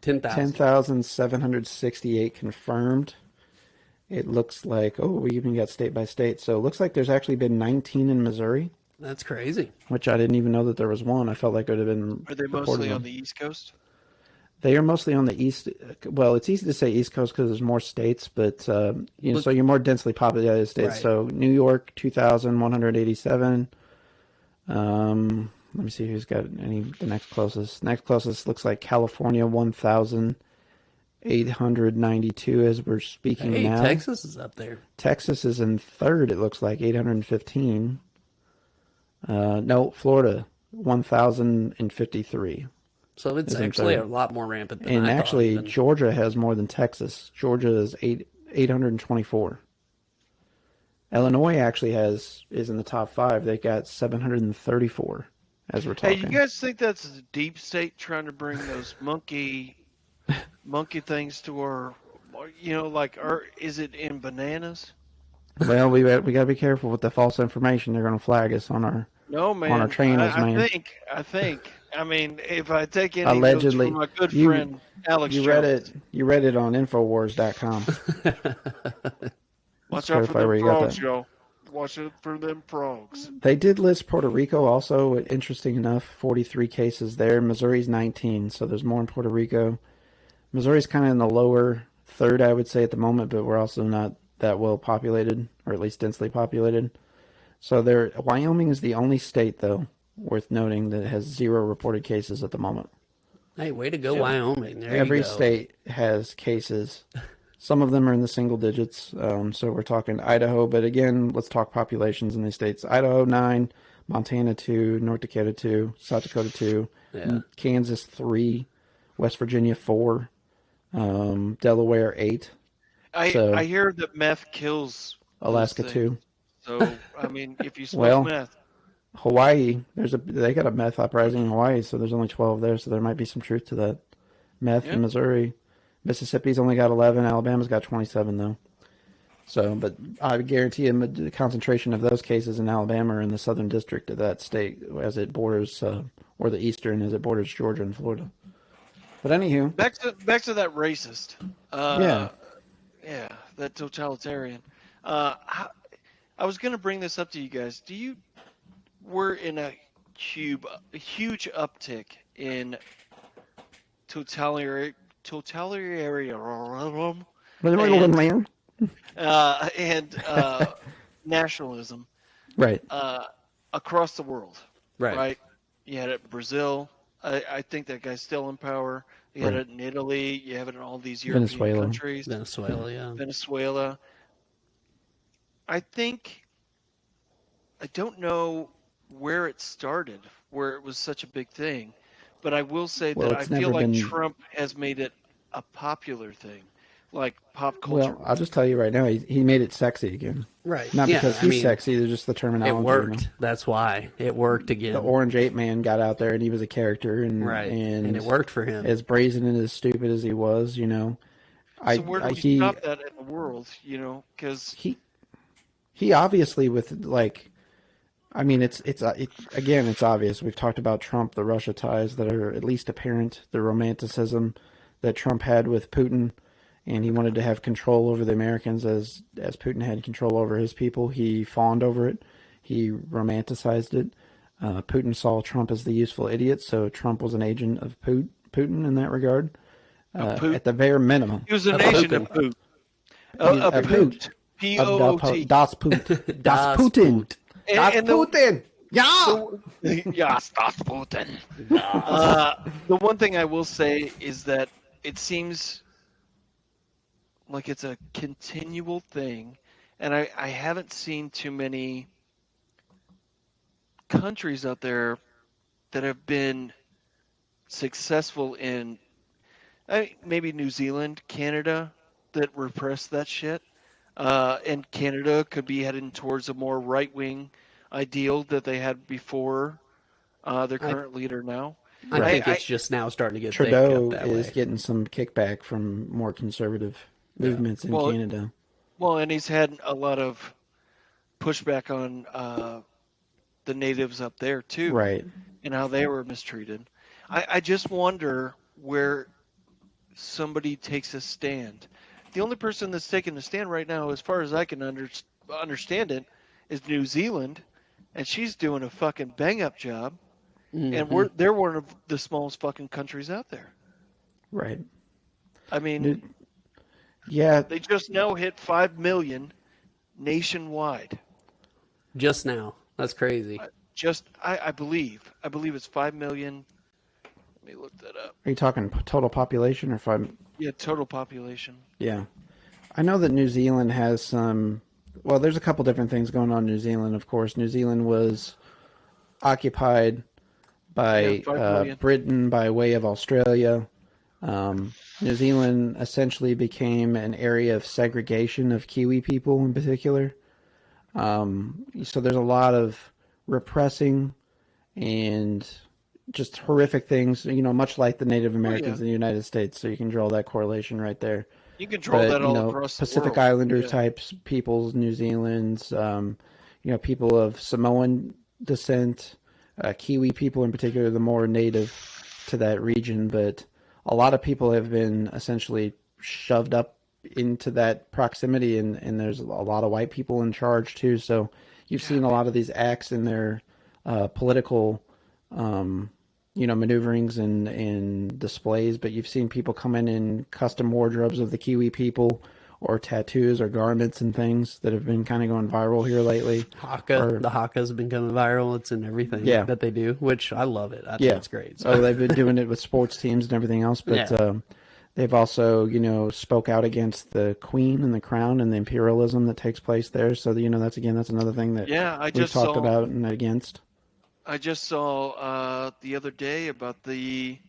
S2: 10,768 confirmed. It looks like, we even got state by state. So it looks like there's actually been 19 in Missouri.
S4: That's crazy.
S2: Which I didn't even know that there was one. I felt like it would have been.
S3: Are they mostly on the East Coast?
S2: They are mostly on the East. Well, it's easy to say East Coast because there's more states, but so you're more densely populated states.
S4: Right.
S2: So New York, 2,187. Let me see who's got the next closest. Next closest looks like California, 1,892 as we're speaking now.
S4: Texas is up there.
S2: Texas is in third, it looks like, 815. No, Florida, 1,053.
S4: So it's actually a lot more rampant than
S2: and
S4: I
S2: actually,
S4: thought.
S2: Georgia has more than Texas. Georgia is 824. Illinois actually is in the top 5. They got 734 as we're talking.
S3: Hey, you guys think that's a deep state trying to bring those monkey things to our, is it in bananas?
S2: Well, we got to be careful with the false information. They're going to flag us on our
S3: on
S2: our channels, man.
S3: I think. I mean, if I take any
S2: allegedly
S3: from my good friend Alex
S2: you
S3: Jones.
S2: You read it on Infowars.com.
S3: Watch out for them frogs, y'all. Watch out for them frogs.
S2: They did list Puerto Rico also. Interesting enough, 43 cases there. Missouri's 19, so there's more in Puerto Rico. Missouri's kind of in the lower third, I would say, at the moment, but we're also not that well populated, or at least densely populated. So Wyoming is the only state, though, worth noting, that has 0 reported cases at the moment.
S4: Hey, way to go, Wyoming.
S2: Every state has cases. Some of them are in the single digits. So we're talking Idaho, but again, let's talk populations in these states. Idaho 9, Montana 2, North Dakota 2, South Dakota 2, Kansas 3, West Virginia 4, Delaware 8.
S3: I hear that meth kills
S2: Alaska 2.
S3: So I mean, if you smoke meth,
S2: Hawaii, they got a meth uprising in Hawaii, so there's only 12 there, so there might be some truth to that. Meth in Missouri. Mississippi's only got 11. Alabama's got 27, though. So, but I guarantee you the concentration of those cases in Alabama are in the southern district of that state as it borders, or the eastern as it borders Georgia and Florida. But anywho.
S3: Back to that racist. Yeah, that totalitarian. I was going to bring this up to you guys. We're in a huge uptick in totalitarian and nationalism,
S2: right?
S3: Across the world,
S4: right?
S3: You had it in Brazil. I think that guy's still in power. You had it in Italy. You have it in all these European countries. Venezuela. I don't know where it started, where it was such a big thing, but I will say that I feel like Trump has made it a popular thing, like pop culture.
S2: Well, I'll just tell you right now, he made it sexy again.
S4: Right.
S2: Not because he's sexy, it's just the terminology.
S4: It worked. That's why. It worked again.
S2: The Orange Ape Man got out there and he was a character. And
S4: it worked for him.
S2: As brazen and as stupid as he was,
S3: So where do we stop that in the world, because...
S2: He obviously it's obvious. We've talked about Trump, the Russia ties that are at least apparent, the romanticism that Trump had with Putin, and he wanted to have control over the Americans as Putin had control over his people. He fawned over it. He romanticized it. Putin saw Trump as the useful idiot, so Trump was an agent of Putin in that regard. At the very minimum.
S3: He was an agent of Putin. Of Putin. P-O-O-T.
S2: Das Putin. Das Putin. Das Putin. Yeah.
S3: Yes, Das Putin. The one thing I will say is that it seems like it's a continual thing, and I haven't seen too many countries out there that have been successful in, maybe New Zealand, Canada, that repressed that shit. And Canada could be heading towards a more right-wing ideal that they had before their current leader now.
S4: I think it's just now starting to get
S2: Trudeau
S4: that
S2: is
S4: way.
S2: getting some kickback from more conservative movements in Canada.
S3: Well, and he's had a lot of pushback on the natives up there too,
S2: right?
S3: And how they were mistreated. I just wonder where somebody takes a stand. The only person that's taking a stand right now, as far as I can understand it, is New Zealand, and she's doing a fucking bang-up job.
S4: Mm-hmm.
S3: And they're one of the smallest fucking countries out there.
S2: Right.
S3: I mean,
S2: yeah.
S3: they just now hit 5 million nationwide.
S4: Just now. That's crazy.
S3: I believe it's 5 million. Let me look that up.
S2: Are you talking total population or five?
S3: Yeah, total population.
S2: Yeah. I know that New Zealand has some. Well, there's a couple different things going on in New Zealand, of course. New Zealand was occupied by Britain by way of Australia. New Zealand essentially became an area of segregation of Kiwi people in particular. So there's a lot of repressing and just horrific things, much like the Native Americans in the United States. So you can draw that correlation right there.
S3: You can draw that all across the
S2: Pacific
S3: world.
S2: Islander types, peoples, New Zealand's, people of Samoan descent, Kiwi people in particular, the more native to that region. But a lot of people have been essentially shoved up into that proximity, and there's a lot of white people in charge too. So you've seen a lot of these acts in their political maneuverings and displays, but you've seen people come in custom wardrobes of the Kiwi people, or tattoos or garments and things that have been kind of going viral here lately.
S4: The haka's been coming viral. It's in everything that they do, which I love it. I think it's great.
S2: So they've been doing it with sports teams and everything else, but they've also, spoke out against the Queen and the Crown and the imperialism that takes place there. So, that's another thing that we've talked about and against.
S3: I just saw the other day about the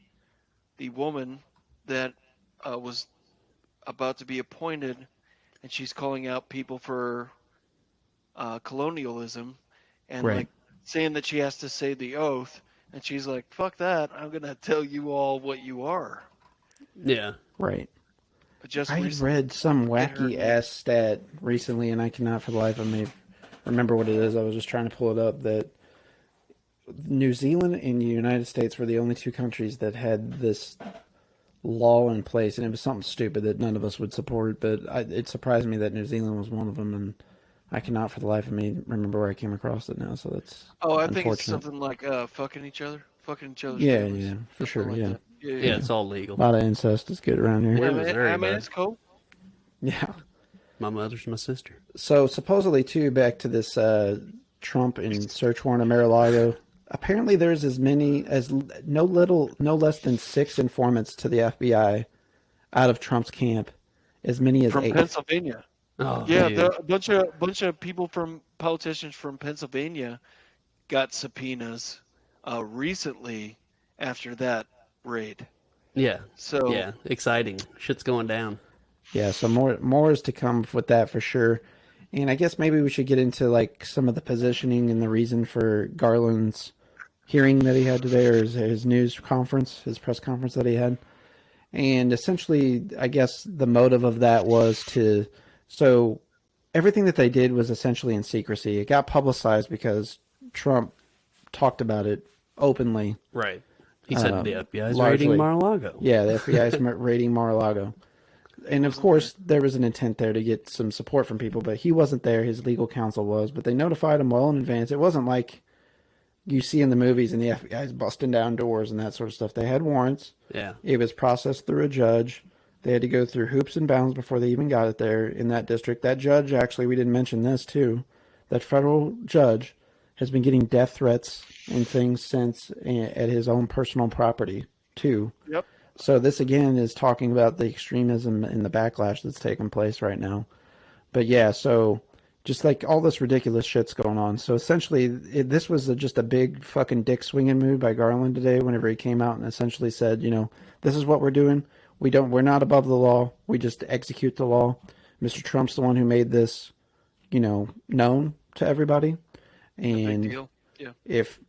S3: woman that was about to be appointed, and she's calling out people for colonialism, and like saying that she has to say the oath, and she's like, "Fuck that! I'm gonna tell you all what you are."
S4: Yeah.
S2: Right.
S3: But
S2: I read some wacky ass stat recently, and I cannot for the life of me remember what it is. I was just trying to pull it up. That New Zealand and the United States were the only two countries that had this law in place, and it was something stupid that none of us would support, but it surprised me that New Zealand was one of them, and I cannot for the life of me remember where I came across it now. So that's
S3: I think it's something like fucking each other.
S2: Yeah, for sure.
S3: Like
S2: Yeah.
S3: Yeah,
S4: it's all legal.
S2: A lot of incest is good around here.
S3: I mean, it's cool.
S2: Yeah.
S4: My mother's my sister.
S2: So supposedly too, back to this Trump and search warrant of Mar-a-Lago. Apparently, there's as many as no less than 6 informants to the FBI out of Trump's camp. As many as
S3: from
S2: 8.
S3: Pennsylvania.
S4: Oh,
S3: yeah,
S4: dude.
S3: a bunch of politicians from Pennsylvania got subpoenas recently after that raid.
S4: Yeah.
S3: So
S4: yeah, exciting. Shit's going down.
S2: Yeah, so more is to come with that for sure. And I guess maybe we should get into like some of the positioning and the reason for Garland's hearing that he had today, or his news conference, his press conference that he had. And essentially, I guess the motive of that was so everything that they did was essentially in secrecy. It got publicized because Trump talked about it openly.
S4: Right. He said the FBI's
S2: largely
S4: raiding Mar-a-Lago.
S2: Yeah, the FBI's raiding Mar-a-Lago. And of course, there was an intent there to get some support from people, but he wasn't there. His legal counsel was, but they notified him well in advance. It wasn't like you see in the movies and the FBI's busting down doors and that sort of stuff. They had warrants.
S4: Yeah.
S2: It was processed through a judge. They had to go through hoops and bounds before they even got it there in that district. That judge, actually, we didn't mention this too, that federal judge has been getting death threats and things since at his own personal property too.
S3: Yep.
S2: So this again is talking about the extremism and the backlash that's taking place right now. But yeah, so just like all this ridiculous shit's going on. So essentially, this was just a big fucking dick swinging move by Garland today. Whenever he came out and essentially said, this is what we're doing. We're not above the law. We just execute the law. Mr. Trump's the one who made this, known to everybody. And
S3: big deal. Yeah.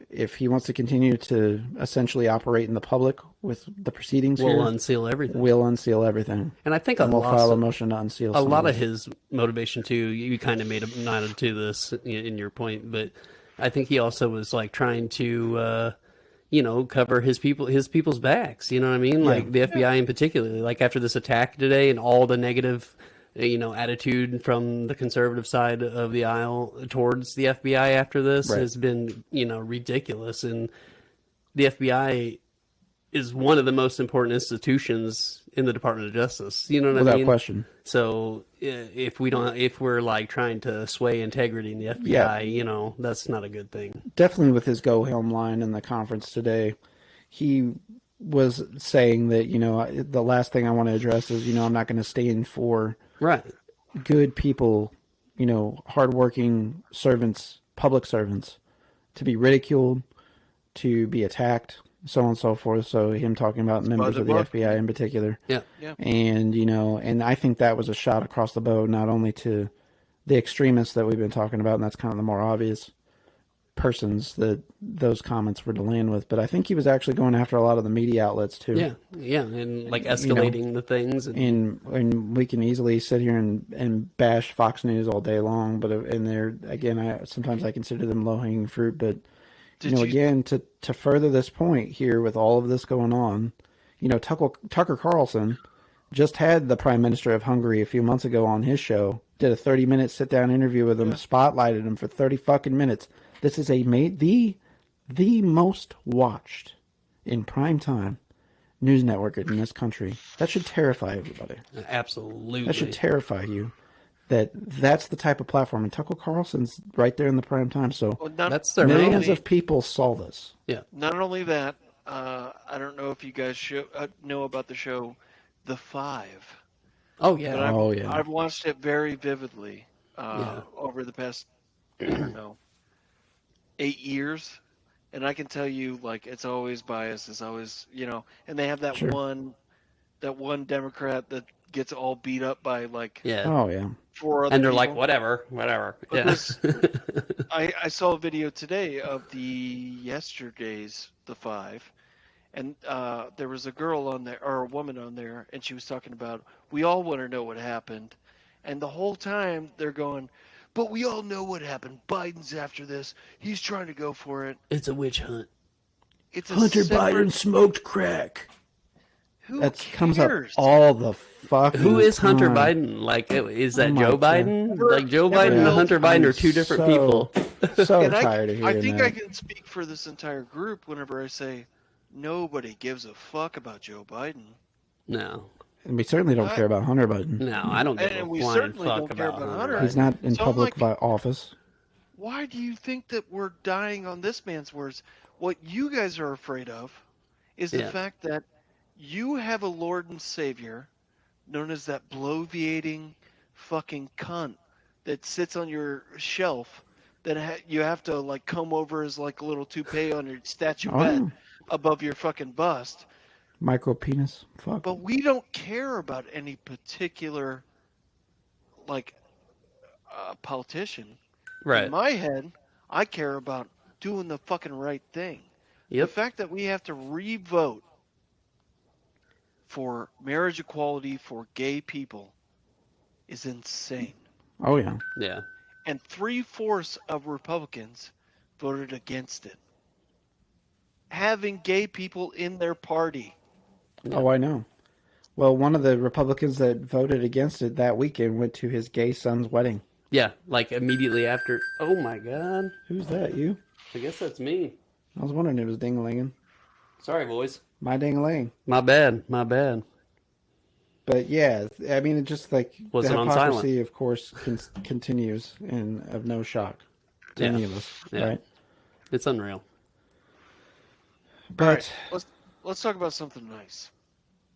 S2: If he wants to continue to essentially operate in the public with the proceedings
S4: we'll unseal everything.
S2: We'll unseal everything.
S4: And I think
S2: we'll file a motion to unseal
S4: a lot of his motivation too. You kind of made a nod to this in your point, but I think he also was like trying to, cover his people's backs. You know what I mean? Like the FBI in particular. Like after this attack today and all the negative, attitude from the conservative side of the aisle towards the FBI after this has been, ridiculous. And the FBI is one of the most important institutions in the Department of Justice. You know what I mean?
S2: Without question.
S4: So if we're like trying to sway integrity in the FBI, that's not a good thing.
S2: Definitely with his go home line in the conference today, he was saying that, the last thing I want to address is, I'm not going to stand for good people, hardworking servants, public servants, to be ridiculed, to be attacked, so on and so forth. So him talking about members of the FBI in particular.
S3: Yeah.
S2: And, and I think that was a shot across the bow, not only to the extremists that we've been talking about, and that's kind of the more obvious persons that those comments were to land with, but I think he was actually going after a lot of the media outlets too.
S4: Yeah, and like escalating the things.
S2: And we can easily sit here and bash Fox News all day long, but sometimes I consider them low-hanging fruit, but again, to further this point here with all of this going on, Tucker Carlson just had the Prime Minister of Hungary a few months ago on his show, did a 30-minute sit-down interview with him, spotlighted him for 30 fucking minutes. This is the most watched in prime time news network in this country. That should terrify everybody.
S4: Absolutely.
S2: That should terrify you. That's the type of platform, and Tucker Carlson's right there in the prime time. So
S4: that's their
S2: millions of people saw this.
S4: Yeah.
S3: Not only that, I don't know if you guys know about the show, The Five.
S4: Oh yeah.
S3: I've watched it very vividly over the past, I don't know, 8 years, and I can tell you, like, it's always biased. It's always, and they have that one Democrat that gets all beat up by four other
S4: and they're
S3: people.
S4: like whatever.
S3: I saw a video today of yesterday's The Five, and there was a girl on there, or a woman on there, and she was talking about, we all want to know what happened, and the whole time they're going, but we all know what happened. Biden's after this. He's trying to go for it.
S4: It's a witch hunt.
S3: It's
S2: Hunter Biden smoked crack.
S3: Who
S2: that
S3: cares?
S2: Comes up all the fucking
S4: Who is Hunter
S2: time.
S4: Biden? Like, is that Joe
S2: God.
S4: Biden? Like, Joe Biden and Hunter Biden are two different people.
S2: So tired of hearing
S3: I think
S2: that.
S3: I can speak for this entire group whenever I say nobody gives a fuck about Joe Biden.
S4: No.
S2: And we certainly don't care about Hunter Biden.
S4: No, I don't give
S3: And
S4: a
S3: we
S4: flying
S3: certainly
S4: fuck
S3: don't care
S4: about
S3: about
S4: Hunter.
S3: Hunter.
S2: He's not in
S3: So,
S2: public office.
S3: Why do you think that we're dying on this man's words? What you guys are afraid of is the fact that you have a Lord and Savior known as that bloviating fucking cunt that sits on your shelf that you have to like comb over as like a little toupee on your statuette above your fucking bust.
S2: Micro penis. Fuck.
S3: But we don't care about any particular politician.
S4: Right.
S3: In my head, I care about doing the fucking right thing.
S4: Yep.
S3: The fact that we have to re-vote for marriage equality for gay people is insane.
S2: Oh, yeah.
S4: Yeah.
S3: And 3/4 of Republicans voted against it. Having gay people in their party.
S2: Oh, I know. Well, one of the Republicans that voted against it that weekend went to his gay son's wedding.
S4: Yeah, like immediately after. Oh my God.
S2: Who's that, you?
S4: I guess that's me.
S2: I was wondering if it was ding-a-linging.
S4: Sorry, boys.
S2: My ding-a-ling.
S4: My bad.
S2: But yeah, I mean, it just like
S4: Was
S2: the
S4: it on
S2: hypocrisy,
S4: silent?
S2: of course, continues and of no shock to any of us, right?
S4: It's unreal.
S2: But
S3: Let's talk about something nice.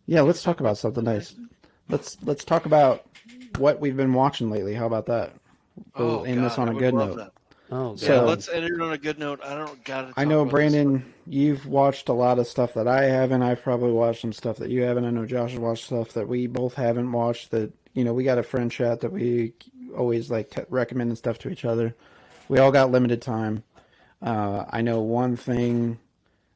S2: yeah, let's talk about something nice. Let's talk about what we've been watching lately. How about that? We'll end this on a good note.
S3: That.
S4: Oh, God.
S2: So-
S3: Let's end it on a good note.
S2: I know, Brandon, you've watched a lot of stuff that I haven't. I've probably watched some stuff that you haven't. I know Josh has watched stuff that we both haven't watched. That, we got a friend chat that we always like recommending stuff to each other. We all got limited time. I know one thing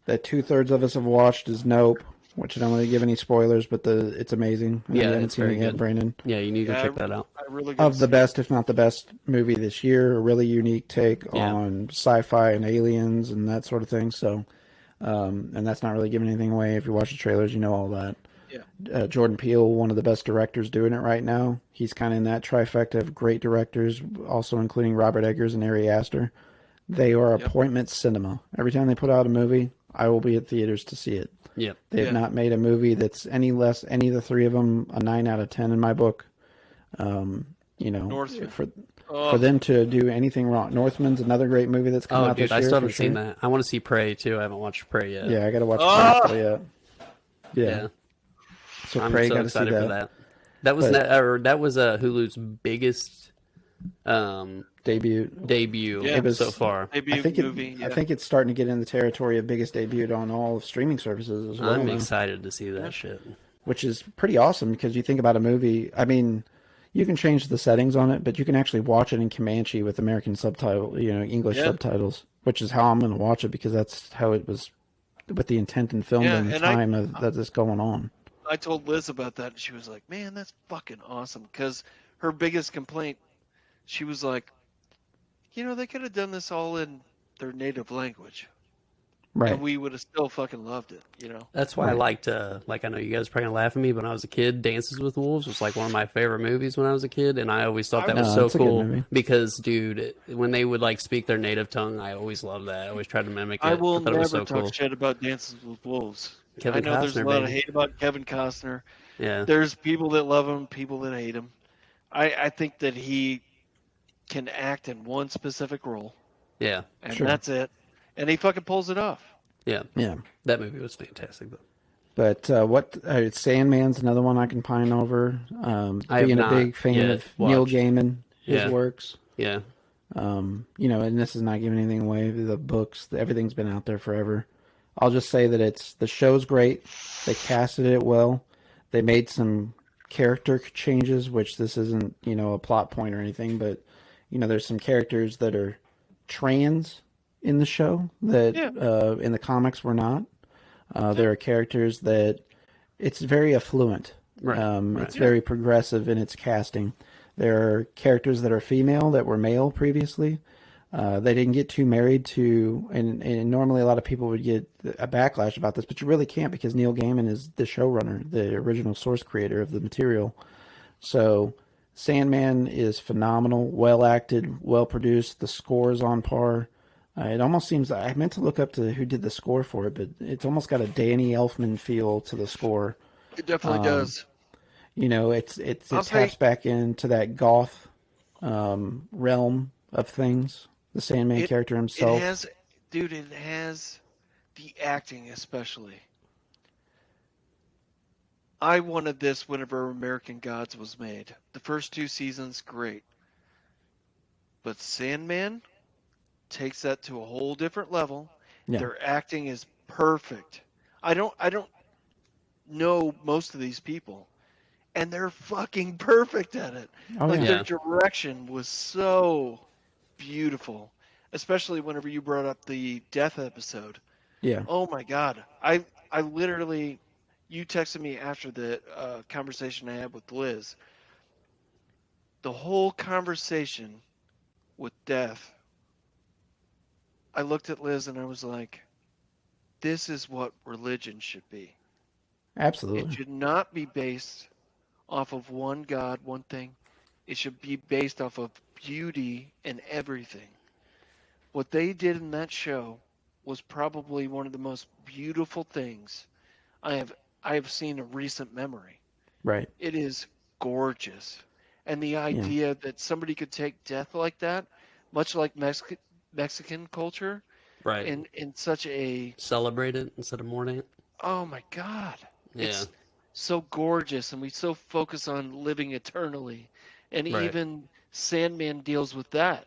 S2: that 2/3 of us have watched is Nope, which I don't want to give any spoilers, but it's amazing. I know you haven't
S4: it's
S2: seen
S4: very
S2: it yet,
S4: good.
S2: Brandon.
S4: Yeah, you need to check that out.
S3: I really
S2: Of the best, if not the best movie this year, a really unique take on sci-fi and aliens and that sort of thing. So and that's not really giving anything away. If you watch the trailers, you know all that.
S3: Yeah.
S2: Jordan Peele, one of the best directors doing it right now. He's kind of in that trifecta of great directors, also including Robert Eggers and Ari Aster. They are appointment cinema. Every time they put out a movie, I will be at theaters to see it.
S4: Yep.
S2: They have not made a movie that's any of the three of them, a 9 out of 10 in my book.
S3: Northman.
S2: For them to do anything wrong. Northman's another great movie that's come out this year.
S4: I still haven't seen that. I want to see Prey too. I haven't watched Prey yet.
S2: Yeah, I got to watch Prey still yet. Yeah. So
S4: I'm
S2: Prey,
S4: so
S2: got to see
S4: excited for that. That was Hulu's biggest debut so far.
S3: Debut movie.
S2: I think it's starting to get in the territory of biggest debut on all streaming services as well.
S4: I'm excited to see that shit.
S2: Which is pretty awesome because you think about a movie. I mean, you can change the settings on it, but you can actually watch it in Comanche with American subtitle, English subtitles, which is how I'm going to watch it because that's how it was with the intent and film and the time that this going on.
S3: I told Liz about that, and she was like, man, that's fucking awesome. Because her biggest complaint, she was like, they could have done this all in their native language.
S2: Right.
S3: And we would have still fucking loved it,
S4: That's why I liked, I know you guys are probably going to laugh at me, but when I was a kid, Dances with Wolves was like one of my favorite movies when I was a kid, and I always thought that was so cool because, dude, when they would speak their native tongue, I always loved that. I always tried to mimic it.
S3: I will never
S4: talk
S3: shit about Dances with Wolves.
S4: Kevin
S3: I know
S4: Costner,
S3: there's a lot of hate about Kevin Costner.
S4: Yeah.
S3: There's people that love him, people that hate him. I think that he can act in one specific role.
S4: Yeah.
S3: And that's it. And he fucking pulls it off.
S4: Yeah.
S2: Yeah.
S4: That movie was fantastic, though.
S2: But Sandman's another one I can pine over. Being a big fan of Neil Gaiman, his works.
S4: Yeah.
S2: And this is not giving anything away. The books, everything's been out there forever. I'll just say that the show's great. They casted it well. They made some character changes, which this isn't, a plot point or anything, but, there's some characters that are trans in the show that in the comics were not. There are characters that it's very affluent. It's very progressive in its casting. There are characters that are female that were male previously. They didn't get too married to, and normally a lot of people would get a backlash about this, but you really can't because Neil Gaiman is the showrunner, the original source creator of the material. So Sandman is phenomenal, well acted, well produced. The score is on par. It almost seems, I meant to look up to who did the score for it, but it's almost got a Danny Elfman feel to the score.
S3: It definitely does.
S2: It taps back into that goth realm of things. The Sandman character himself.
S3: It has the acting especially. I wanted this whenever American Gods was made. The first 2 seasons, great. But Sandman takes that to a whole different level. Yeah. Their acting is perfect. I don't know most of these people, and they're fucking perfect at it. Their direction was so beautiful, especially whenever you brought up the death episode.
S2: Yeah.
S3: Oh my God. I literally, you texted me after the conversation I had with Liz. The whole conversation with death, I looked at Liz and I was like, this is what religion should be.
S2: Absolutely.
S3: It should not be based off of one God, one thing. It should be based off of beauty and everything. What they did in that show was probably one of the most beautiful things I have seen in recent memory.
S2: Right.
S3: It is gorgeous. And the idea that somebody could take death like that, much like Mexican culture,
S4: right,
S3: in such a...
S4: Celebrate it instead of mourn it.
S3: Oh my God.
S4: Yeah.
S3: It's so gorgeous, and we so focus on living eternally. And even Sandman deals with that.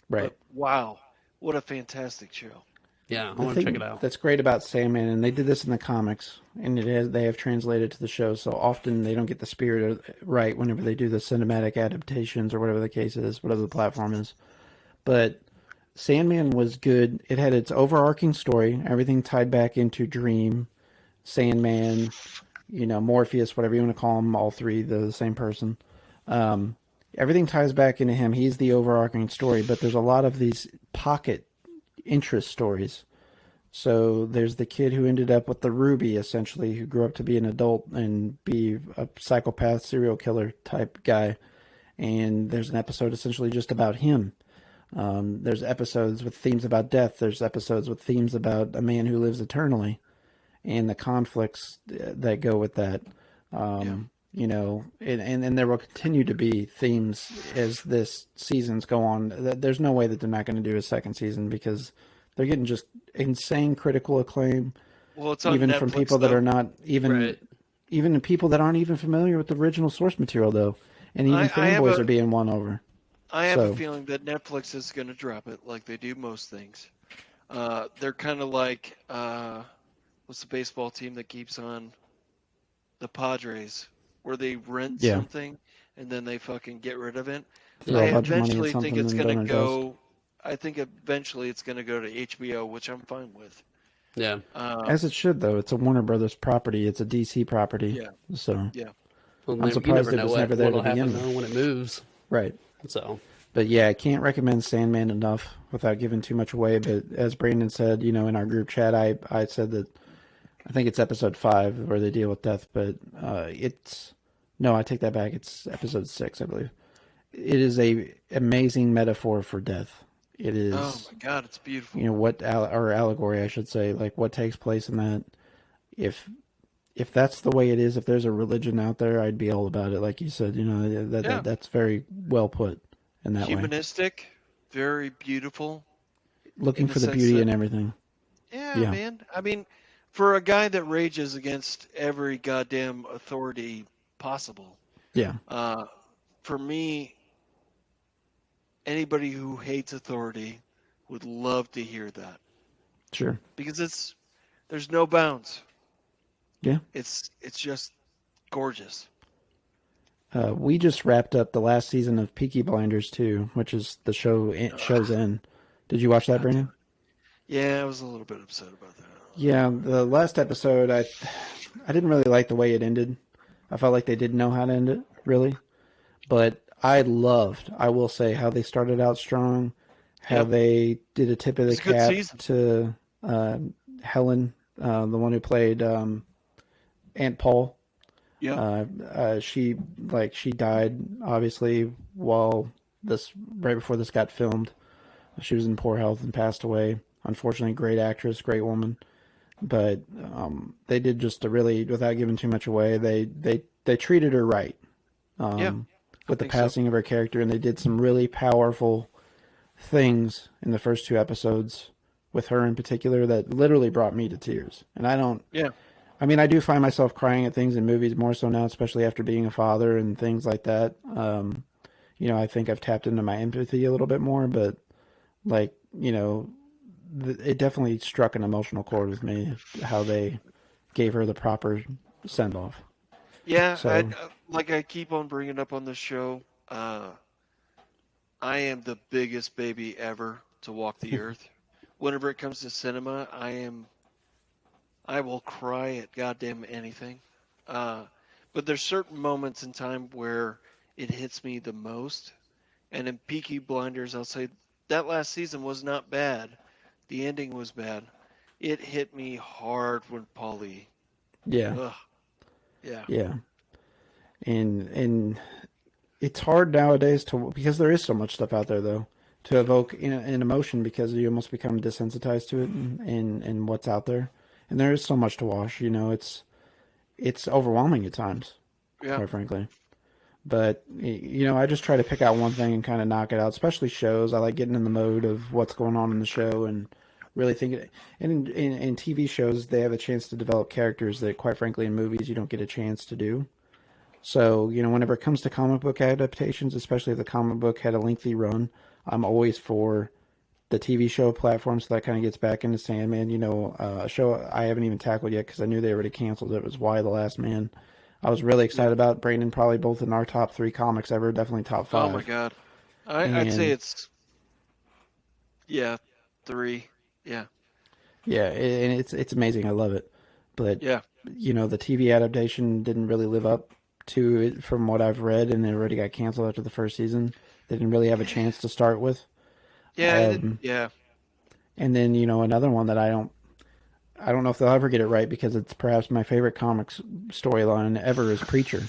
S2: Right.
S3: But, wow. What a fantastic show.
S4: Yeah, I want to check it out.
S2: That's great about Sandman, and they did this in the comics, and they have translated to the show, so often they don't get the spirit right whenever they do the cinematic adaptations or whatever the case is, whatever the platform is. But Sandman was good. It had its overarching story, everything tied back into Dream, Sandman, Morpheus, whatever you want to call them, all three, they're the same person. Everything ties back into him. He's the overarching story, but there's a lot of these pocket interest stories. So there's the kid who ended up with the Ruby, essentially, who grew up to be an adult and be a psychopath, serial killer type guy. And there's an episode essentially just about him. There's episodes with themes about death. There's episodes with themes about a man who lives eternally and the conflicts that go with that. You know, and there will continue to be themes as this seasons go on. There's no way that they're not going to do a second season because they're getting just insane critical acclaim.
S3: Well, it's on
S2: even
S3: Netflix,
S2: from people that are not even even people that aren't even familiar with the original source material, though, and even fanboys are being won over.
S3: I have a feeling that Netflix is going to drop it like they do most things. They're kind of like what's the baseball team that keeps on? The Padres, where they rent something and then they fucking get rid of it. I eventually think it's going to go. I think eventually it's going to go to HBO, which I'm fine with.
S4: Yeah.
S2: As it should, though. It's a Warner Brothers property. It's a DC property.
S3: Yeah.
S2: So
S4: Well,
S2: I'm surprised it was never there to begin with.
S4: When it moves.
S2: Right.
S4: So.
S2: But yeah, I can't recommend Sandman enough without giving too much away. But as Brandon said, you know, in our group chat, I said that I think it's episode 5 where they deal with death, but no, I take that back. It's episode 6, I believe. It is a amazing metaphor for death. It is.
S3: Oh my God, it's beautiful.
S2: You know or allegory, I should say, like what takes place in that. If that's the way it is, if there's a religion out there, I'd be all about it. Like you said, you know, that's very well put in that
S3: Humanistic, very beautiful.
S2: Looking for the beauty in everything.
S3: Yeah, man. I mean, for a guy that rages against every goddamn authority possible.
S2: Yeah.
S3: For me, anybody who hates authority would love to hear that.
S2: Sure.
S3: Because there's no bounds.
S2: Yeah.
S3: It's just gorgeous.
S2: We just wrapped up the last season of Peaky Blinders 2, which is the show's end. Did you watch that, Brandon?
S3: Yeah, I was a little bit upset about that.
S2: Yeah, the last episode, I didn't really like the way it ended. I felt like they didn't know how to end it, really. But I will say, how they started out strong, how they did a tip of the cap to Helen, the one who played Aunt Paul. Yeah. She died, obviously, right before this got filmed. She was in poor health and passed away. Unfortunately, great actress, great woman. But they did just without giving too much away, they treated her right. With the passing of her character, and they did some really powerful things in the first 2 episodes with her in particular that literally brought me to tears. And I mean, I do find myself crying at things in movies more so now, especially after being a father and things like that. You know, I think I've tapped into my empathy a little bit more, but like, you know, it definitely struck an emotional chord with me how they gave her the proper send off.
S3: Yeah, so, I keep on bringing up on this show, I am the biggest baby ever to walk the earth. Whenever it comes to cinema, I will cry at goddamn anything. But there's certain moments in time where it hits me the most. And in Peaky Blinders, I'll say that last season was not bad. The ending was bad. It hit me hard when Paulie.
S2: Yeah.
S3: Ugh. Yeah.
S2: Yeah. And it's hard nowadays because there is so much stuff out there though to evoke an emotion because you almost become desensitized to it and what's out there. And there is so much to watch, you know, it's overwhelming at times, quite frankly. But, you know, I just try to pick out one thing and kind of knock it out, especially shows. I like getting in the mode of what's going on in the show and really thinking. And in TV shows, they have a chance to develop characters that, quite frankly, in movies, you don't get a chance to do. So, you know, whenever it comes to comic book adaptations, especially if the comic book had a lengthy run, I'm always for the TV show platform. So that kind of gets back into Sandman. You know, a show I haven't even tackled yet because I knew they already canceled it. It was Why the Last Man. I was really excited about Brandon, probably both in our top 3 comics ever, definitely top 5.
S3: Oh my God. I'd say it's 3. Yeah.
S2: Yeah, and it's amazing. I love it. But, you know, the TV adaptation didn't really live up to it from what I've read, and it already got canceled after the first season. They didn't really have a chance to start with.
S3: Yeah,
S2: And then, you know, another one that I don't... I don't know if they'll ever get it right because it's perhaps my favorite comics storyline ever is Preacher.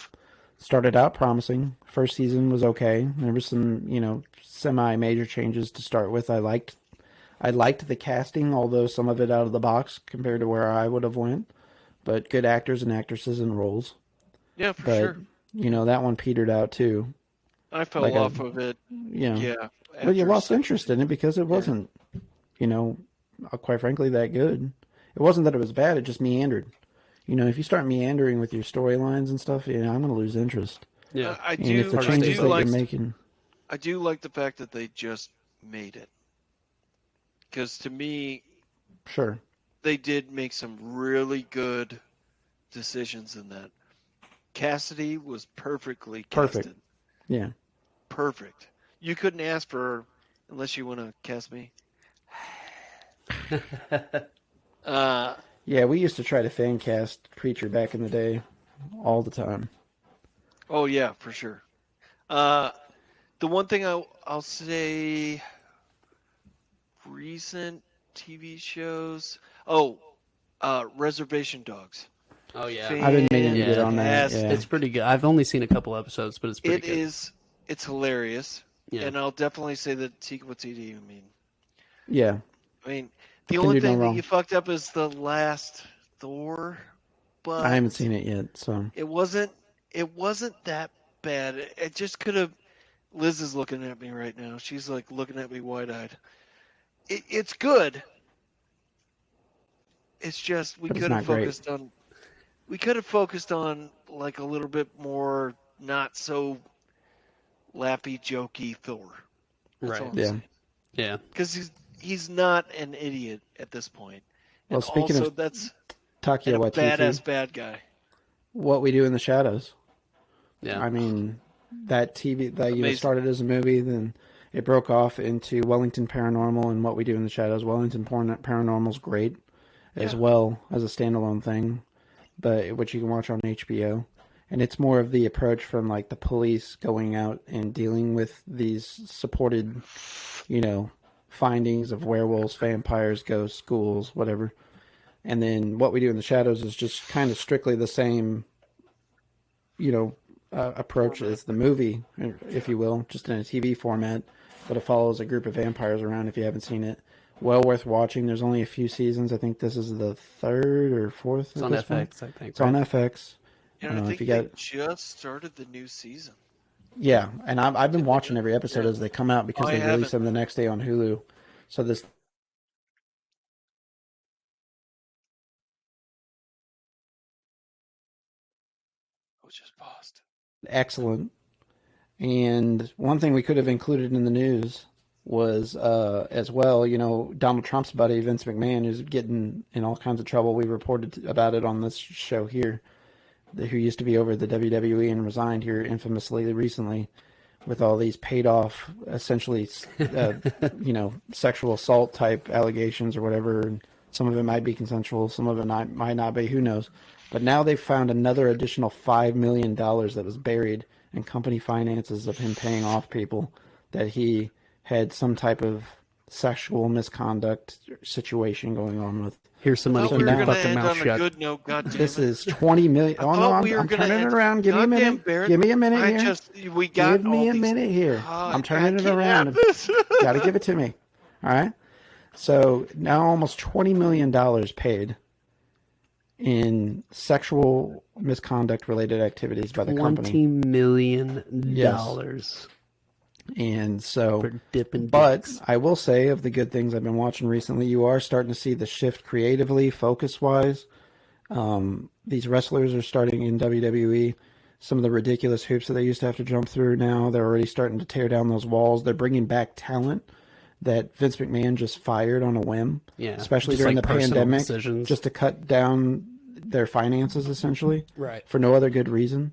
S2: Started out promising. First season was okay. There was some, semi-major changes to start with. I liked the casting, although some of it out of the box compared to where I would have went. But good actors and actresses in roles.
S3: Yeah, for sure.
S2: That one petered out too.
S3: I fell off of it. Yeah.
S2: Well, you lost interest in it because it wasn't, quite frankly, that good. It wasn't that it was bad, it just meandered. If you start meandering with your storylines and stuff, I'm going to lose interest.
S4: Yeah.
S3: I
S2: And if the changes that you're making...
S3: I do like the fact that they just made it. Because to me,
S2: Sure.
S3: they did make some really good decisions in that. Cassidy was perfectly casted.
S2: Perfect. Yeah.
S3: Perfect. You couldn't ask for, unless you want to cast me.
S2: Yeah, we used to try to fan cast Preacher back in the day all the time.
S3: Oh, yeah, for sure. The one thing I'll say, recent TV shows. Oh, Reservation Dogs.
S4: Oh, yeah.
S2: I've been meaning to get on that.
S3: Fantastic.
S2: Yeah.
S4: It's pretty good. I've only seen a couple episodes, but it's pretty good.
S3: It is. It's hilarious.
S4: Yeah.
S3: And I'll definitely say that Taika Waititi,
S2: Yeah.
S3: the
S2: Can
S3: only
S2: do no
S3: thing that
S2: wrong.
S3: you fucked up is the last Thor, but
S2: I haven't seen it yet, so...
S3: it wasn't that bad. It just could have. Liz is looking at me right now. She's like looking at me wide-eyed. It's good. It's just we
S2: But it's
S3: could have
S2: not great.
S3: focused on. We could have focused on like a little bit more not so lappy, jokey Thor. That's all I'm
S2: Yeah.
S3: saying.
S4: Yeah.
S3: Because he's not an idiot at this point.
S2: Well,
S3: And
S2: speaking
S3: also,
S2: of
S3: that's
S2: Taika
S3: a
S2: Waititi,
S3: badass bad guy.
S2: What We Do in the Shadows.
S4: Yeah.
S2: I mean, that TV that
S3: Amazing.
S2: started as a movie, then it broke off into Wellington Paranormal and What We Do in the Shadows. Wellington Paranormal's great, as
S3: Yeah.
S2: well as a standalone thing, but which you can watch on HBO. And it's more of the approach from like the police going out and dealing with these supported, findings of werewolves, vampires, ghosts, ghouls, whatever. And then What We Do in the Shadows is just kind of strictly the same, approach as the movie, if you will, just in a TV format, but it follows a group of vampires around if you haven't seen it. Well worth watching. There's only a few seasons. I think this is the third or fourth.
S4: It's on FX, I think.
S2: It's on FX.
S3: And I think
S2: if you
S3: they
S2: got,
S3: just started the new season.
S2: yeah, and I've been watching every episode
S3: Yeah.
S2: as they come out because
S3: I
S2: they release
S3: haven't.
S2: them the next day on Hulu. So this
S3: I was just paused.
S2: excellent. And one thing we could have included in the news was, as well, Donald Trump's buddy, Vince McMahon, who's getting in all kinds of trouble. We reported about it on this show here, who used to be over at the WWE and resigned here infamously recently with all these paid off, essentially, sexual assault type allegations or whatever. And some of it might be consensual, some of it might not be, who knows. But now they've found another additional $5 million that was buried in company finances of him paying off people that he had some type of sexual misconduct situation going on with.
S4: Here's some money.
S3: I thought
S4: Keep
S3: we were
S4: your
S3: going to
S4: fucking
S3: end
S4: mouth
S3: on a
S4: shut.
S3: good note. God damn
S2: This
S3: it.
S2: is 20 million. Oh no,
S3: thought we were
S2: I'm
S3: gonna
S2: turning it
S3: end-
S2: around. Give me a
S3: Goddamn,
S2: minute.
S3: Barrett.
S2: Give me a minute
S3: I
S2: here.
S3: we got
S2: Give me
S3: all
S2: a
S3: these-
S2: minute here.
S3: God,
S2: I'm turning
S3: I
S2: it
S3: can't
S2: around.
S3: have this.
S2: Got to give it to me. All right. So now almost $20 million paid in sexual misconduct related activities by the company.
S4: $20 million.
S2: And so,
S4: For dipping
S2: but
S4: dicks.
S2: I will say, of the good things I've been watching recently, you are starting to see the shift creatively, focus wise. These wrestlers are starting in WWE. Some of the ridiculous hoops that they used to have to jump through now, they're already starting to tear down those walls. They're bringing back talent that Vince McMahon just fired on a whim,
S4: Yeah,
S2: especially
S4: just
S2: during
S4: like
S2: the
S4: personal
S2: pandemic,
S4: decisions.
S2: just to cut down their finances, essentially,
S4: Right.
S2: for no other good reason.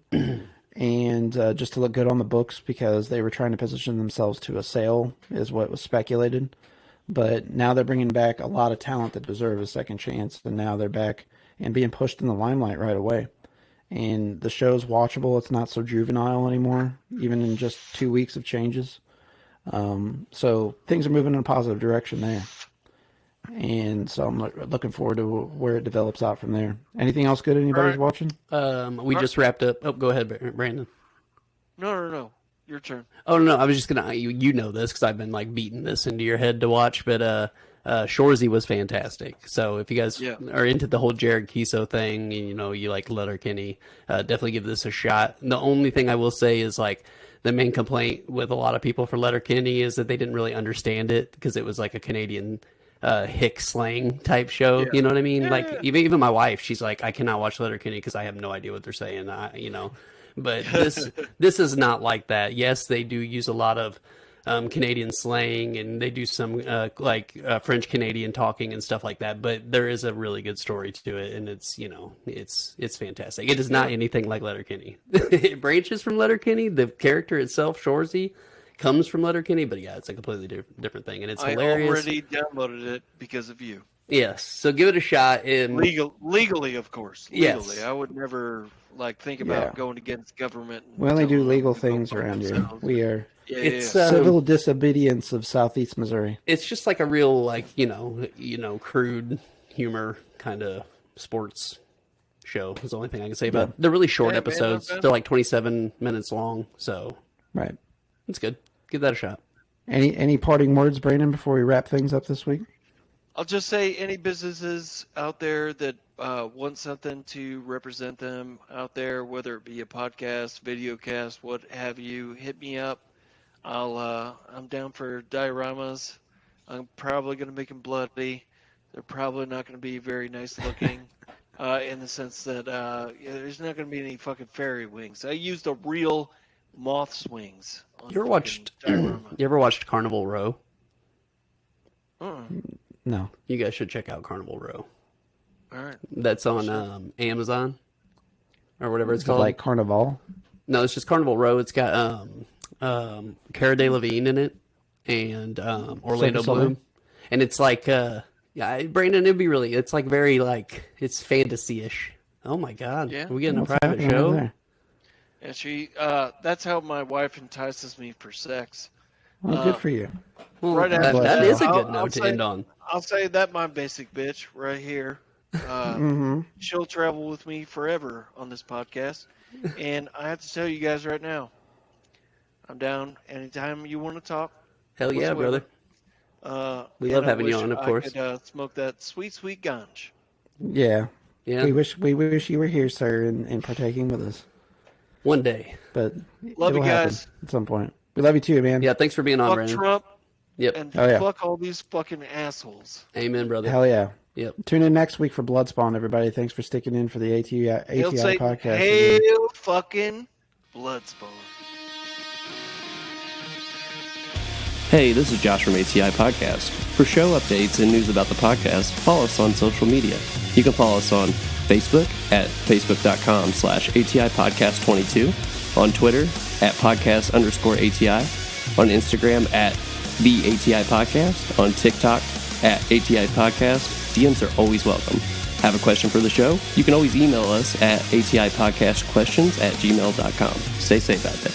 S2: And just to look good on the books because they were trying to position themselves to a sale, is what was speculated. But now they're bringing back a lot of talent that deserve a second chance, and now they're back and being pushed in the limelight right away. And the show's watchable. It's not so juvenile anymore, even in just 2 weeks of changes. So things are moving in a positive direction there. and so I'm looking forward to where it develops out from there. Anything else good anybody's watching?
S4: We just wrapped up. Oh, go ahead, Brandon.
S3: No. Your turn.
S4: Oh no, I was just gonna. You know this because I've been like beating this into your head to watch, but Shoresy was fantastic. So if you guys are into the whole Jared Kiso thing, and you like Letterkenny, definitely give this a shot. The only thing I will say is like the main complaint with a lot of people for Letterkenny is that they didn't really understand it because it was like a Canadian hick slang type show. Yeah. You know what I mean? Yeah. Like even my wife, she's like, I cannot watch Letterkenny because I have no idea what they're saying. But this is not like that. Yes, they do use a lot of Canadian slang, and they do some French Canadian talking and stuff like that. But there is a really good story to it, and it's fantastic. It is not anything like Letterkenny. It branches from Letterkenny. The character itself, Shoresy, comes from Letterkenny, but yeah, it's a completely different thing, and it's hilarious.
S3: I already downloaded it because of you.
S4: Yes, so give it a shot.
S3: Legally, of course. Legally,
S4: yes.
S3: I would never think about going against government.
S2: We only do legal things around here. We are.
S3: It's
S2: civil disobedience of Southeast Missouri.
S4: It's just like a real crude humor kind of sports show. Is the only thing I can say about it. They're really short episodes. They're like 27 minutes long, so
S2: right.
S4: It's good. Give that a shot.
S2: Any parting words, Brandon, before we wrap things up this week?
S3: I'll just say any businesses out there that want something to represent them out there, whether it be a podcast, video cast, what have you, hit me up. I'm down for dioramas. I'm probably going to make them bloody. They're probably not going to be very nice looking in the sense that there's not going to be any fucking fairy wings. I used a real moth's wings.
S4: You ever watched Carnival Row?
S2: No.
S4: You guys should check out Carnival Row.
S3: All right.
S4: That's on Amazon or whatever it's called.
S2: Like Carnival?
S4: No, it's just Carnival Row. It's got Cara Delevingne in it and Orlando Bloom. And it's like, Brandon, it's like very it's fantasy-ish. Oh my God. Yeah. Are we getting a private show?
S3: Yeah, that's how my wife entices me for sex.
S2: Well, good for you.
S4: Well, right that is a good note to end on.
S3: I'll say that my basic bitch right here. She'll travel with me forever on this podcast. And I have to tell you guys right now, I'm down anytime you want to talk.
S4: Hell yeah, brother. We love having you on, of course.
S3: I could smoke that sweet, sweet ganj.
S2: Yeah. We wish you were here, sir, and partaking with us.
S4: One day.
S2: But
S3: love you guys.
S2: At some point. We love you too, man.
S4: Yeah, thanks for being on,
S3: fuck
S4: Brandon.
S3: Trump.
S4: Yep.
S3: And fuck all these fucking assholes.
S4: Amen, brother.
S2: Hell yeah.
S4: Yep.
S2: Tune in next week for Bloodspawn, everybody. Thanks for sticking in for the ATI Podcast.
S3: Hail fucking Bloodspawn.
S1: Hey, this is Josh from ATI Podcast. For show updates and news about the podcast, follow us on social media. You can follow us on Facebook at facebook.com/ATI Podcast 22, on Twitter at podcast_ATI, on Instagram at the ATI Podcast, on TikTok at ATI Podcast. DMs are always welcome. Have a question for the show? You can always email us at ATIPodcastQuestions@gmail.com. Stay safe out there.